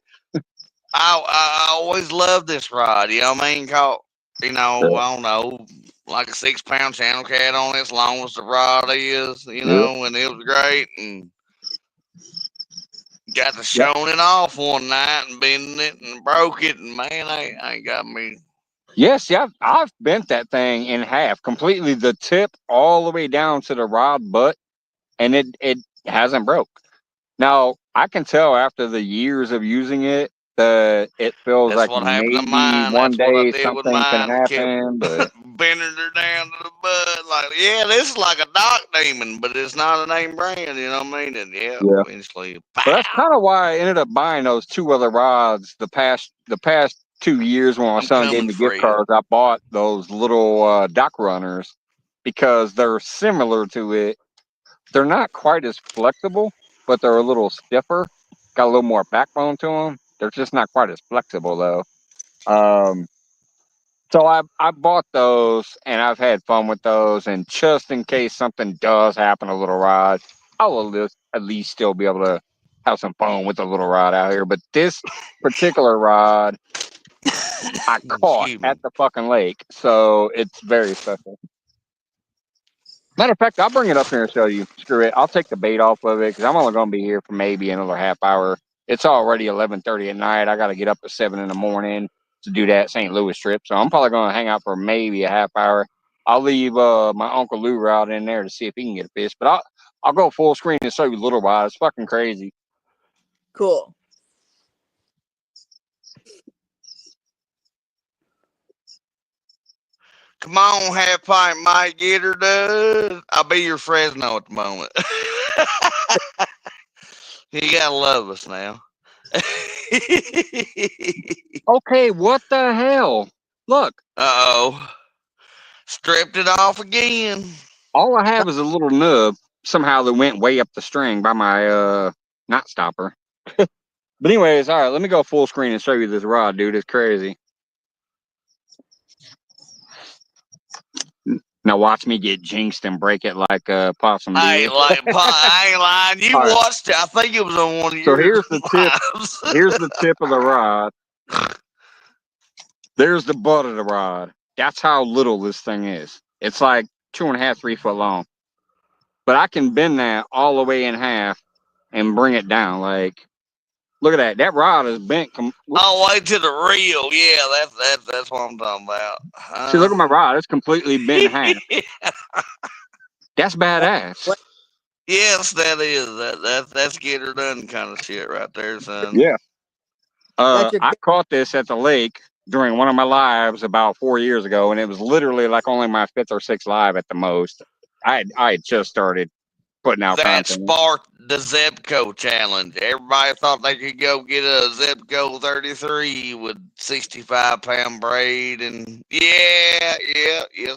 S2: I always loved this rod. You know what I mean? Caught, I don't know, like a 6-pound channel cat on it, as long as the rod is, and it was great. And got to showing it off one night and bending it and broke it. And man, I got me.
S1: Yes, yeah, I've bent that thing in half, completely the tip all the way down to the rod butt, and it hasn't broke. Now I can tell after the years of using it that it feels
S2: That's
S1: like
S2: what happened to
S1: maybe
S2: mine.
S1: one
S2: That's what I
S1: day
S2: did with
S1: something can
S2: mine. Kept
S1: happen, but
S2: bending her down to the butt. Like, yeah, this is like a dock demon, but it's not a name brand. You know what I mean? And yeah,
S1: yeah.
S2: eventually,
S1: But that's kind of why I ended up buying those 2 other rods the past 2 years when my
S2: I'm
S1: son gave
S2: coming
S1: me
S2: for
S1: gift
S2: you.
S1: cards. I bought those little dock runners because they're similar to it. They're not quite as flexible, but they're a little stiffer. Got a little more backbone to them. They're just not quite as flexible though. So I bought those and I've had fun with those. And just in case something does happen, a little rod, I will at least still be able to have some fun with a little rod out here. But this particular rod I caught
S2: Excuse
S1: at
S2: me.
S1: the fucking lake, so it's very special. Matter of fact, I'll bring it up here and show you. Screw it. I'll take the bait off of it because I'm only going to be here for maybe another half hour. It's already 11:30 at night. I got to get up at 7 in the morning to do that St. Louis trip. So I'm probably going to hang out for maybe a half hour. I'll leave my Uncle Lou out in there to see if he can get a fish. But I'll go full screen and show you a little while. It's fucking crazy.
S3: Cool.
S2: Come on, half pint Mike, get her done. I'll be your Fresno at the moment. You gotta love us now.
S1: Okay, what the hell? Look,
S2: Uh-oh. Stripped it off again.
S1: all I have is a little nub somehow that went way up the string by my knot stopper. But anyways, all right, let me go full screen and show you this rod, dude. It's crazy. Now watch me get jinxed and break it like Possum did.
S2: I ain't lying. You
S1: All right.
S2: watched it. I think it was on one of
S1: So
S2: your
S1: here's the tip.
S2: lives.
S1: Here's the tip of the rod. There's the butt of the rod. That's how little this thing is. It's like 2.5, 3 foot long. But I can bend that all the way in half and bring it down. Like, look at that. That rod is bent.
S2: All the way to the reel. Yeah, that's what I'm talking about.
S1: See, look at my rod. It's completely bent in half. That's badass.
S2: Yes, that is. That's get her done kind of shit right there, son.
S1: Yeah.
S3: That's
S1: I caught this at the lake during one of my lives about 4 years ago, and it was literally like only my 5th or 6th live at the most. I had just started putting out
S2: That
S1: content.
S2: sparked the Zebco challenge. Everybody thought they could go get a Zebco 33 with 65-pound braid, and yes,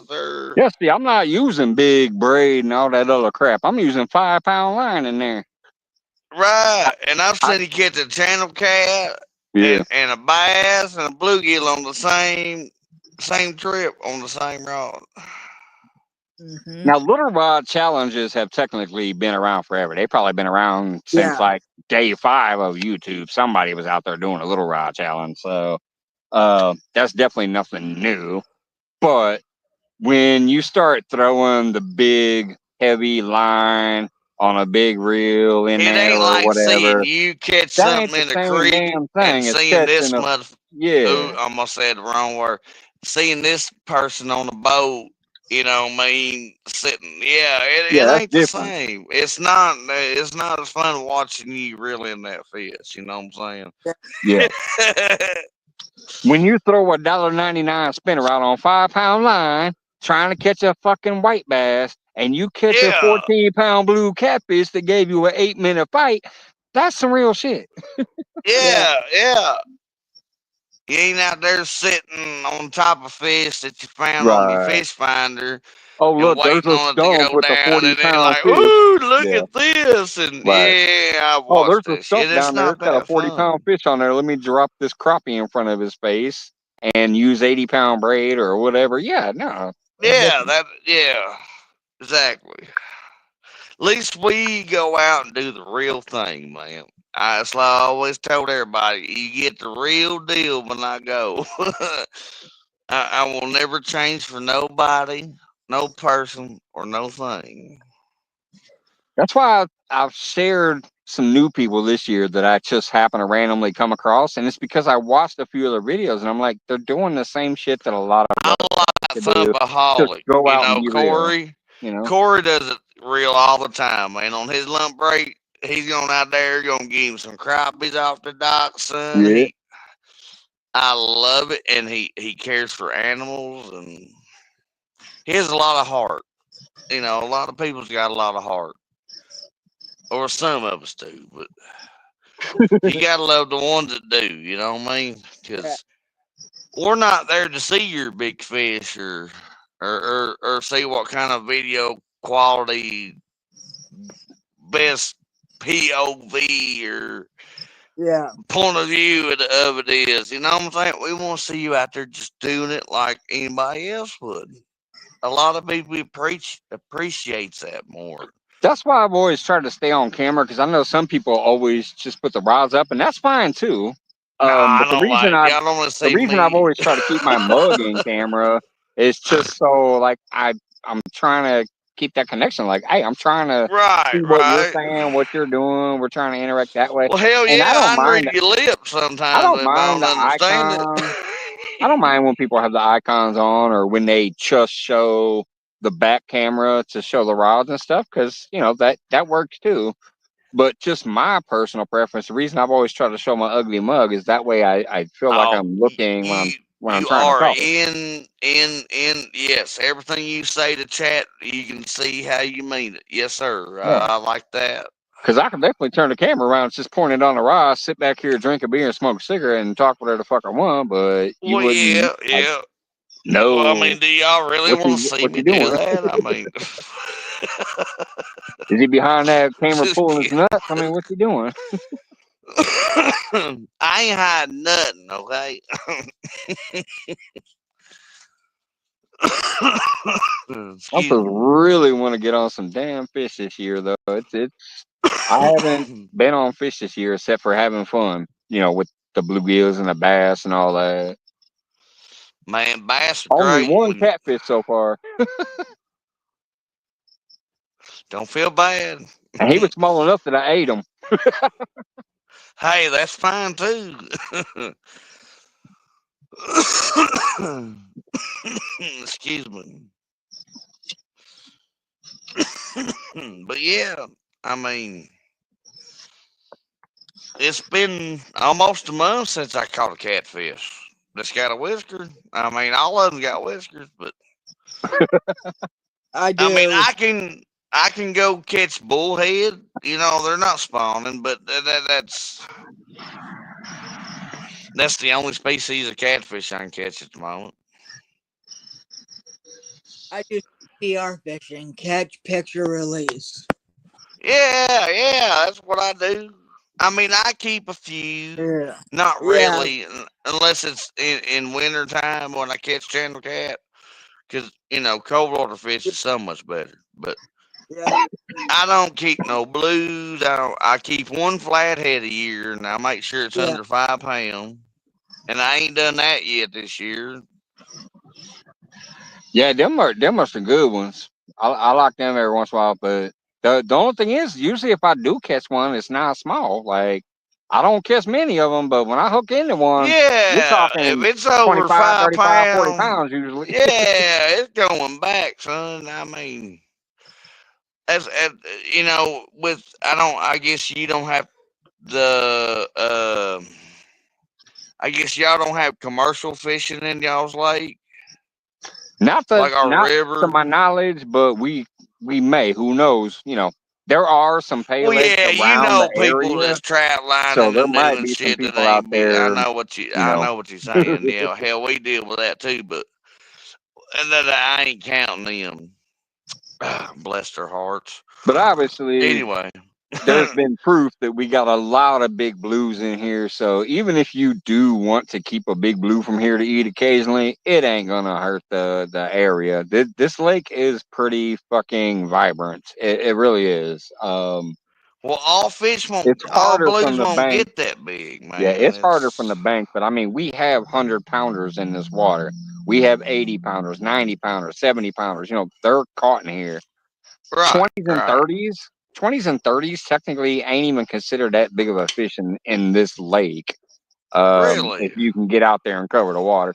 S2: sir.
S1: Yeah, see, I'm not using big braid and all that other crap. I'm using 5-pound line in there.
S2: Right, and I've seen you catch a channel cat
S1: Yeah.
S2: and a bass and a bluegill on the same trip on the same rod.
S3: Mm-hmm.
S1: Now, little rod challenges have technically been around forever. They've probably been around since like day 5 of YouTube. Somebody was out there doing a little rod challenge. So that's definitely nothing new. But when you start throwing the big, heavy line on a big reel in
S2: It
S1: there
S2: ain't
S1: or
S2: like
S1: whatever,
S2: seeing you catch
S1: that ain't
S2: something
S1: the
S2: in the
S1: same
S2: creek
S1: damn
S2: and
S1: thing as
S2: seeing this
S1: catching a
S2: mother.
S1: yeah.
S2: Ooh, I almost said the wrong word. Seeing this person on the boat, you know what I mean, sitting. Yeah, it
S1: that's
S2: ain't the
S1: different.
S2: same. It's not as fun watching you reeling that fish. You know what I'm
S1: Yeah.
S2: saying?
S1: When you throw a $1.99 spinner out on 5-pound line trying to catch a fucking white bass and you catch a
S2: Yeah.
S1: 14-pound blue catfish that gave you an 8-minute fight, That's some real shit.
S2: Yeah. You ain't out there sitting on top of fish that you found on your
S1: Right.
S2: fish finder
S1: Oh,
S2: and
S1: look, there's
S2: waiting
S1: a
S2: on it to
S1: stump
S2: go
S1: with a
S2: down, and then
S1: 40-pound
S2: like,
S1: fish.
S2: ooh, look
S1: Yeah,
S2: at this, and
S1: right.
S2: yeah, I
S1: Oh,
S2: watched
S1: there's a
S2: that
S1: stump
S2: shit. It's
S1: down there.
S2: not
S1: It's got a
S2: that
S1: 40-pound
S2: fun.
S1: fish on there. Let me drop this crappie in front of his face and use 80-pound braid or whatever. Yeah, no.
S2: Yeah, exactly. At least we go out and do the real thing, man. That's like I always told everybody, you get the real deal when I go. I will never change for nobody, no person, or no thing.
S1: That's why I've shared some new people this year that I just happen to randomly come across, and it's because I watched a few of their videos, and I'm like, they're doing the same shit that a lot of
S2: I
S1: us
S2: like
S1: could do. Just
S2: Thumpaholic.
S1: go
S2: You
S1: out and
S2: know,
S1: be real,
S2: Corey.
S1: you know?
S2: Corey does it real all the time, man. On his lump break, he's going out there, gonna give him some crappies off the dock, son.
S1: Yeah.
S2: I love it, and he cares for animals, and he has a lot of heart. You know, a lot of people's got a lot of heart, or some of us do, but you gotta love the ones that do. You know what I mean?
S3: Yeah.
S2: Because we're not there to see your big fish or see what kind of video quality best POV or
S3: Yeah.
S2: point of view of it is. You know what I'm saying? We want to see you out there just doing it like anybody else would. A lot of people appreciates that more.
S1: That's why I've always tried to stay on camera, because I know some people always just put the rods up, and that's fine too.
S2: Nah, I
S1: But the
S2: don't
S1: reason
S2: like.
S1: I've
S2: Y'all don't want to
S1: the
S2: see
S1: reason I've
S2: me.
S1: always tried to keep my mug in camera is just so, like, I'm trying to keep that connection. Like, hey, I'm trying to see what you're
S2: Right.
S1: saying, what you're doing. We're trying to interact that way,
S2: Well, hell
S1: and
S2: yeah, I can read your lips
S1: I
S2: sometimes
S1: don't
S2: if I
S1: mind
S2: don't
S1: the
S2: understand it.
S1: icon. I don't mind when people have the icons on, or when they just show the back camera to show the rods and stuff, because that works too. But just my personal preference, the reason I've always tried to show my ugly mug is that way I feel like
S2: Oh,
S1: I'm looking
S2: you
S1: when I'm
S2: you
S1: trying to
S2: are
S1: talk.
S2: in yes. Everything you say to chat, you can see how you mean it. Yes, sir.
S1: Yeah.
S2: I like that.
S1: Because I can definitely turn the camera around, just point it on the rod, sit back here, drink a beer, and smoke a cigarette, and talk whatever the fuck I want. But you
S2: Well,
S1: wouldn't like,
S2: yeah. Well, I
S1: no,
S2: mean, do y'all really
S1: what
S2: want to
S1: you
S2: see
S1: what
S2: me
S1: you
S2: do
S1: doing?
S2: that? I mean,
S1: Is he behind that camera
S2: just
S1: pulling his
S2: kidding.
S1: nuts? I mean, what's he doing?
S2: I ain't hiding nothing, okay?
S1: I
S2: Excuse
S1: just
S2: me.
S1: really want to get on some damn fish this year, though. I haven't been on fish this year except for having fun, with the bluegills and the bass and all that.
S2: Man, bass are
S1: Only
S2: great
S1: one
S2: when you
S1: catfish so far,
S2: don't feel bad.
S1: and he was small enough that I ate him.
S2: Hey, that's fine too. Excuse me. But yeah, I mean, it's been almost a month since I caught a catfish that's got a whisker. I mean, all of them got whiskers, but
S3: I
S2: I mean,
S3: do.
S2: I can go catch bullhead. You know, they're not spawning, but that's the only species of catfish I can catch at the moment.
S3: I do PR fishing, catch, picture, release.
S2: Yeah, that's what I do. I mean, I keep a few,
S3: Yeah.
S2: not
S3: Yeah.
S2: really, unless it's in winter time when I catch channel cat, because cold water fish is so much better. But
S3: Yeah.
S2: I don't keep no blues. I keep one flathead a year, and I make sure it's
S3: Yeah.
S2: under 5 pounds. And I ain't done that yet this year.
S1: Yeah, them are some good ones. I like them every once in a while, but the only thing is, usually if I do catch one, it's not small. Like, I don't catch many of them, but when I hook into one, you're
S2: Yeah, if
S1: talking
S2: it's over
S1: 25,
S2: five
S1: 35, 40
S2: pounds,
S1: pounds usually.
S2: yeah, it's going back, son. I mean, as with I don't. I guess you don't have the. I guess y'all don't have commercial fishing in y'all's lake,
S1: Not
S2: like our
S1: not to
S2: river.
S1: my knowledge, but we may. Who knows? there are some pay
S2: Well,
S1: lakes
S2: yeah, you
S1: around the
S2: know people
S1: area,
S2: that's trap
S1: so
S2: lining
S1: there
S2: and
S1: might
S2: doing
S1: be some
S2: shit that
S1: people out
S2: ain't be.
S1: there, you
S2: I
S1: know.
S2: know what you're saying. Yeah, hell, we deal with that too, but and that I ain't counting them. Bless their hearts.
S1: But obviously,
S2: Anyway,
S1: there's been proof that we got a lot of big blues in here. So even if you do want to keep a big blue from here to eat occasionally, it ain't gonna hurt the area. This lake is pretty fucking vibrant. It really is.
S2: well,
S1: It's
S2: all
S1: harder from
S2: blues
S1: the
S2: won't
S1: bank.
S2: get that big,
S1: Yeah,
S2: man.
S1: it's harder from
S2: It's
S1: the bank, but I mean, we have 100 pounders in this water. We have 80 pounders, 90 pounders, 70 pounders. You know, they're caught in here.
S2: right,
S1: 20s and
S2: right.
S1: 30s, 20s and 30s technically ain't even considered that big of a fish in this lake. If
S2: Really?
S1: you can get out there and cover the water.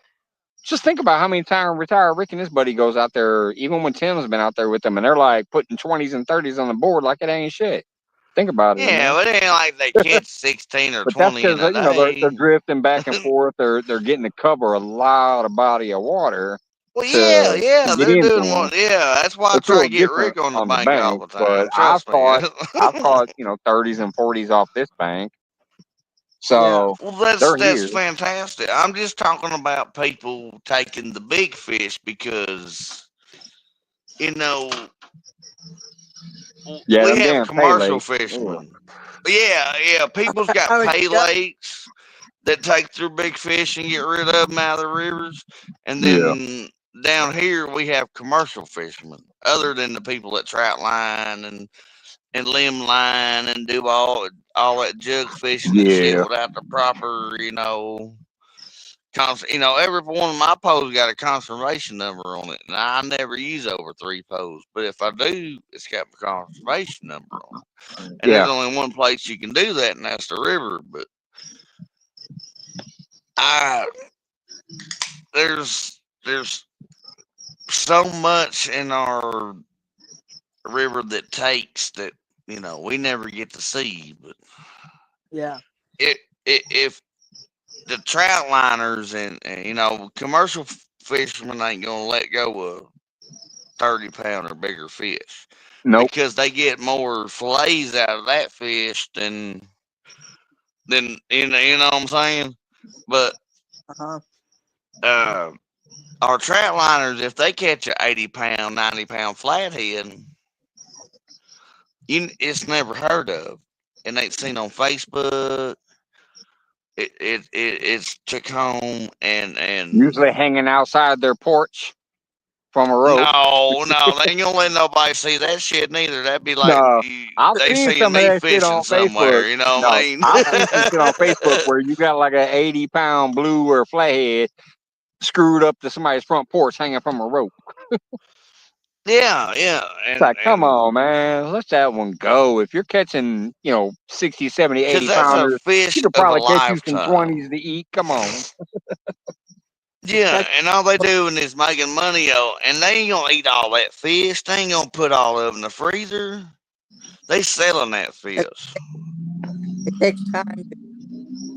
S1: Just think about how many times retired Rick and his buddy goes out there, even when Tim's been out there with them, and they're like putting 20s and 30s on the board like it ain't shit. Think about it,
S2: Yeah,
S1: man.
S2: but it ain't like they catch 16 or
S1: But that's
S2: 20
S1: because
S2: in a
S1: you know they're
S2: day.
S1: drifting back and forth. They're getting to cover a lot of body of water
S2: Well,
S1: to
S2: yeah, yeah,
S1: get
S2: they're
S1: into
S2: doing
S1: them.
S2: what. Yeah, that's why I
S1: It's a
S2: try
S1: little
S2: to get
S1: different
S2: Rick on the
S1: on the
S2: bank all
S1: bank,
S2: the
S1: but
S2: time. Trust me.
S1: I've caught 30s and 40s off this bank.
S3: Yeah.
S1: So
S2: Well,
S1: they're
S2: that's
S1: here.
S2: fantastic. I'm just talking about people taking the big fish because you know
S1: Yeah,
S2: we
S1: them
S2: have
S1: damn pay
S2: commercial
S1: lakes. Ugh.
S2: fishermen. Yeah, yeah. People's got
S3: I was
S2: pay
S3: just,
S2: lakes that take their big fish and get rid of them out of the rivers, and
S1: Yeah.
S2: then down here we have commercial fishermen. Other than the people that trout line and limb line and do all that jug fishing and shit
S1: Yeah.
S2: without the proper, every one of my posts got a conservation number on it, and I never use over 3 posts. But if I do, it's got my conservation number on it. And
S1: Yeah.
S2: there's only one place you can do that, and that's the river. But I there's so much in our river that takes that we never get to see. But
S3: yeah.
S2: if the trout liners and commercial fishermen ain't gonna let go of 30-pound or bigger fish
S1: Nope.
S2: because they get more fillets out of that fish than you know what I'm saying. But
S3: Uh-huh.
S2: uh, our trout liners, if they catch a 80-pound, 90-pound flathead, it's never heard of. It ain't seen on Facebook. It's took home and
S1: Usually hanging outside their porch from a rope.
S2: no, they ain't gonna let nobody see that shit neither. That'd be like
S1: No, I've
S2: they
S1: seen
S2: seeing
S1: some of
S2: me
S1: that shit
S2: fishing
S1: on Facebook.
S2: somewhere. You know what I
S1: No,
S2: mean?
S1: I've seen some shit on Facebook where you got like an 80-pound blue or flathead screwed up to somebody's front porch hanging from a rope.
S2: Yeah, yeah,
S1: It's like, come
S2: and
S1: on, man, let that one go. If you're catching, 60, 70,
S2: because
S1: 80
S2: that's a
S1: pounders, you
S2: fish
S1: could
S2: of a
S1: probably catch you some
S2: lifetime.
S1: 20s to eat. Come on.
S2: Yeah,
S3: Catch,
S2: and all they doing is making money, and they ain't gonna eat all that fish. They ain't gonna put all of it in the freezer. They selling that
S3: it,
S2: fish.
S3: it takes time to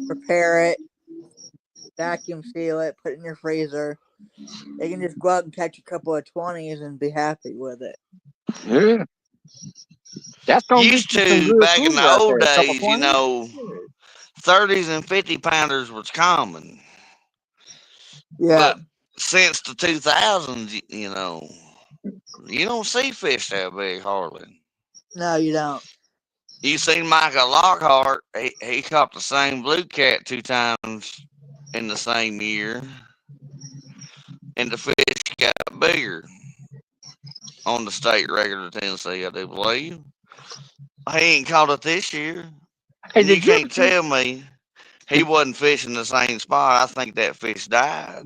S3: prepare it, vacuum seal it, put it in your freezer. They can just go out and catch a couple of 20s and be happy with it.
S1: Yeah. That's going to get
S2: Used
S1: you some
S2: to
S1: good
S2: back in
S1: food
S2: the
S1: right
S2: old
S1: there. A couple
S2: days,
S1: 20s.
S2: 30s and 50-pounders was common.
S3: Yeah.
S2: But since the 2000s, you don't see fish that big hardly.
S3: No, you don't.
S2: You seen Michael Lockhart, he caught the same blue cat 2 times in the same year, and the fish got bigger on the state record of Tennessee, I do believe. He ain't caught it this year,
S1: Hey,
S2: and you
S1: did you
S2: can't
S1: ever see?
S2: tell me he wasn't fishing the same spot. I think that fish died.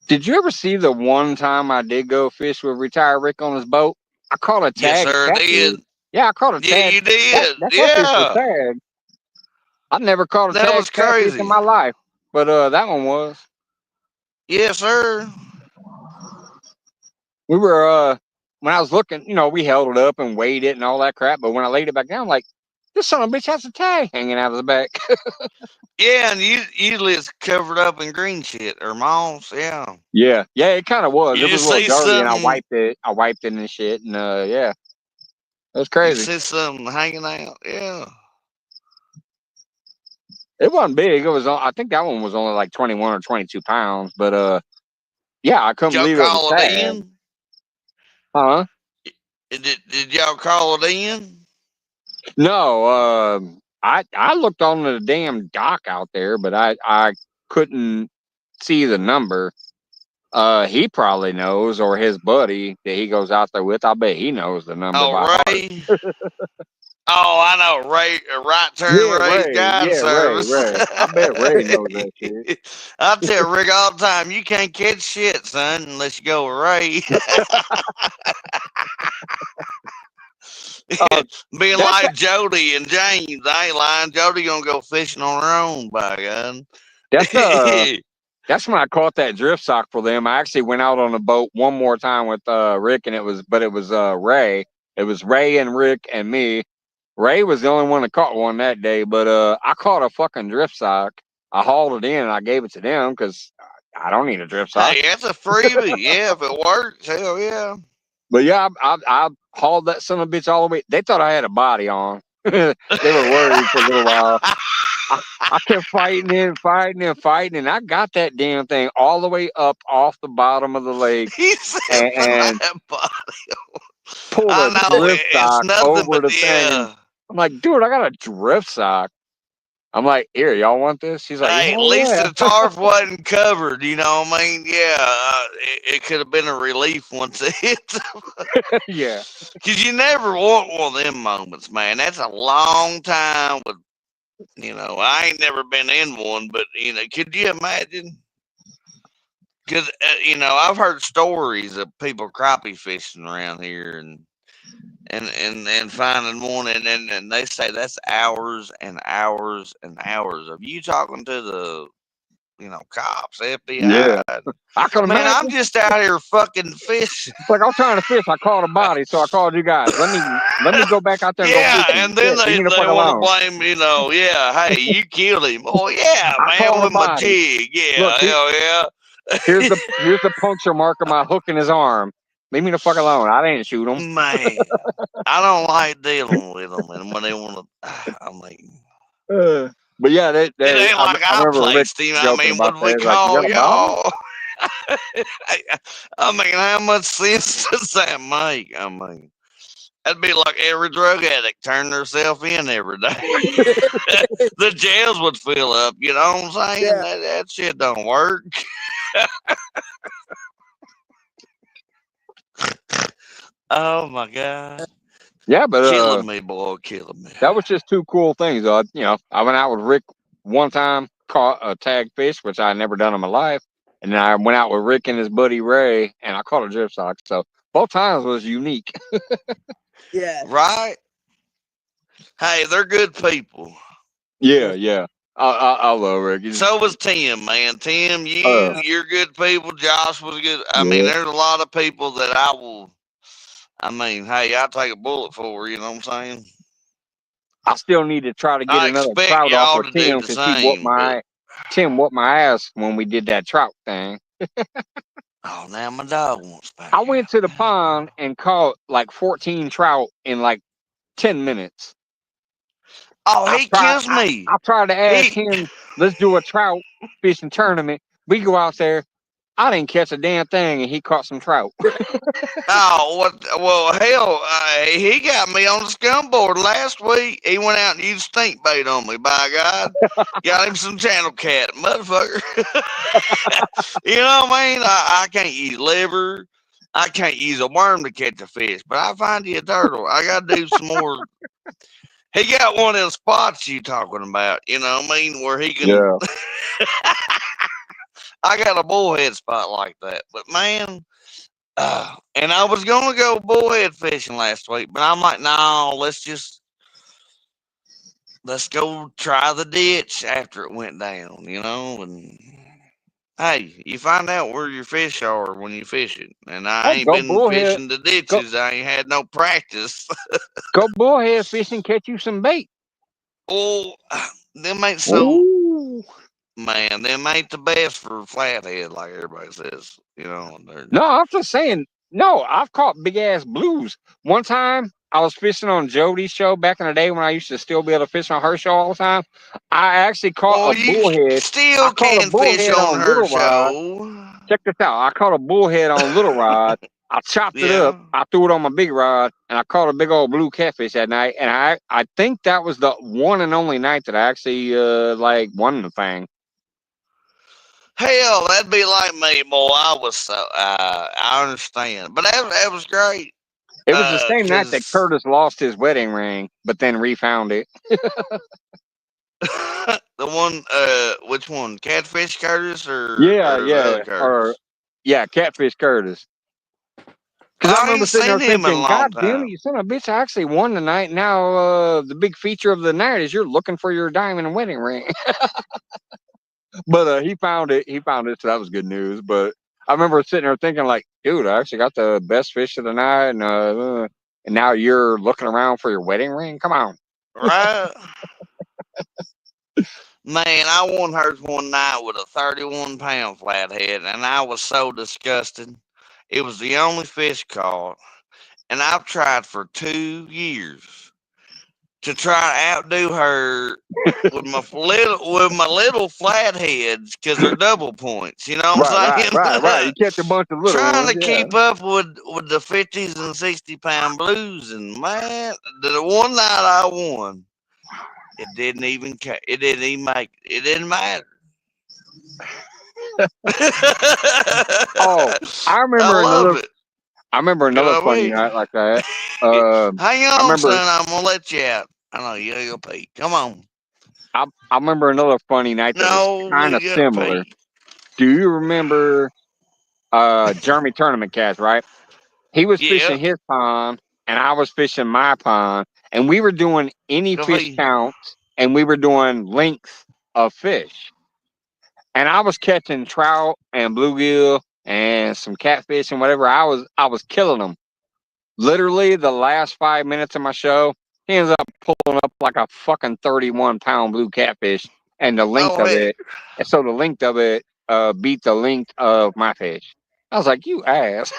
S1: Did you ever see the one time I did go fish with retired Rick on his boat? I caught a
S2: Yes,
S1: tag
S2: sir, did.
S1: catfish. Yeah, I caught a
S2: Yeah,
S1: tag.
S2: you did.
S1: That fish was
S2: Yeah,
S1: tagged. I never caught a
S2: that
S1: tag
S2: was
S1: catfish in
S2: crazy.
S1: my life, but that one was.
S2: Yes, sir.
S1: We were when I was looking, we held it up and weighed it and all that crap. But when I laid it back down, I'm like, this son of a bitch has a tag hanging out of the back.
S2: Yeah, and usually it's covered up in green shit or moss. Yeah,
S1: Yeah, it kind of was.
S2: you
S1: It was a
S2: just
S1: little
S2: see
S1: dirty, and I
S2: something.
S1: wiped it. I wiped it and shit, and yeah. That's
S2: You
S1: crazy.
S2: see something hanging out. Yeah.
S1: It wasn't big. It was. I think that one was only like 21 or 22 pounds. But yeah, I couldn't
S2: Did y'all
S1: believe it was
S2: call it
S1: sad.
S2: in?
S1: Huh?
S2: Did y'all call it in?
S1: No. I looked on the damn dock out there, but I couldn't see the number. He probably knows, or his buddy that he goes out there with. I bet he knows the number by
S2: Oh,
S1: heart.
S2: Ray. Oh, I know Ray. Right Turn
S1: Yeah,
S2: Ray's
S1: Ray.
S2: guide
S1: Yeah, Ray.
S2: service.
S1: Ray. I bet Ray knows that shit.
S2: I tell Rick all the time, you can't catch shit, son, unless you go with Ray.
S1: Uh,
S2: Being
S1: that's
S2: like Jody and James, I ain't lying. Jody gonna go fishing on her own, by God.
S1: that's That's when I caught that drift sock for them. I actually went out on a boat one more time with Rick, and it was Ray. It was Ray and Rick and me. Ray was the only one that caught one that day, but I caught a fucking drift sock. I hauled it in and I gave it to them because I don't need a drift sock.
S2: Hey, that's a freebie. Yeah, if it works, hell yeah.
S1: But yeah, I hauled that son of a bitch all the way. They thought I had a body on. They were worried for a little while. I kept fighting and I got that damn thing all the way up off the bottom of the lake
S2: He said
S1: and
S2: that body.
S1: pulled
S2: I
S1: a
S2: know
S1: drift
S2: it's
S1: sock
S2: nothing
S1: over
S2: but
S1: the thing. And
S2: yeah.
S1: I'm like, dude, I got a drift sock. I'm like, here, y'all want this? She's like,
S2: Hey,
S1: yeah,
S2: at least
S1: yeah.
S2: the tarp wasn't covered. You know what I mean? Yeah, it could have been a relief once it hit.
S1: Yeah.
S2: Because you never want one of them moments, man. That's a long time with, I ain't never been in one, but, could you imagine? Because, I've heard stories of people crappie fishing around here and finding one, and they say that's hours and hours and hours of you talking to the, cops,
S1: Yeah.
S2: FBI.
S1: I can
S2: Man, I'm
S1: imagine.
S2: just out here fucking fishing.
S1: It's like I'm trying to fish. I caught a body, so I called you guys. Let me go back out there and go
S2: Yeah,
S1: fishing.
S2: and then
S1: Shit, leave
S2: they,
S1: me the
S2: they
S1: fuck
S2: want to
S1: alone.
S2: blame, yeah, hey, you killed him. Oh, yeah,
S1: I
S2: man,
S1: caught a
S2: with my
S1: body.
S2: jig.
S1: Look,
S2: Yeah, hell yeah.
S1: here's the puncture mark of my hook in his arm. Leave me the fuck alone. I didn't shoot him.
S2: Man, I don't like dealing with them. And when they want to, I mean,
S1: But yeah,
S2: it ain't
S1: I
S2: like I
S1: remember Rick
S2: placed him. I
S1: joking
S2: mean,
S1: about
S2: what
S1: that.
S2: we
S1: He's like, you
S2: call
S1: got a body?
S2: y'all? I mean, how much sense does that make? I mean, that'd be like every drug addict turning herself in every day. The jails would fill up. You know what I'm saying?
S3: Yeah.
S2: That shit don't work. Oh my god,
S1: Yeah, but
S2: killing me, boy, killing me.
S1: that was just two cool things. I went out with Rick one time, caught a tag fish, which I had never done in my life, and then I went out with Rick and his buddy Ray, and I caught a drift sock. So both times was unique.
S3: Yeah.
S2: Right? Hey, they're good people.
S1: Yeah. I love Rick.
S2: So was Tim, man. Tim,
S1: Uh,
S2: you're good people. Josh was good. I mean,
S1: yeah.
S2: there's a lot of people that I will. I mean, hey, I'll take a bullet for. You know what I'm saying?
S1: I still need to try to get
S2: I
S1: another
S2: expect
S1: trout off
S2: y'all
S1: with
S2: to do
S1: Tim
S2: the
S1: because Tim whooped my ass when we did that trout thing.
S2: Oh, now my dog wants back
S1: I went
S2: out.
S1: to the pond and caught like 14 trout in like 10 minutes.
S2: Oh, he kills me.
S1: I tried to ask
S2: He.
S1: him, let's do a trout fishing tournament. We go out there. I didn't catch a damn thing, and he caught some trout.
S2: Oh, what? Well, hell, he got me on the scumboard last week. He went out and used stink bait on me. By God, got him some channel cat, motherfucker. You know what I mean? I can't use liver. I can't use a worm to catch a fish, but I find you a turtle. I got to do some more. He got one of them spots you talking about. You know what I mean? Where he can.
S1: Yeah.
S2: I got a bullhead spot like that, but man. And I was gonna go bullhead fishing last week, but I'm like, no, let's go try the ditch after it went down, and hey, you find out where your fish are when you fish it. And I
S1: Oh,
S2: ain't been fishing the
S1: go,
S2: ditches. I ain't had no practice.
S1: go bullhead fishing, catch you some bait.
S2: Oh, them ain't so
S1: Ooh.
S2: man, them ain't the best for flathead like everybody says,
S1: No, I'm just saying. No, I've caught big ass blues. One time, I was fishing on Jody's show back in the day when I used to still be able to fish on her show all the time. I actually caught
S2: Well,
S1: a
S2: you
S1: bullhead. I
S2: still
S1: caught a
S2: can fish
S1: bullhead
S2: on
S1: on
S2: her
S1: little rod.
S2: show.
S1: Check this out. I caught a bullhead on little rod. I chopped it up.
S2: Yeah.
S1: I threw it on my big rod, and I caught a big old blue catfish that night. And I think that was the one and only night that I actually like won the thing.
S2: Hell, that'd be like me, boy. I was so I understand, but that was great.
S1: It was the same night that
S2: Cause
S1: Curtis lost his wedding ring, but then refound it.
S2: the one, which one, Catfish Curtis
S1: Yeah,
S2: or the
S1: yeah,
S2: other
S1: or
S2: Curtis?
S1: yeah, Catfish Curtis. Because I
S2: I
S1: remember
S2: ain't
S1: sitting there
S2: seen him in a
S1: thinking,
S2: long
S1: God damn it,
S2: time.
S1: you son of a bitch, I actually won tonight. Now the big feature of the night is you're looking for your diamond wedding ring. But he found it. He found it, so that was good news. But I remember sitting there thinking, like, dude, I actually got the best fish of the night, and now you're looking around for your wedding ring. Come on.
S2: Right? Man, I won hers one night with a 31-pound flathead, and I was so disgusted. It was the only fish caught, and I've tried for 2 years to try to outdo her with my little flatheads because they're double points. You know what
S1: Right,
S2: I'm
S1: right, right, right.
S2: saying?
S1: You catch a bunch of little
S2: Trying
S1: ones,
S2: to
S1: yeah.
S2: keep up with the 50s and 60-pound blues, and man, the one night I won, it didn't even it didn't even make it didn't matter.
S1: Oh, I
S2: I
S1: remember
S2: love
S1: another.
S2: it.
S1: I remember
S2: You
S1: another
S2: know what I
S1: funny
S2: mean?
S1: night like that. Uh,
S2: Hang
S1: I
S2: on,
S1: remember.
S2: son. I'm gonna let you out. I know you gotta go pee. Come on.
S1: I remember another funny night that was
S2: No,
S1: kind of
S2: we gotta
S1: similar.
S2: pee.
S1: Do you remember Jeremy Tournament Cast, right? He was
S2: Yeah.
S1: fishing his pond and I was fishing my pond, and we were doing any
S2: Go
S1: fish
S2: pee.
S1: counts and we were doing lengths of fish. And I was catching trout and bluegill and some catfish and whatever. I was killing them. Literally the last 5 minutes of my show, he ends up pulling up like a fucking 31-pound blue catfish, and the length
S2: Oh
S1: of
S2: heck.
S1: it, and so the length of it beat the length of my fish. I was like, you ass.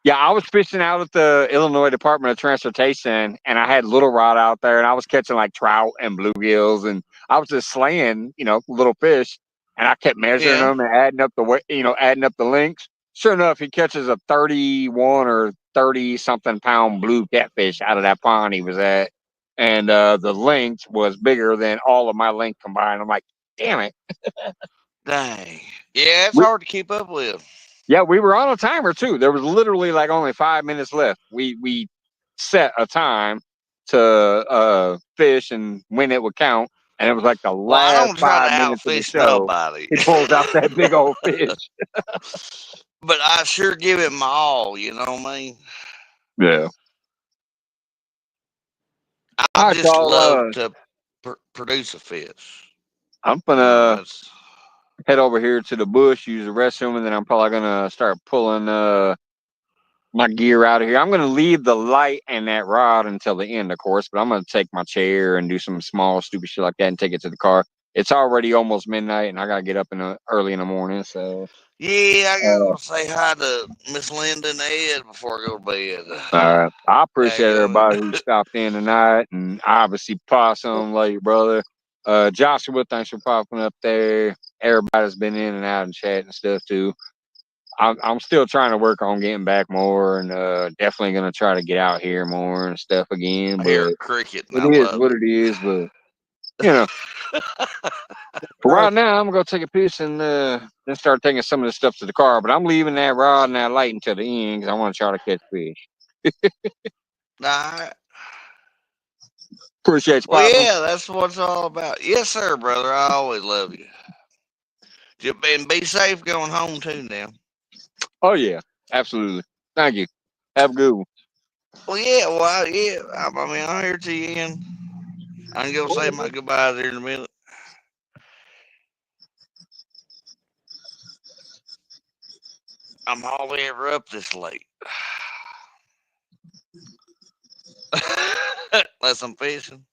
S1: Yeah, I was fishing out at the Illinois Department of Transportation, and I had little rod out there, and I was catching like trout and bluegills, and I was just slaying, little fish, and I kept measuring
S2: Yeah.
S1: them and adding up the weight, adding up the links. Sure enough, he catches a 31 or 30 something pound blue catfish out of that pond he was at, and the length was bigger than all of my length combined. I'm like, damn it.
S2: Dang. Yeah, it's
S1: We,
S2: hard to keep up with.
S1: Yeah, we were on a timer too. There was literally like only 5 minutes left. We set a time to fish and when it would count, and it was like the
S2: Well, I
S1: last
S2: don't try to
S1: 5 minutes of the
S2: outfish
S1: show.
S2: nobody.
S1: He pulls out that big old fish.
S2: But I sure give it my all, you know what I mean?
S1: Yeah.
S2: I
S1: All right,
S2: just
S1: y'all.
S2: love to produce a fish.
S1: I'm
S2: You know,
S1: gonna
S2: that's
S1: head over here to the bush, use the restroom, and then I'm probably gonna start pulling my gear out of here. I'm going to leave the light and that rod until the end, of course, but I'm going to take my chair and do some small, stupid shit like that and take it to the car. It's already almost midnight, and I got to get up early in the morning. So,
S2: yeah, I gotta
S1: uh,
S2: go say hi to Miss Linda and Ed before I go to bed.
S1: I appreciate
S2: Daggone
S1: everybody who
S2: it.
S1: stopped in tonight, and obviously Possum, love you, brother. Joshua, thanks for popping up there. Everybody's been in and out and chat and stuff too. I'm still trying to work on getting back more, and definitely gonna try to get out here more and stuff again.
S2: I hear a
S1: But
S2: cricket and I
S1: it is
S2: love
S1: what
S2: it.
S1: it is. But you know, for right now, I'm gonna take a piss and then start taking some of the stuff to the car. But I'm leaving that rod and that light until the end because I want to try to catch fish.
S2: Alright.
S1: Appreciate you,
S2: Well,
S1: Possum.
S2: yeah, that's what it's all about. Yes, sir, brother. I always love you. And be safe going home too now.
S1: Oh yeah, absolutely. Thank you. Have a good one.
S2: Well, yeah, well, yeah. I mean, I'm here to you end. I can go say my goodbyes here in a minute. I'm hardly ever up this late. Unless I'm fishing.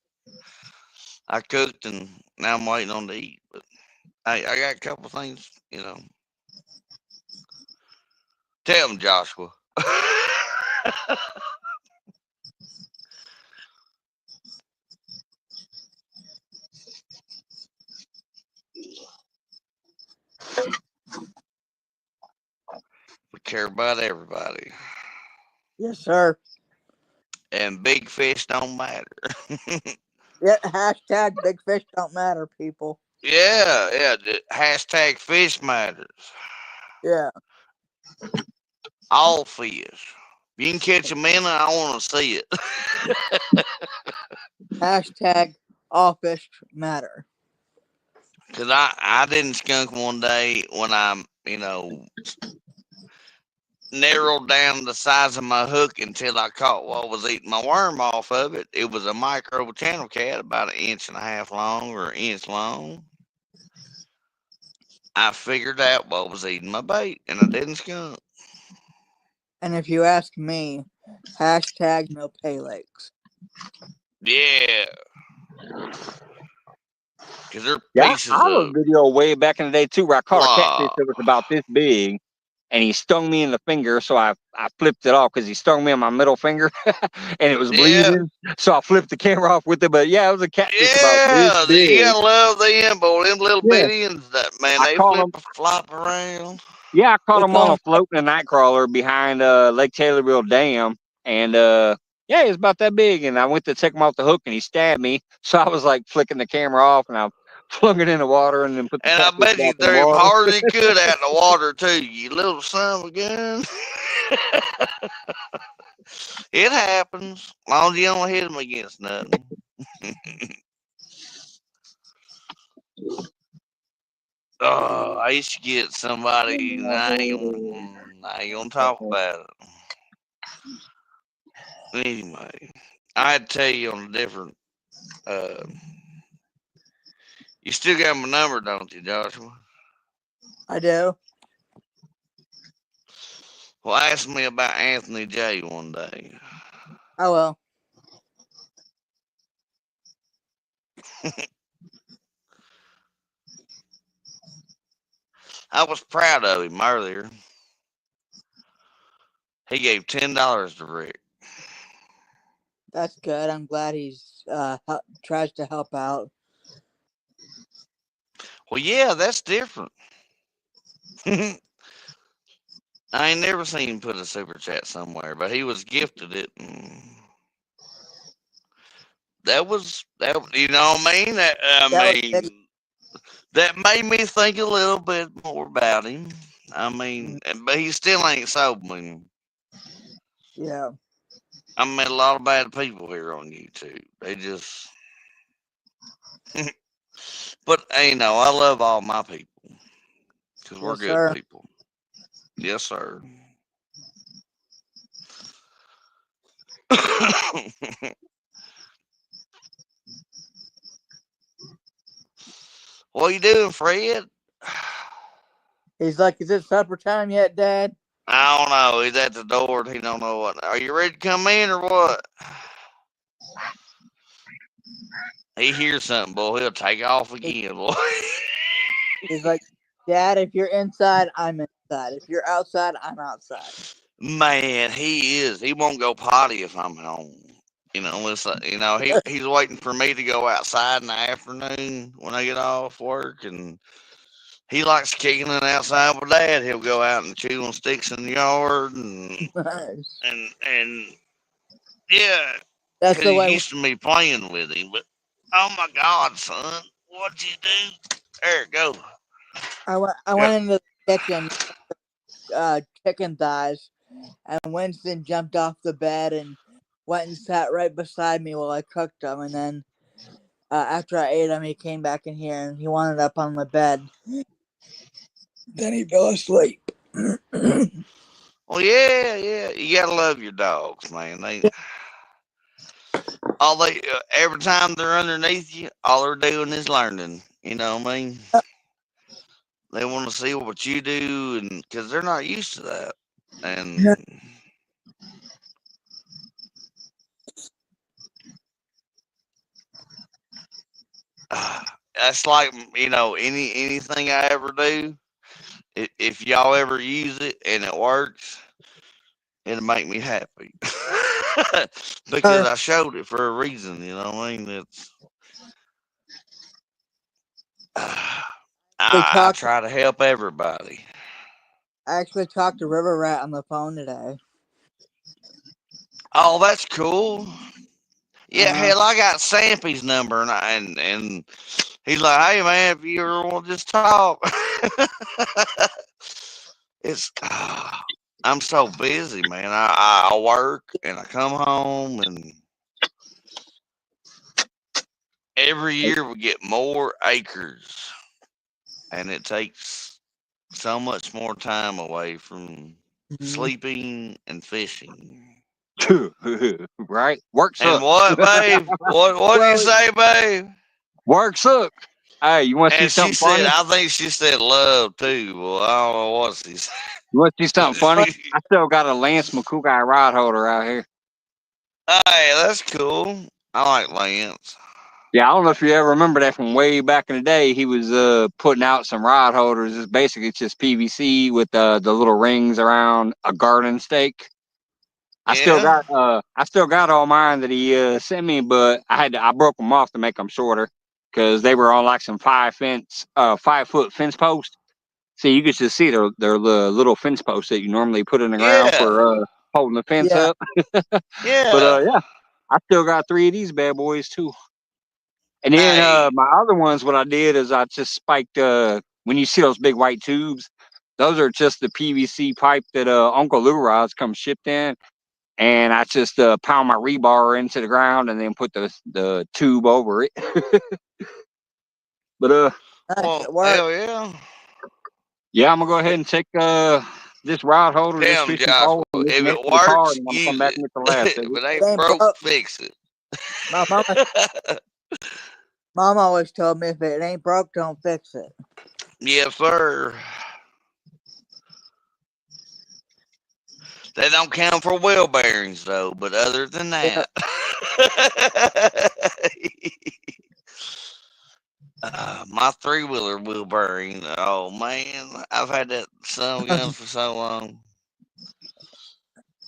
S2: I cooked and now I'm waiting on to eat. But I got a couple things, you know. Tell them, Joshua. care about everybody.
S3: Yes, sir.
S2: And big fish don't matter.
S3: Yeah, hashtag big fish don't matter, people.
S2: Yeah. Hashtag fish matters.
S3: Yeah.
S2: All fish. You can catch a minnow, I want to see it.
S3: Hashtag all fish matter.
S2: Because I didn't skunk one day when I, narrowed down the size of my hook until I caught what was eating my worm off of it. It was a micro channel cat about 1.5 inches long or an inch long. I figured out what was eating my bait, and I didn't skunk.
S3: And if you ask me, hashtag no pay lakes.
S2: Yeah. Because they're
S1: Yeah,
S2: pieces
S1: I have a
S2: of
S1: video way back in the day too where I caught a catfish
S2: wow.
S1: that was about this big, and he stung me in the finger. So I flipped it off because he stung me on my middle finger, and it was
S2: Yeah.
S1: bleeding. So I flipped the camera off with it. But yeah, it was a catfish about this
S2: Yeah. You
S1: big.
S2: gotta love them, boy. Them little
S1: Yeah,
S2: bitty ones that, man,
S1: I
S2: they
S1: caught him.
S2: flop around.
S1: Yeah, I caught
S3: We
S1: him on
S3: call
S1: a floating night crawler behind Lake Taylorville Dam, and yeah, he was about that big. And I went to take him off the hook, and he stabbed me. So I was like flicking the camera off, and I flung it in the water, and then put the
S2: And I
S1: catfish
S2: bet you
S1: back in the
S2: threw him
S1: water.
S2: harder than you could out in the water, too, you little son of a gun. It happens. As long as you don't hit him against nothing. Oh, I used to get somebody, and I ain't gonna talk about it. Anyway, I'd tell you on a different. Uh, you still got my number, don't you, Joshua?
S3: I do.
S2: Well, ask me about Anthony J one day.
S3: I will.
S2: I was proud of him earlier. He gave $10 to Rick.
S3: That's good. I'm glad he's tries to help out.
S2: Well, yeah, that's different. I ain't never seen him put a super chat somewhere, but he was gifted it. And that was that. You know what I mean?
S3: That was big.
S2: That made me think a little bit more about him. I mean, but he still ain't sold me.
S3: Yeah.
S2: I met a lot of bad people here on YouTube. They just, but I love all my people because we're
S3: Yes,
S2: good
S3: sir.
S2: people. Yes, sir. What you doing, Fred?
S3: He's like, is it supper time yet, Dad?
S2: I don't know. He's at the door and he don't know what. Are you ready to come in or what? He hears something, boy. He'll take off again, boy.
S3: He's like, Dad, if you're inside, I'm inside. If you're outside, I'm outside.
S2: Man, he is. He won't go potty if I'm home. He's waiting for me to go outside in the afternoon when I get off work, and he likes kicking it outside with Dad. He'll go out and chew on sticks in the yard, and
S3: Nice.
S2: and yeah,
S3: That's
S2: because
S3: the
S2: he
S3: way.
S2: used to me playing with him. But oh my God, son, what'd you do? There it go.
S3: I went into the kitchen, chicken thighs, and Winston jumped off the bed and went and sat right beside me while I cooked them. And then after I ate them, he came back in here and he wanted up on the bed. Then he fell asleep.
S2: Well, yeah, you gotta love your dogs, man. Every time they're underneath you, all they're doing is learning. You know what I mean? They want to see what you do, and because they're not used to that, and that's like anything I ever do. If y'all ever use it and it works, it'll make me happy because I showed it for a reason. You know what I mean? It's I try to help everybody.
S3: I actually talked to River Rat on the phone today.
S2: Oh, that's cool. Yeah,
S3: Uh-huh.
S2: hell, I got Sampy's number, and he's like, "Hey, man, if you ever want to just talk," it's. I'm so busy, man. I work and I come home, and every year we get more acres, and it takes so much more time away from
S3: Mhm.
S2: sleeping and fishing.
S1: Right? Work
S2: And
S1: sucks.
S2: what, babe? What do you
S3: Well,
S2: say, babe?
S1: Work sucks. Hey, you want to see
S2: And she
S1: something
S2: said,
S1: funny?
S2: I think she said love too. Well, I don't know what she said.
S1: You want to see something funny?
S3: what?
S1: I still got a Lance McCookeye rod holder out here.
S2: Hey, that's cool. I like Lance.
S1: Yeah, I don't know if you ever remember that from way back in the day. He was putting out some rod holders. It's basically just PVC with the little rings around a garden stake.
S2: Yeah.
S1: I still got all mine that he sent me, but I broke them off to make them shorter because they were on like some 5-foot fence posts. So you could just see their little fence posts that you normally put in the ground
S2: Yeah.
S1: for holding the fence
S3: Yeah.
S1: up. But
S2: Yeah.
S1: yeah, I still got 3 of these bad boys too. And then
S2: Hey.
S1: my other ones, what I did is I just spiked. When you see those big white tubes, those are just the PVC pipe that Uncle Lou rods come shipped in. And I just pound my rebar into the ground and then put the tube over it. But
S3: Nice.
S2: Well,
S3: It worked.
S2: hell yeah.
S1: yeah, I'm gonna go ahead and take this rod holder, this
S2: Tell him,
S1: fishing pole,
S2: Joshua,
S1: and this
S2: if
S1: net
S2: it
S1: to the car,
S2: works,
S1: and I'm gonna come
S2: use
S1: back
S2: it.
S1: and get the last of
S2: If
S1: it.
S2: it ain't
S3: It ain't
S2: broke,
S3: broke.
S2: fix it.
S3: My mom always told me if it ain't broke, don't fix it.
S2: Yes, sir. They don't count for wheel bearings, though, but other than
S3: Yeah.
S2: that. My 3-wheeler wheel bearing. Oh, man. I've had that son of a gun for so long.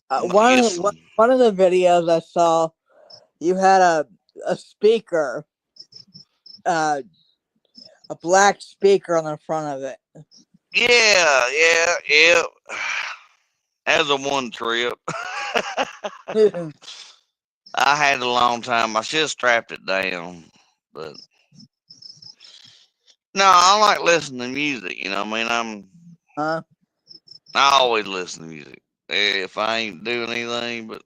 S2: I might get some.
S3: One of the videos I saw, you had a speaker, uh, a black speaker on the front of it.
S2: Yeah. As a one trip. I had it a long time. I should have strapped it down, but no, I like listening to music. You know, what I mean,
S3: Huh?
S2: I always listen to music if I ain't doing anything, but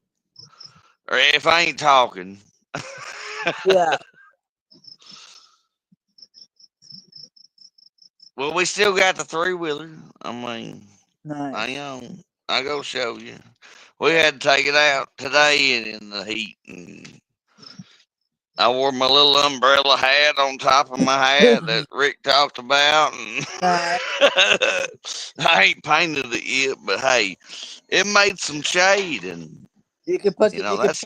S2: or if I ain't talking.
S3: Yeah.
S2: Well, we still got the 3-wheeler. I mean,
S3: Nice.
S2: I go show you. We had to take it out today in the heat, and I wore my little umbrella hat on top of my hat that Rick talked about, and
S3: Nice.
S2: I ain't painted it yet, but hey, it made some shade, and
S3: You can put
S2: you know
S3: you can paint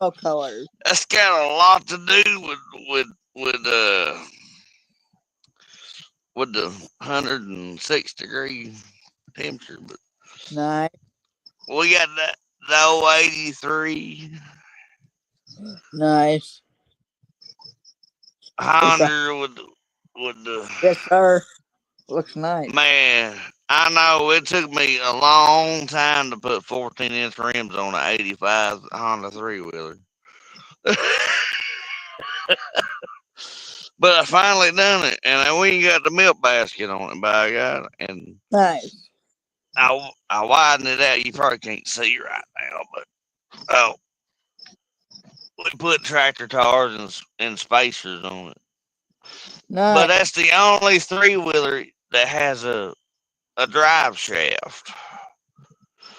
S3: all colors.
S2: that's got a lot to do with the 106-degree temperature. But
S3: Nice.
S2: we got the old 83
S3: Nice.
S2: Honda with the
S3: Yes, sir. Looks nice.
S2: man. I know it took me a long time to put 14-inch rims on an 85 Honda 3-wheeler. But I finally done it, and we ain't got the milk basket on it, by God. And
S3: Nice.
S2: I widened it out. You probably can't see right now, but oh, we put tractor tires and spacers on it. But
S3: Nice.
S2: that's the only 3-wheeler that has a drive shaft.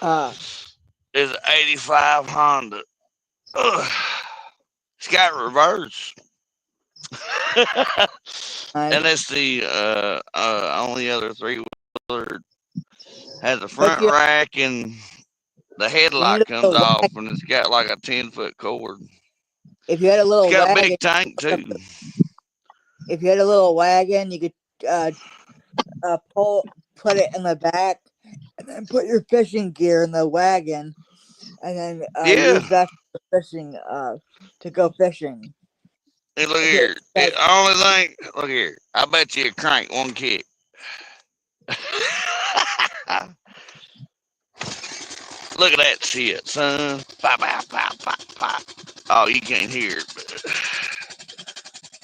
S3: Uh,
S2: Is an 85 Honda. Ugh. It's got reverse. And
S3: nice.
S2: it's the only other 3-wheeler has a
S3: But
S2: front rack, and the
S3: you need
S2: headlight
S3: a
S2: comes
S3: little
S2: off, and it's got like a 10-foot cord.
S3: if you had a
S2: It's
S3: little
S2: got a
S3: wagon,
S2: big tank too.
S3: if you had a little wagon, you could uh, put it in the back, and then put your fishing gear in the wagon, and then
S2: Yeah.
S3: use that for fishing to go fishing.
S2: Hey, look
S3: If it
S2: here.
S3: says,
S2: Only thing, look here. I bet you a crank one kick. Look at that shit, son. Pop, pop, pop, pop, pop. Oh, you can't hear it. But...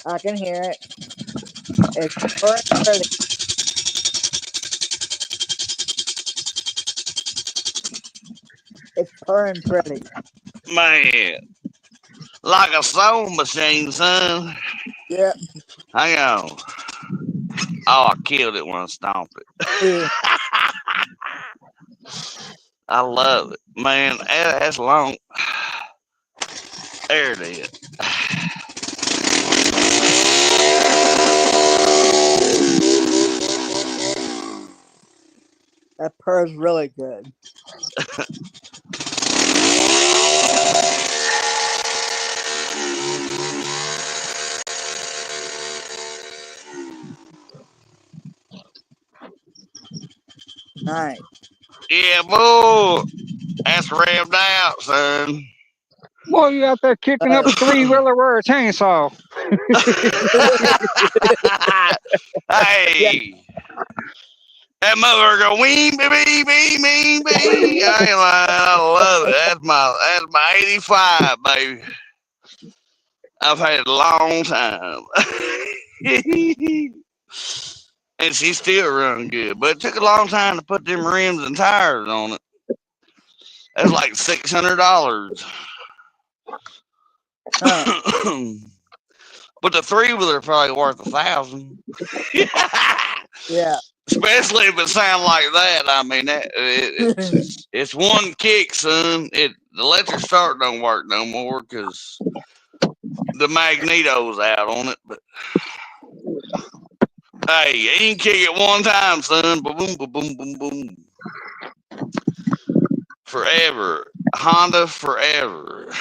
S3: I can hear it. It's purring pretty. It's purring pretty.
S2: Man, like a sewing machine, son.
S3: Yeah.
S2: Hang on. Oh, I killed it when I stomped it.
S3: Yeah.
S2: I love it, man. That's long. There it is.
S3: That purr's really good. Nice.
S2: Yeah, boy. That's revved out, son.
S1: Boy, you out there kicking up a 3-wheeler or a chainsaw?
S2: Hey. That mother go ween, bee, bee, bee, bee. I ain't lying. I love it. That's my 85, baby. I've had it a long time. And she's still running good. But it took a long time to put them rims and tires on it. That's like $600. But the 3-wheeler probably worth $1,000.
S3: Yeah.
S2: Especially if it sounds like that. I mean, it's one kick, son. The electric start don't work no more because the magneto's out on it. But hey, you can kick it one time, son. Boom, boom, boom, boom, boom, boom. Forever. Honda forever.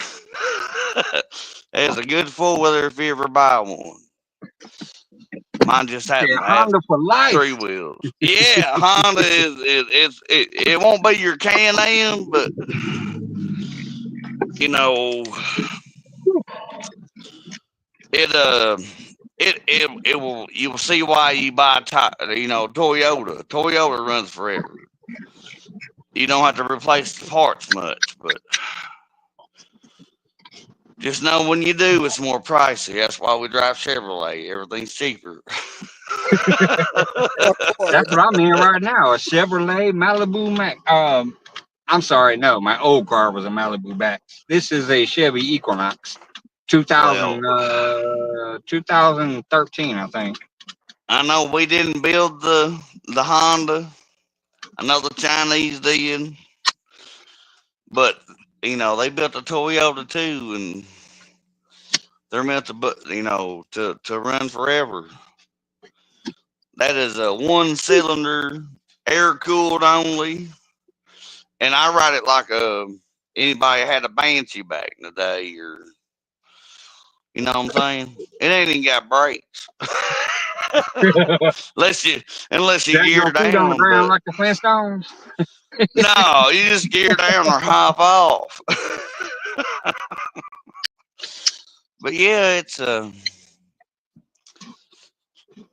S2: It's a good 4-wheeler if you ever buy one. Mine just happened to have
S1: Honda for life.
S2: 3 wheels. Yeah, Honda it won't be your Can-Am, but you know it will. You will see why you buy Toyota. Toyota runs forever. You don't have to replace the parts much, but just know when you do, it's more pricey. That's why we drive Chevrolet. Everything's cheaper.
S1: That's what I'm in right now. A Chevrolet Malibu Max. I'm sorry, no, my old car was a Malibu Max. This is a Chevy Equinox, 2013, I think.
S2: I know we didn't build the Honda. I know the Chinese did, but they built the Toyota too, and they're meant to run forever. That is a 1-cylinder, air cooled only, and I ride it like anybody had a Banshee back in the day, or you know what I'm saying. It ain't even got brakes, unless you gear down
S1: on the ground like the Flintstones.
S2: No, you just gear down or hop off. But yeah, it's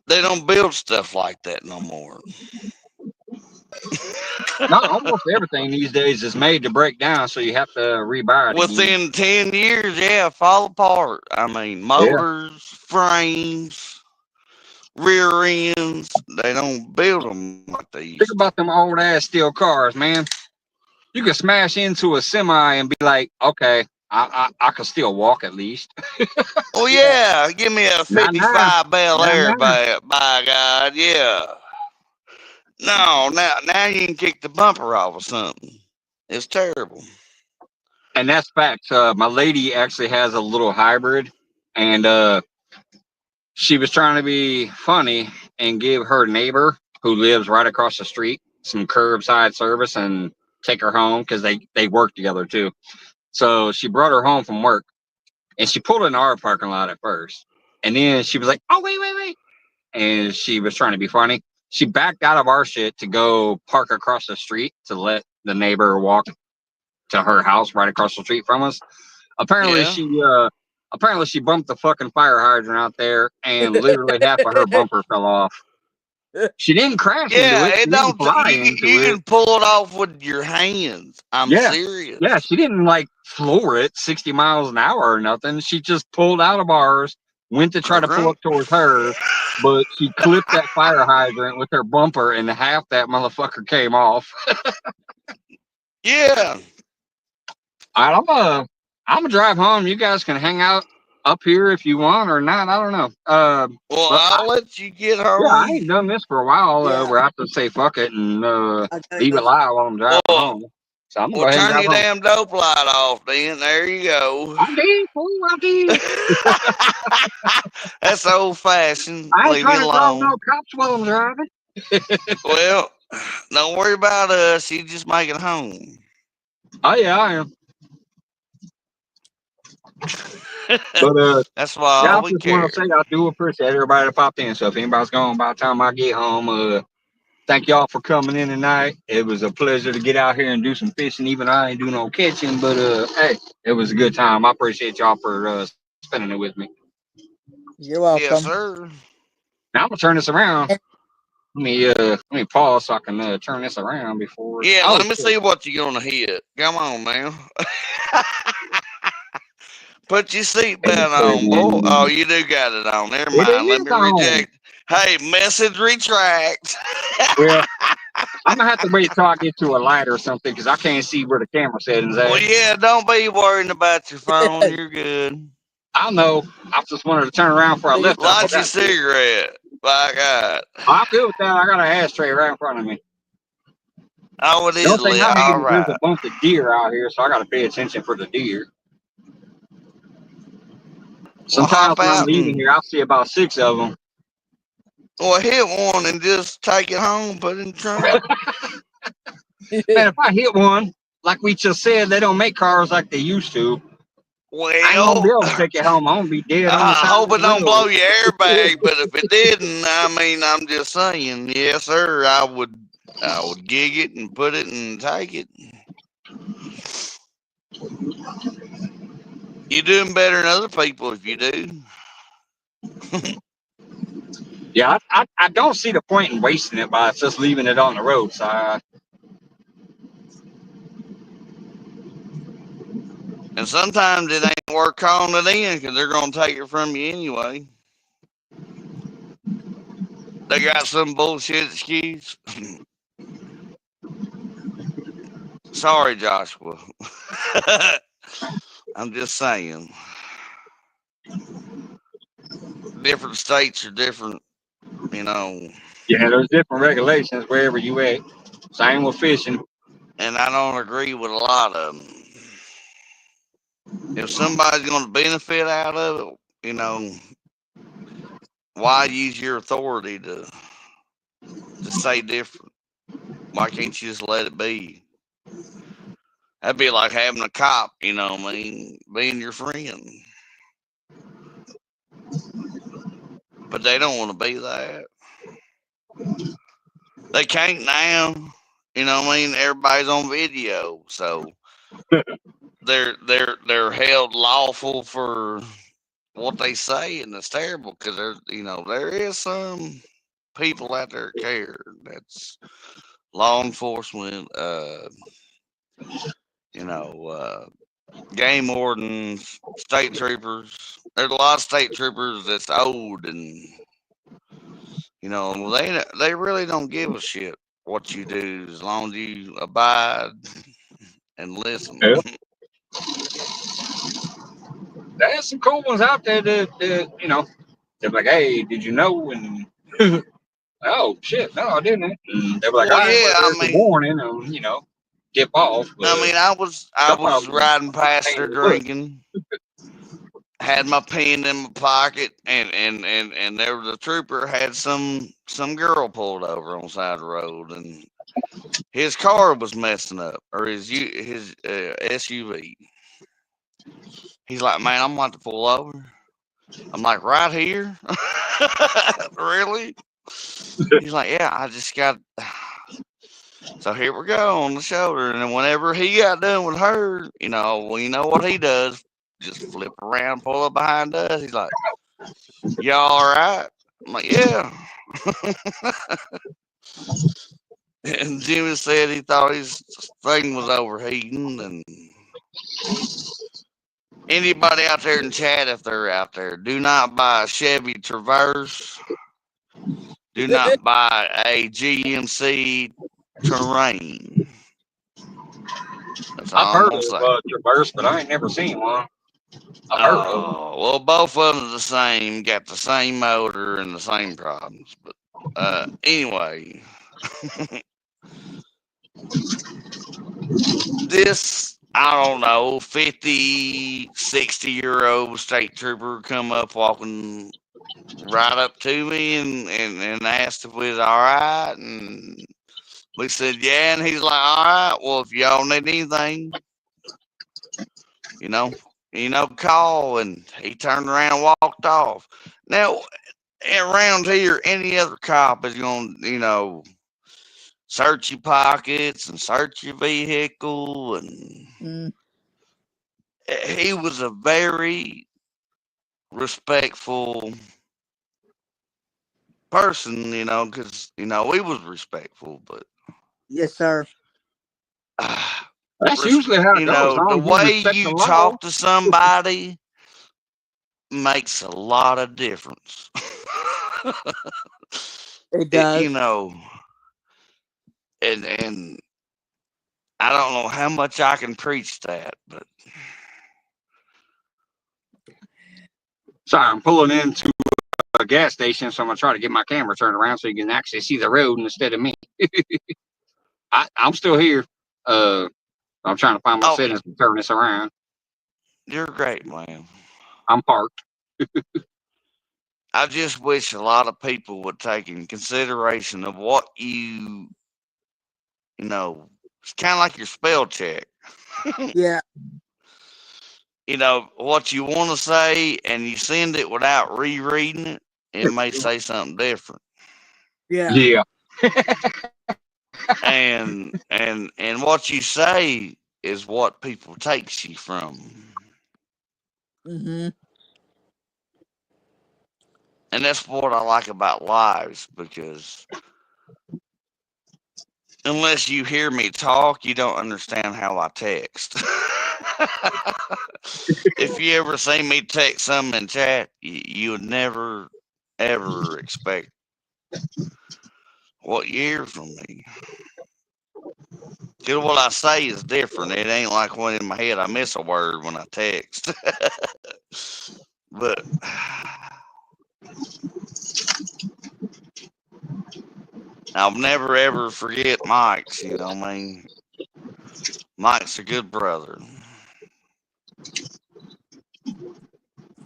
S2: they don't build stuff like that no more.
S1: Not almost everything these days is made to break down, so you have to rebuy it.
S2: Within 10 years, fall apart. I mean, motors, frames, rear ends, they don't build them like they used to.
S1: Think about them old ass steel cars, man. You can smash into a semi and be like, okay, I can still walk at least.
S2: Oh yeah, give me a 55 Bel Air by God, yeah. No, now you can kick the bumper off of something. It's terrible.
S1: And that's facts. My lady actually has a little hybrid, and she was trying to be funny and give her neighbor who lives right across the street some curbside service and take her home because they work together too. So she brought her home from work, and she pulled in our parking lot at first, and then she was like, "Oh wait," and she was trying to be funny. She backed out of our shit to go park across the street to let the neighbor walk to her house right across the street from us. Apparently she bumped the fucking fire hydrant out there, and literally half of her bumper fell off. She didn't crash into
S2: Yeah,
S1: it.
S2: it
S1: She didn't
S2: don't.
S1: fly into
S2: You
S1: it.
S2: can pull it off with your hands. I'm
S1: Yeah. Yeah,
S2: serious.
S1: she didn't like floor it 60 miles an hour or nothing. She just pulled out of ours, went to try to pull up towards her, but she clipped that fire hydrant with her bumper, and half that motherfucker came off.
S2: Yeah.
S1: All right, I'm gonna drive home. You guys can hang out up here if you want or not. I don't know.
S2: Well,
S1: But
S2: I'll let you get
S1: yeah, I
S2: home.
S1: ain't done this for a while.
S3: Yeah.
S1: Where I have to say fuck it and
S3: I gotta
S1: leave
S3: go.
S1: it live while I'm driving
S2: Well,
S1: home. So I'm gonna
S2: well,
S1: go ahead and
S2: turn
S1: drive
S2: your
S1: home.
S2: damn dope light off, then. There you go.
S1: I did, fool. I did.
S2: That's old fashioned.
S1: I ain't
S2: Leave me
S1: trying to draw no
S2: alone.
S1: cops while I'm driving.
S2: Well, don't worry about us. You just make it home.
S1: Oh yeah, I am. But
S2: That's why
S1: yeah, I
S2: all we
S1: just want
S2: care.
S1: to say I do appreciate everybody that popped in. So if anybody's gone by the time I get home, thank y'all for coming in tonight. It was a pleasure to get out here and do some fishing. Even though I ain't do no catching, but hey, it was a good time. I appreciate y'all for spending it with me.
S3: You're
S2: Yes,
S3: welcome.
S2: sir.
S1: Now I'm gonna turn this around.
S3: And
S1: Let me pause so I can turn this around before.
S2: Yeah,
S1: Oh,
S2: let me see what you're gonna hit. Come on now. Put your seatbelt on, boy. Oh, you do got it on. Never
S1: it
S2: mind. Let
S1: is
S2: me
S1: on.
S2: reject. Hey, message retract.
S1: Well, I'm gonna have to wait till I get to a light or something because I can't see where the camera settings
S2: Well,
S1: at.
S2: yeah, don't be worrying about your phone. You're good.
S1: I know. I just wanted to turn around before I
S3: leave
S1: left. I
S2: Light your
S1: forgot to.
S2: cigarette. By God.
S1: I'm good with that. I got an ashtray right in front of me.
S2: Oh, it
S1: The
S2: is
S1: only thing
S2: lit.
S1: I
S2: All
S1: need is there's a
S2: right.
S1: bunch of deer out here, so I got to pay attention for the deer.
S2: Well,
S1: Sometimes
S2: hop
S1: when I'm
S2: out
S1: leaving
S2: and
S1: here, I'll see about 6 of them.
S2: well, hit one and just take it home, put it in the trunk.
S1: Man, if I hit one, like we just said, they don't make cars like they used to. I ain't gonna be
S2: Well,
S1: able to take it home. I'm gonna be dead on the
S2: I
S1: side of
S2: hope
S1: the
S2: it don't blow
S1: road.
S2: your airbag, but if it didn't, I mean, I'm just saying, yes, sir, I would gig it and put it and take it. You're doing better than other people if you do.
S1: Yeah, I don't see the point in wasting it by just leaving it on the roadside.
S2: And sometimes it ain't worth calling it in because they're gonna take it from you anyway. They got some bullshit excuse. Sorry, Joshua. I'm just saying. Different states are different, you know.
S1: Yeah, there's different regulations wherever you at. Same with fishing.
S2: And I don't agree with a lot of them. If somebody's going to benefit out of it, you know, why use your authority to say different? Why can't you just let it be? That'd be like having a cop, you know, I mean, being your friend. But they don't want to be that. They can't now. You know what I mean? Everybody's on video, so they're held lawful for what they say, and it's terrible because there is some people out there care. That's law enforcement, you know, game wardens, state troopers. There's a lot of state troopers that's old, and they really don't give a shit what you do as long as you abide and listen.
S1: Yeah. There's some cool ones out there that they're like, hey, did you know? And oh shit, no, I didn't. And they were like, all
S2: Well,
S1: right, well,
S2: yeah,
S1: there's a warning, and dip off. But
S2: I
S1: they'll
S2: was
S1: probably
S2: riding past
S1: pain
S2: there
S1: in the butt.
S2: drinking, had my pen in my pocket, and there was a trooper had some girl pulled over on the side of the road, and his car was messing up, or his SUV. He's like, man, I'm about to pull over. I'm like, right here? Really? He's like, yeah, I just got. So here we go on the shoulder, and then whenever he got done with her, well, you know what he does? Just flip around, pull up behind us. He's like, "You all right?" I'm like, "Yeah." And Jimmy said he thought his thing was overheating. And anybody out there in chat, if they're out there, do not buy a Chevy Traverse. Do not buy a GMC Terrain. That's all
S1: I've
S2: I'm
S1: heard
S2: gonna
S1: of
S2: say.
S1: Traverse, but I ain't never seen one. I've heard of them.
S2: Oh, well, both of them are the same, got the same motor and the same problems. But anyway, this, I don't know, 50, 60-year-old state trooper come up walking right up to me and asked if we was all right. And we said, yeah. And he's like, all right, well, if y'all need anything, you know, call. And he turned around and walked off. Now, around here, any other cop is going to, search your pockets and search your vehicle. And he was a very respectful person, because, we was respectful, but.
S3: Yes, sir.
S1: That's usually how it goes.
S2: The way you talk to somebody makes a lot of difference.
S3: It does.
S2: And I don't know how much I can preach that, but.
S1: Sorry, I'm pulling into a gas station, so I'm gonna try to get my camera turned around so you can actually see the road instead of me. I'm still here. I'm trying to find my settings to turn this around.
S2: You're great, man.
S1: I'm parked.
S2: I just wish a lot of people would take in consideration of what it's kind of like your spell check.
S3: Yeah.
S2: What you want to say, and you send it without rereading it, it may say something different.
S3: Yeah.
S1: Yeah.
S2: and what you say is what people takes you from.
S3: Mm-hmm.
S2: And that's what I like about lives, because unless you hear me talk, you don't understand how I text. If you ever see me text something in chat, you would never, ever expect what you hear from me. Because what I say is different. It ain't like one in my head. I miss a word when I text. But I'll never, ever forget Mike's, Mike's a good brother.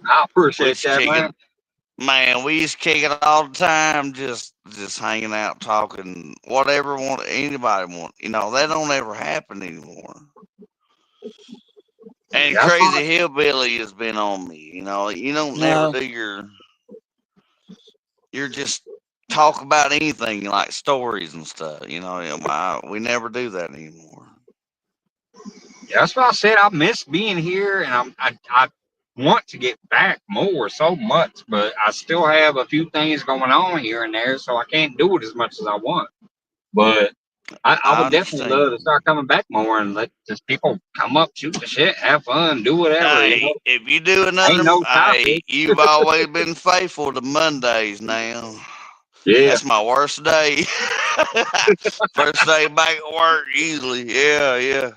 S1: I appreciate that, man.
S2: Man, we used to kick it all the time, just hanging out, talking, whatever anybody want. That don't ever happen anymore. And
S1: That's
S2: Crazy
S1: fine.
S2: Hillbilly has been on me. You don't never do you're just talk about anything, like stories and stuff. We never do that anymore.
S1: Yeah, that's what I said. I miss being here, and I want to get back more so much, but I still have a few things going on here and there, so I can't do it as much as I want. But I would definitely love to start coming back more and let just people come up, shoot the shit, have fun, do whatever.
S2: Hey, if you do another, you've always been faithful to Mondays now.
S1: Yeah.
S2: That's my worst day. First day back at work, usually. Yeah.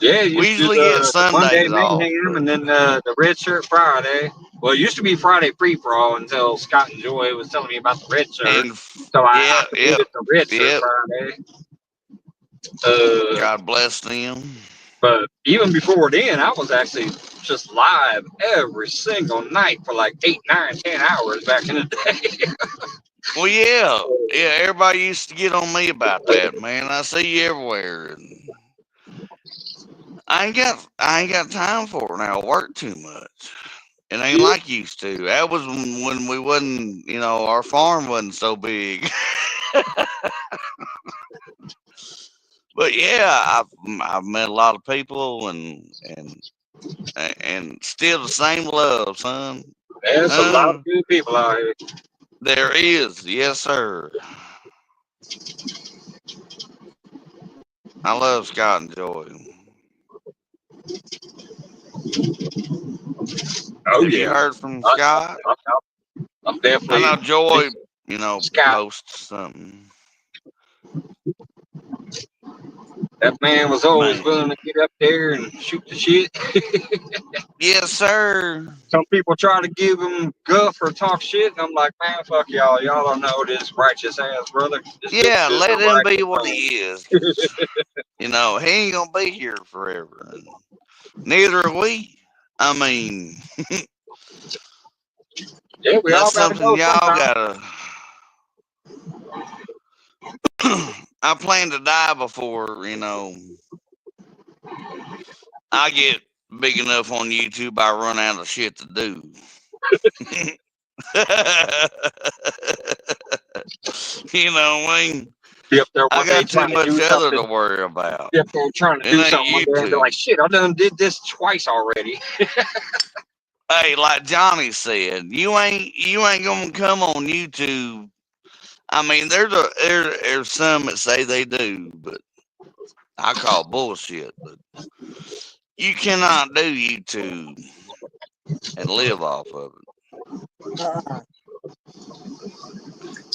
S1: Yeah,
S2: we usually get Sundays
S1: Monday
S2: off.
S1: Mayhem, and then the Red Shirt Friday. Well, it used to be Friday Free For All until Scott and Joy was telling me about the red shirt.
S2: And
S1: so I believe it's the Red Shirt Friday.
S2: God bless them.
S1: But even before then, I was actually just live every single night for like 8, 9, 10 hours back in the day.
S2: Well, yeah. Everybody used to get on me about that, man. I see you everywhere. And I ain't got time for it now. I work too much. It ain't like used to. That was when we wasn't, our farm wasn't so big. But yeah, I've met a lot of people and still the same love, son.
S1: There's a lot of good people out here.
S2: There is, yes, sir. I love Scott and Joy.
S1: Oh
S2: Have you
S1: yeah,
S2: heard from
S1: I,
S2: Scott?
S1: I'm
S2: I know
S1: definitely
S2: Joy,
S1: this Scott.
S2: posts something.
S1: That man was always
S2: Man.
S1: willing to get up there and shoot the shit.
S2: Yes, sir.
S1: Some people try to give him guff or talk shit, and I'm like, man, fuck y'all. Y'all don't know this righteous ass brother. This dude
S2: Yeah,
S1: is a
S2: let him be what
S1: righteous
S2: he is. 'Cause, he ain't gonna be here forever. And neither are we. I mean,
S1: man. Yeah, we all
S2: that's
S1: gotta
S2: something
S1: go
S2: y'all
S1: sometime.
S2: gotta. I plan to die before, I get big enough on YouTube, I run out of shit to do. You know what I mean?
S1: Be up there
S2: I
S1: one day
S2: got too
S1: trying to
S2: much
S1: do
S2: other to
S1: something.
S2: worry about.
S1: Be up there trying to
S2: It
S1: do
S2: ain't
S1: something one day and be like,
S2: YouTube.
S1: shit, I done did this twice already.
S2: Hey, like Johnny said, you ain't gonna come on YouTube. I mean, there's some that say they do, but I call bullshit. But you cannot do YouTube and live off of it.
S3: Uh-uh.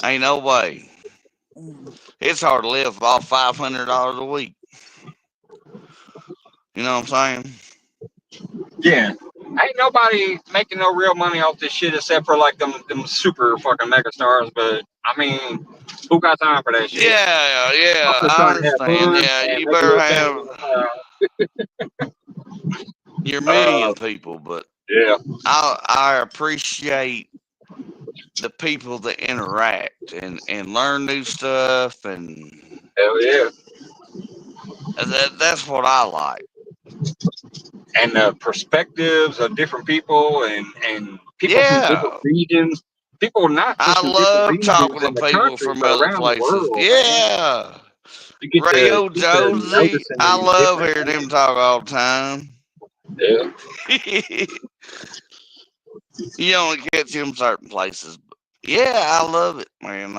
S2: Ain't no way.
S3: Mm.
S2: It's hard to live off $500 a week. You know what I'm saying?
S1: Yeah. Ain't nobody making no real money off this shit except for like them super fucking mega stars. But I mean, who got time for that shit?
S2: Yeah,
S1: I'm
S2: yeah,
S1: just
S2: I
S1: trying to have
S2: understand.
S1: fun
S2: Yeah,
S1: and
S2: you
S1: make a
S2: better
S1: little change.
S2: have your
S1: Uh,
S2: million people, but
S1: yeah.
S2: I appreciate the people that interact and learn new stuff, and
S1: Hell yeah.
S2: that's what I like.
S1: And the perspectives of different people and people from different
S2: Yeah,
S1: regions. People not
S2: I
S1: just in different
S2: love
S1: regions
S2: talking to
S1: in the
S2: people
S1: country,
S2: from
S1: but
S2: other
S1: around the
S2: places.
S1: world, man.
S2: Yeah,
S1: You
S2: Radio
S1: get to
S2: Josie,
S1: noticing
S2: I
S1: these
S2: love
S1: different
S2: hearing them
S1: things.
S2: talk all the time.
S1: Yeah.
S2: You only catch him certain places. But yeah, I love it, man.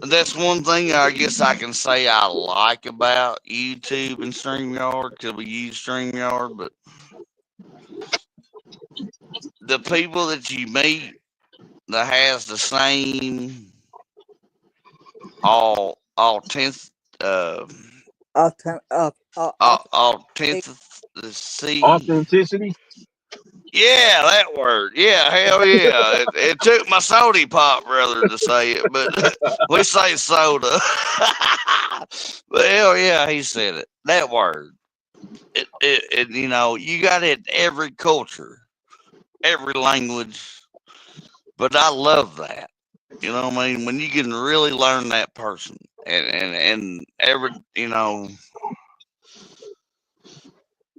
S2: That's one thing I guess I can say I like about YouTube and StreamYard because we use StreamYard, but the people that you meet that has the same all tenth
S3: Authentic.
S2: authenticity.
S1: Authenticity.
S2: Yeah, that word. Yeah, hell yeah. It took my soda pop brother to say it, but we say soda. But hell yeah, he said it. That word. You got it in every culture, every language. But I love that. You know what I mean? When you can really learn that person and every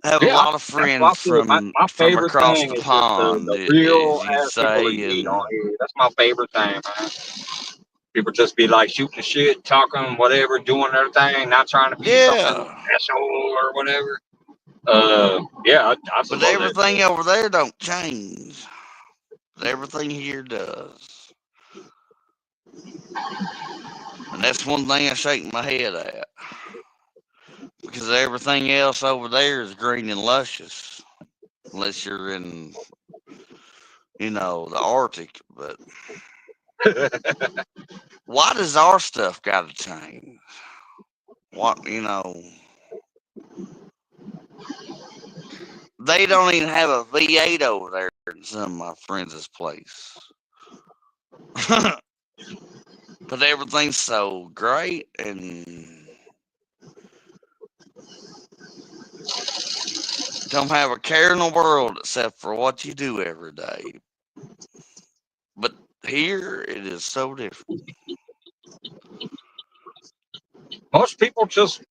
S2: have a
S1: Yeah,
S2: lot of
S1: that's what I
S2: friends
S1: feel. My
S2: from
S1: favorite
S2: across
S1: thing
S2: the
S1: is just
S2: pond,
S1: the real
S2: as you
S1: ass people that
S2: say,
S1: you meet on
S2: and
S1: here. That's my favorite thing, man. People just be like shooting shit, talking, whatever, doing their thing, not trying to be something
S2: yeah.
S1: special or whatever. Yeah, I just
S2: But
S1: love that
S2: everything
S1: shit.
S2: over there don't change. But everything here does. And that's one thing I shake my head at. Because everything else over there is green and luscious. Unless you're in, the Arctic. But why does our stuff got to change? What. They don't even have a V8 over there in some of my friends' place. But everything's so great and don't have a care in the world except for what you do every day. But here it is so different.
S1: Most people just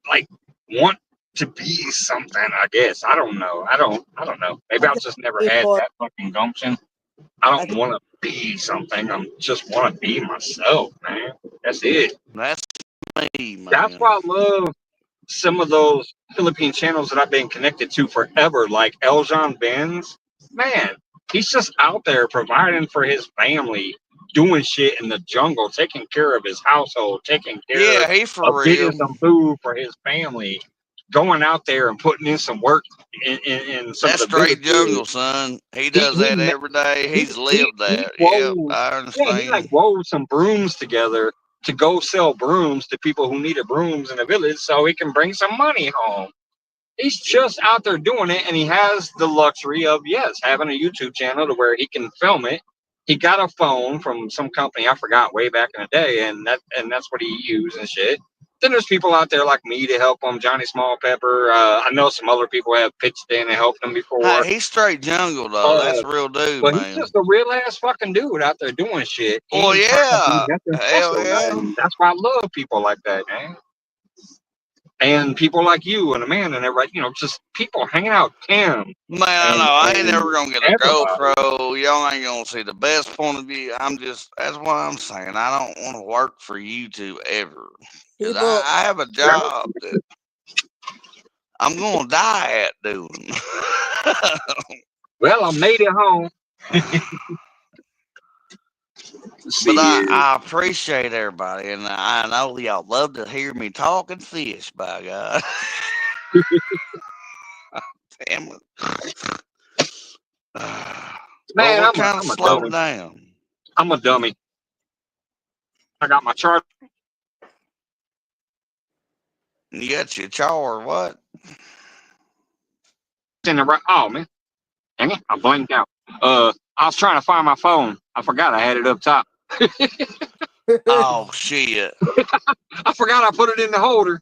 S1: like want to be something. I guess I don't know. I don't know. Maybe
S3: I
S1: I've
S3: think
S1: just never had
S3: people.
S1: that fucking gumption. I
S3: I
S1: don't
S3: think
S1: want to be something. I'm just want to be myself, man. That's it.
S2: That's me,
S1: That's
S2: man.
S1: why I love some of those Philippine channels that I've been connected to forever, like Eljon Benz. Man,
S4: He's just out there providing for his family, doing shit in the jungle, taking care of his household, taking care
S2: Yeah, he
S4: of
S2: for
S4: getting
S2: real.
S4: some food for his family, going out there and putting in some work in some of
S2: That's
S4: the
S2: straight
S4: villages.
S2: jungle, son. He
S4: He
S2: does that
S4: he
S2: every day. He's lived
S4: he
S2: that. Yep,
S4: wove,
S2: I
S4: yeah, he like
S2: understand.
S4: wove some brooms together to go sell brooms to people who needed brooms in the village so he can bring some money home. He's just out there doing it, and he has the luxury of, yes, having a YouTube channel to where he can film it. He got a phone from some company I forgot way back in the day, and that's what he used and shit. Then there's people out there like me to help him, Johnny Small Pepper. I know some other people have pitched in and helped him before.
S2: Hey, he's straight jungle though.
S4: Uh,
S2: That's a real dude,
S4: but he's
S2: man.
S4: just a real ass fucking dude out there doing shit. He
S2: Well,
S4: ain't trying to be
S2: yeah.
S4: nothing
S2: Hell
S4: special,
S2: yeah.
S4: man. That's why I love people like that, man. And people like you and Amanda and everybody, just people hanging out, Tim
S2: Man, I
S4: and
S2: know. I ain't
S4: and
S2: never gonna get a
S4: everybody.
S2: GoPro. Y'all ain't gonna see the best point of view. That's what I'm saying. I don't want to work for YouTube ever. Because
S3: People,
S2: I have a job that I'm gonna die at doing.
S4: Well, I made it home. Let's
S2: But
S4: see here.
S2: I appreciate everybody, and I know y'all love to hear me talk and fish, by God. Damn it. Well,
S4: Man,
S2: we're
S4: I'm a
S2: kind of
S4: I'm a
S2: slowed
S4: dummy.
S2: down.
S4: I'm a dummy. I got my chart
S2: You got your char, what?
S4: in the right. Oh man, dang it, I blanked out. I was trying to find my phone. I forgot I had it up top.
S2: Oh, shit.
S4: I forgot I put it in the holder.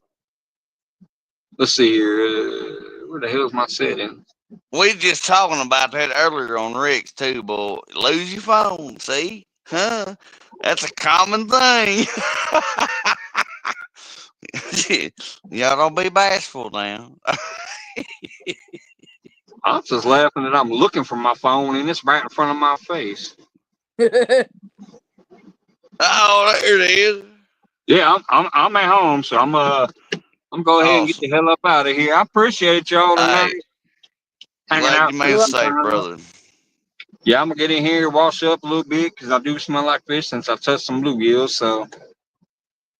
S4: Let's see here. Where the hell's my setting?
S2: We just talking about that earlier on Rick's too, boy. Lose your phone, see? Huh? That's a common thing. Y'all don't be bashful now.
S4: I'm just laughing that I'm looking for my phone and it's right in front of my face.
S2: Oh, there it is.
S4: Yeah, I'm at home, so I'm go ahead and get the
S2: Awesome.
S4: hell up out of here. I appreciate y'all tonight
S2: Hey,
S4: hanging
S2: glad
S4: out.
S2: you made
S4: Taking
S2: it
S3: You're
S4: some
S2: safe,
S4: time.
S2: brother.
S4: Yeah, I'm gonna get in here, wash up a little bit because I do smell like fish since I touched some bluegills. So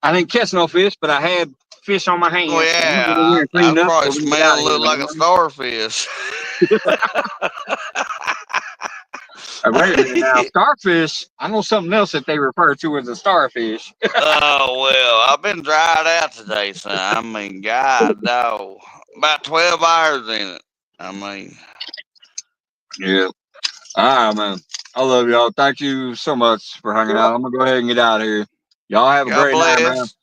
S4: I didn't catch no fish, but I had fish on my
S2: Oh
S4: hands. So I'm gonna get in
S2: yeah,
S4: here and
S2: I
S4: clean up
S2: probably
S4: so we can get out
S2: smell
S4: of
S2: and
S4: here
S2: look
S4: in the
S2: like a
S4: morning.
S2: starfish.
S4: Wait a minute now, starfish. I know something else that they refer to as a starfish.
S2: Oh well, I've been dried out today, son. I mean, God, no, about 12 hours in it. I mean,
S4: Yeah. All right, man. I love y'all. Thank you so much for hanging out. I'm gonna go ahead and get out of here. Y'all have a
S2: God
S4: great night, man.
S2: bless.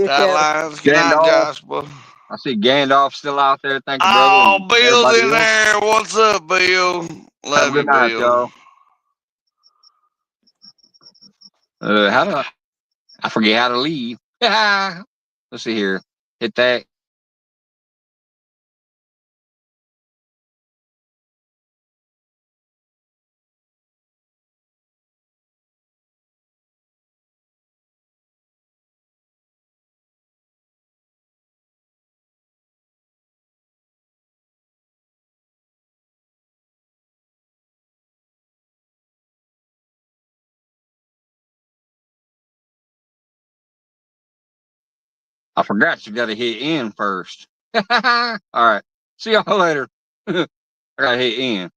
S2: Tight
S3: have
S2: lines. Good night,
S4: Gandalf.
S2: Joshua.
S4: I see Gandalf still out there. Thank you, brother,
S2: Oh,
S4: and
S2: Bill's
S4: everybody
S2: in
S4: else.
S2: there. What's up, Bill?
S4: Have a
S2: Love
S4: good
S2: you,
S4: night,
S2: Bill.
S4: y'all. How do I forget how to leave? Let's see here. Hit that. I forgot you got to hit end first. All right. See y'all later. I got to hit end.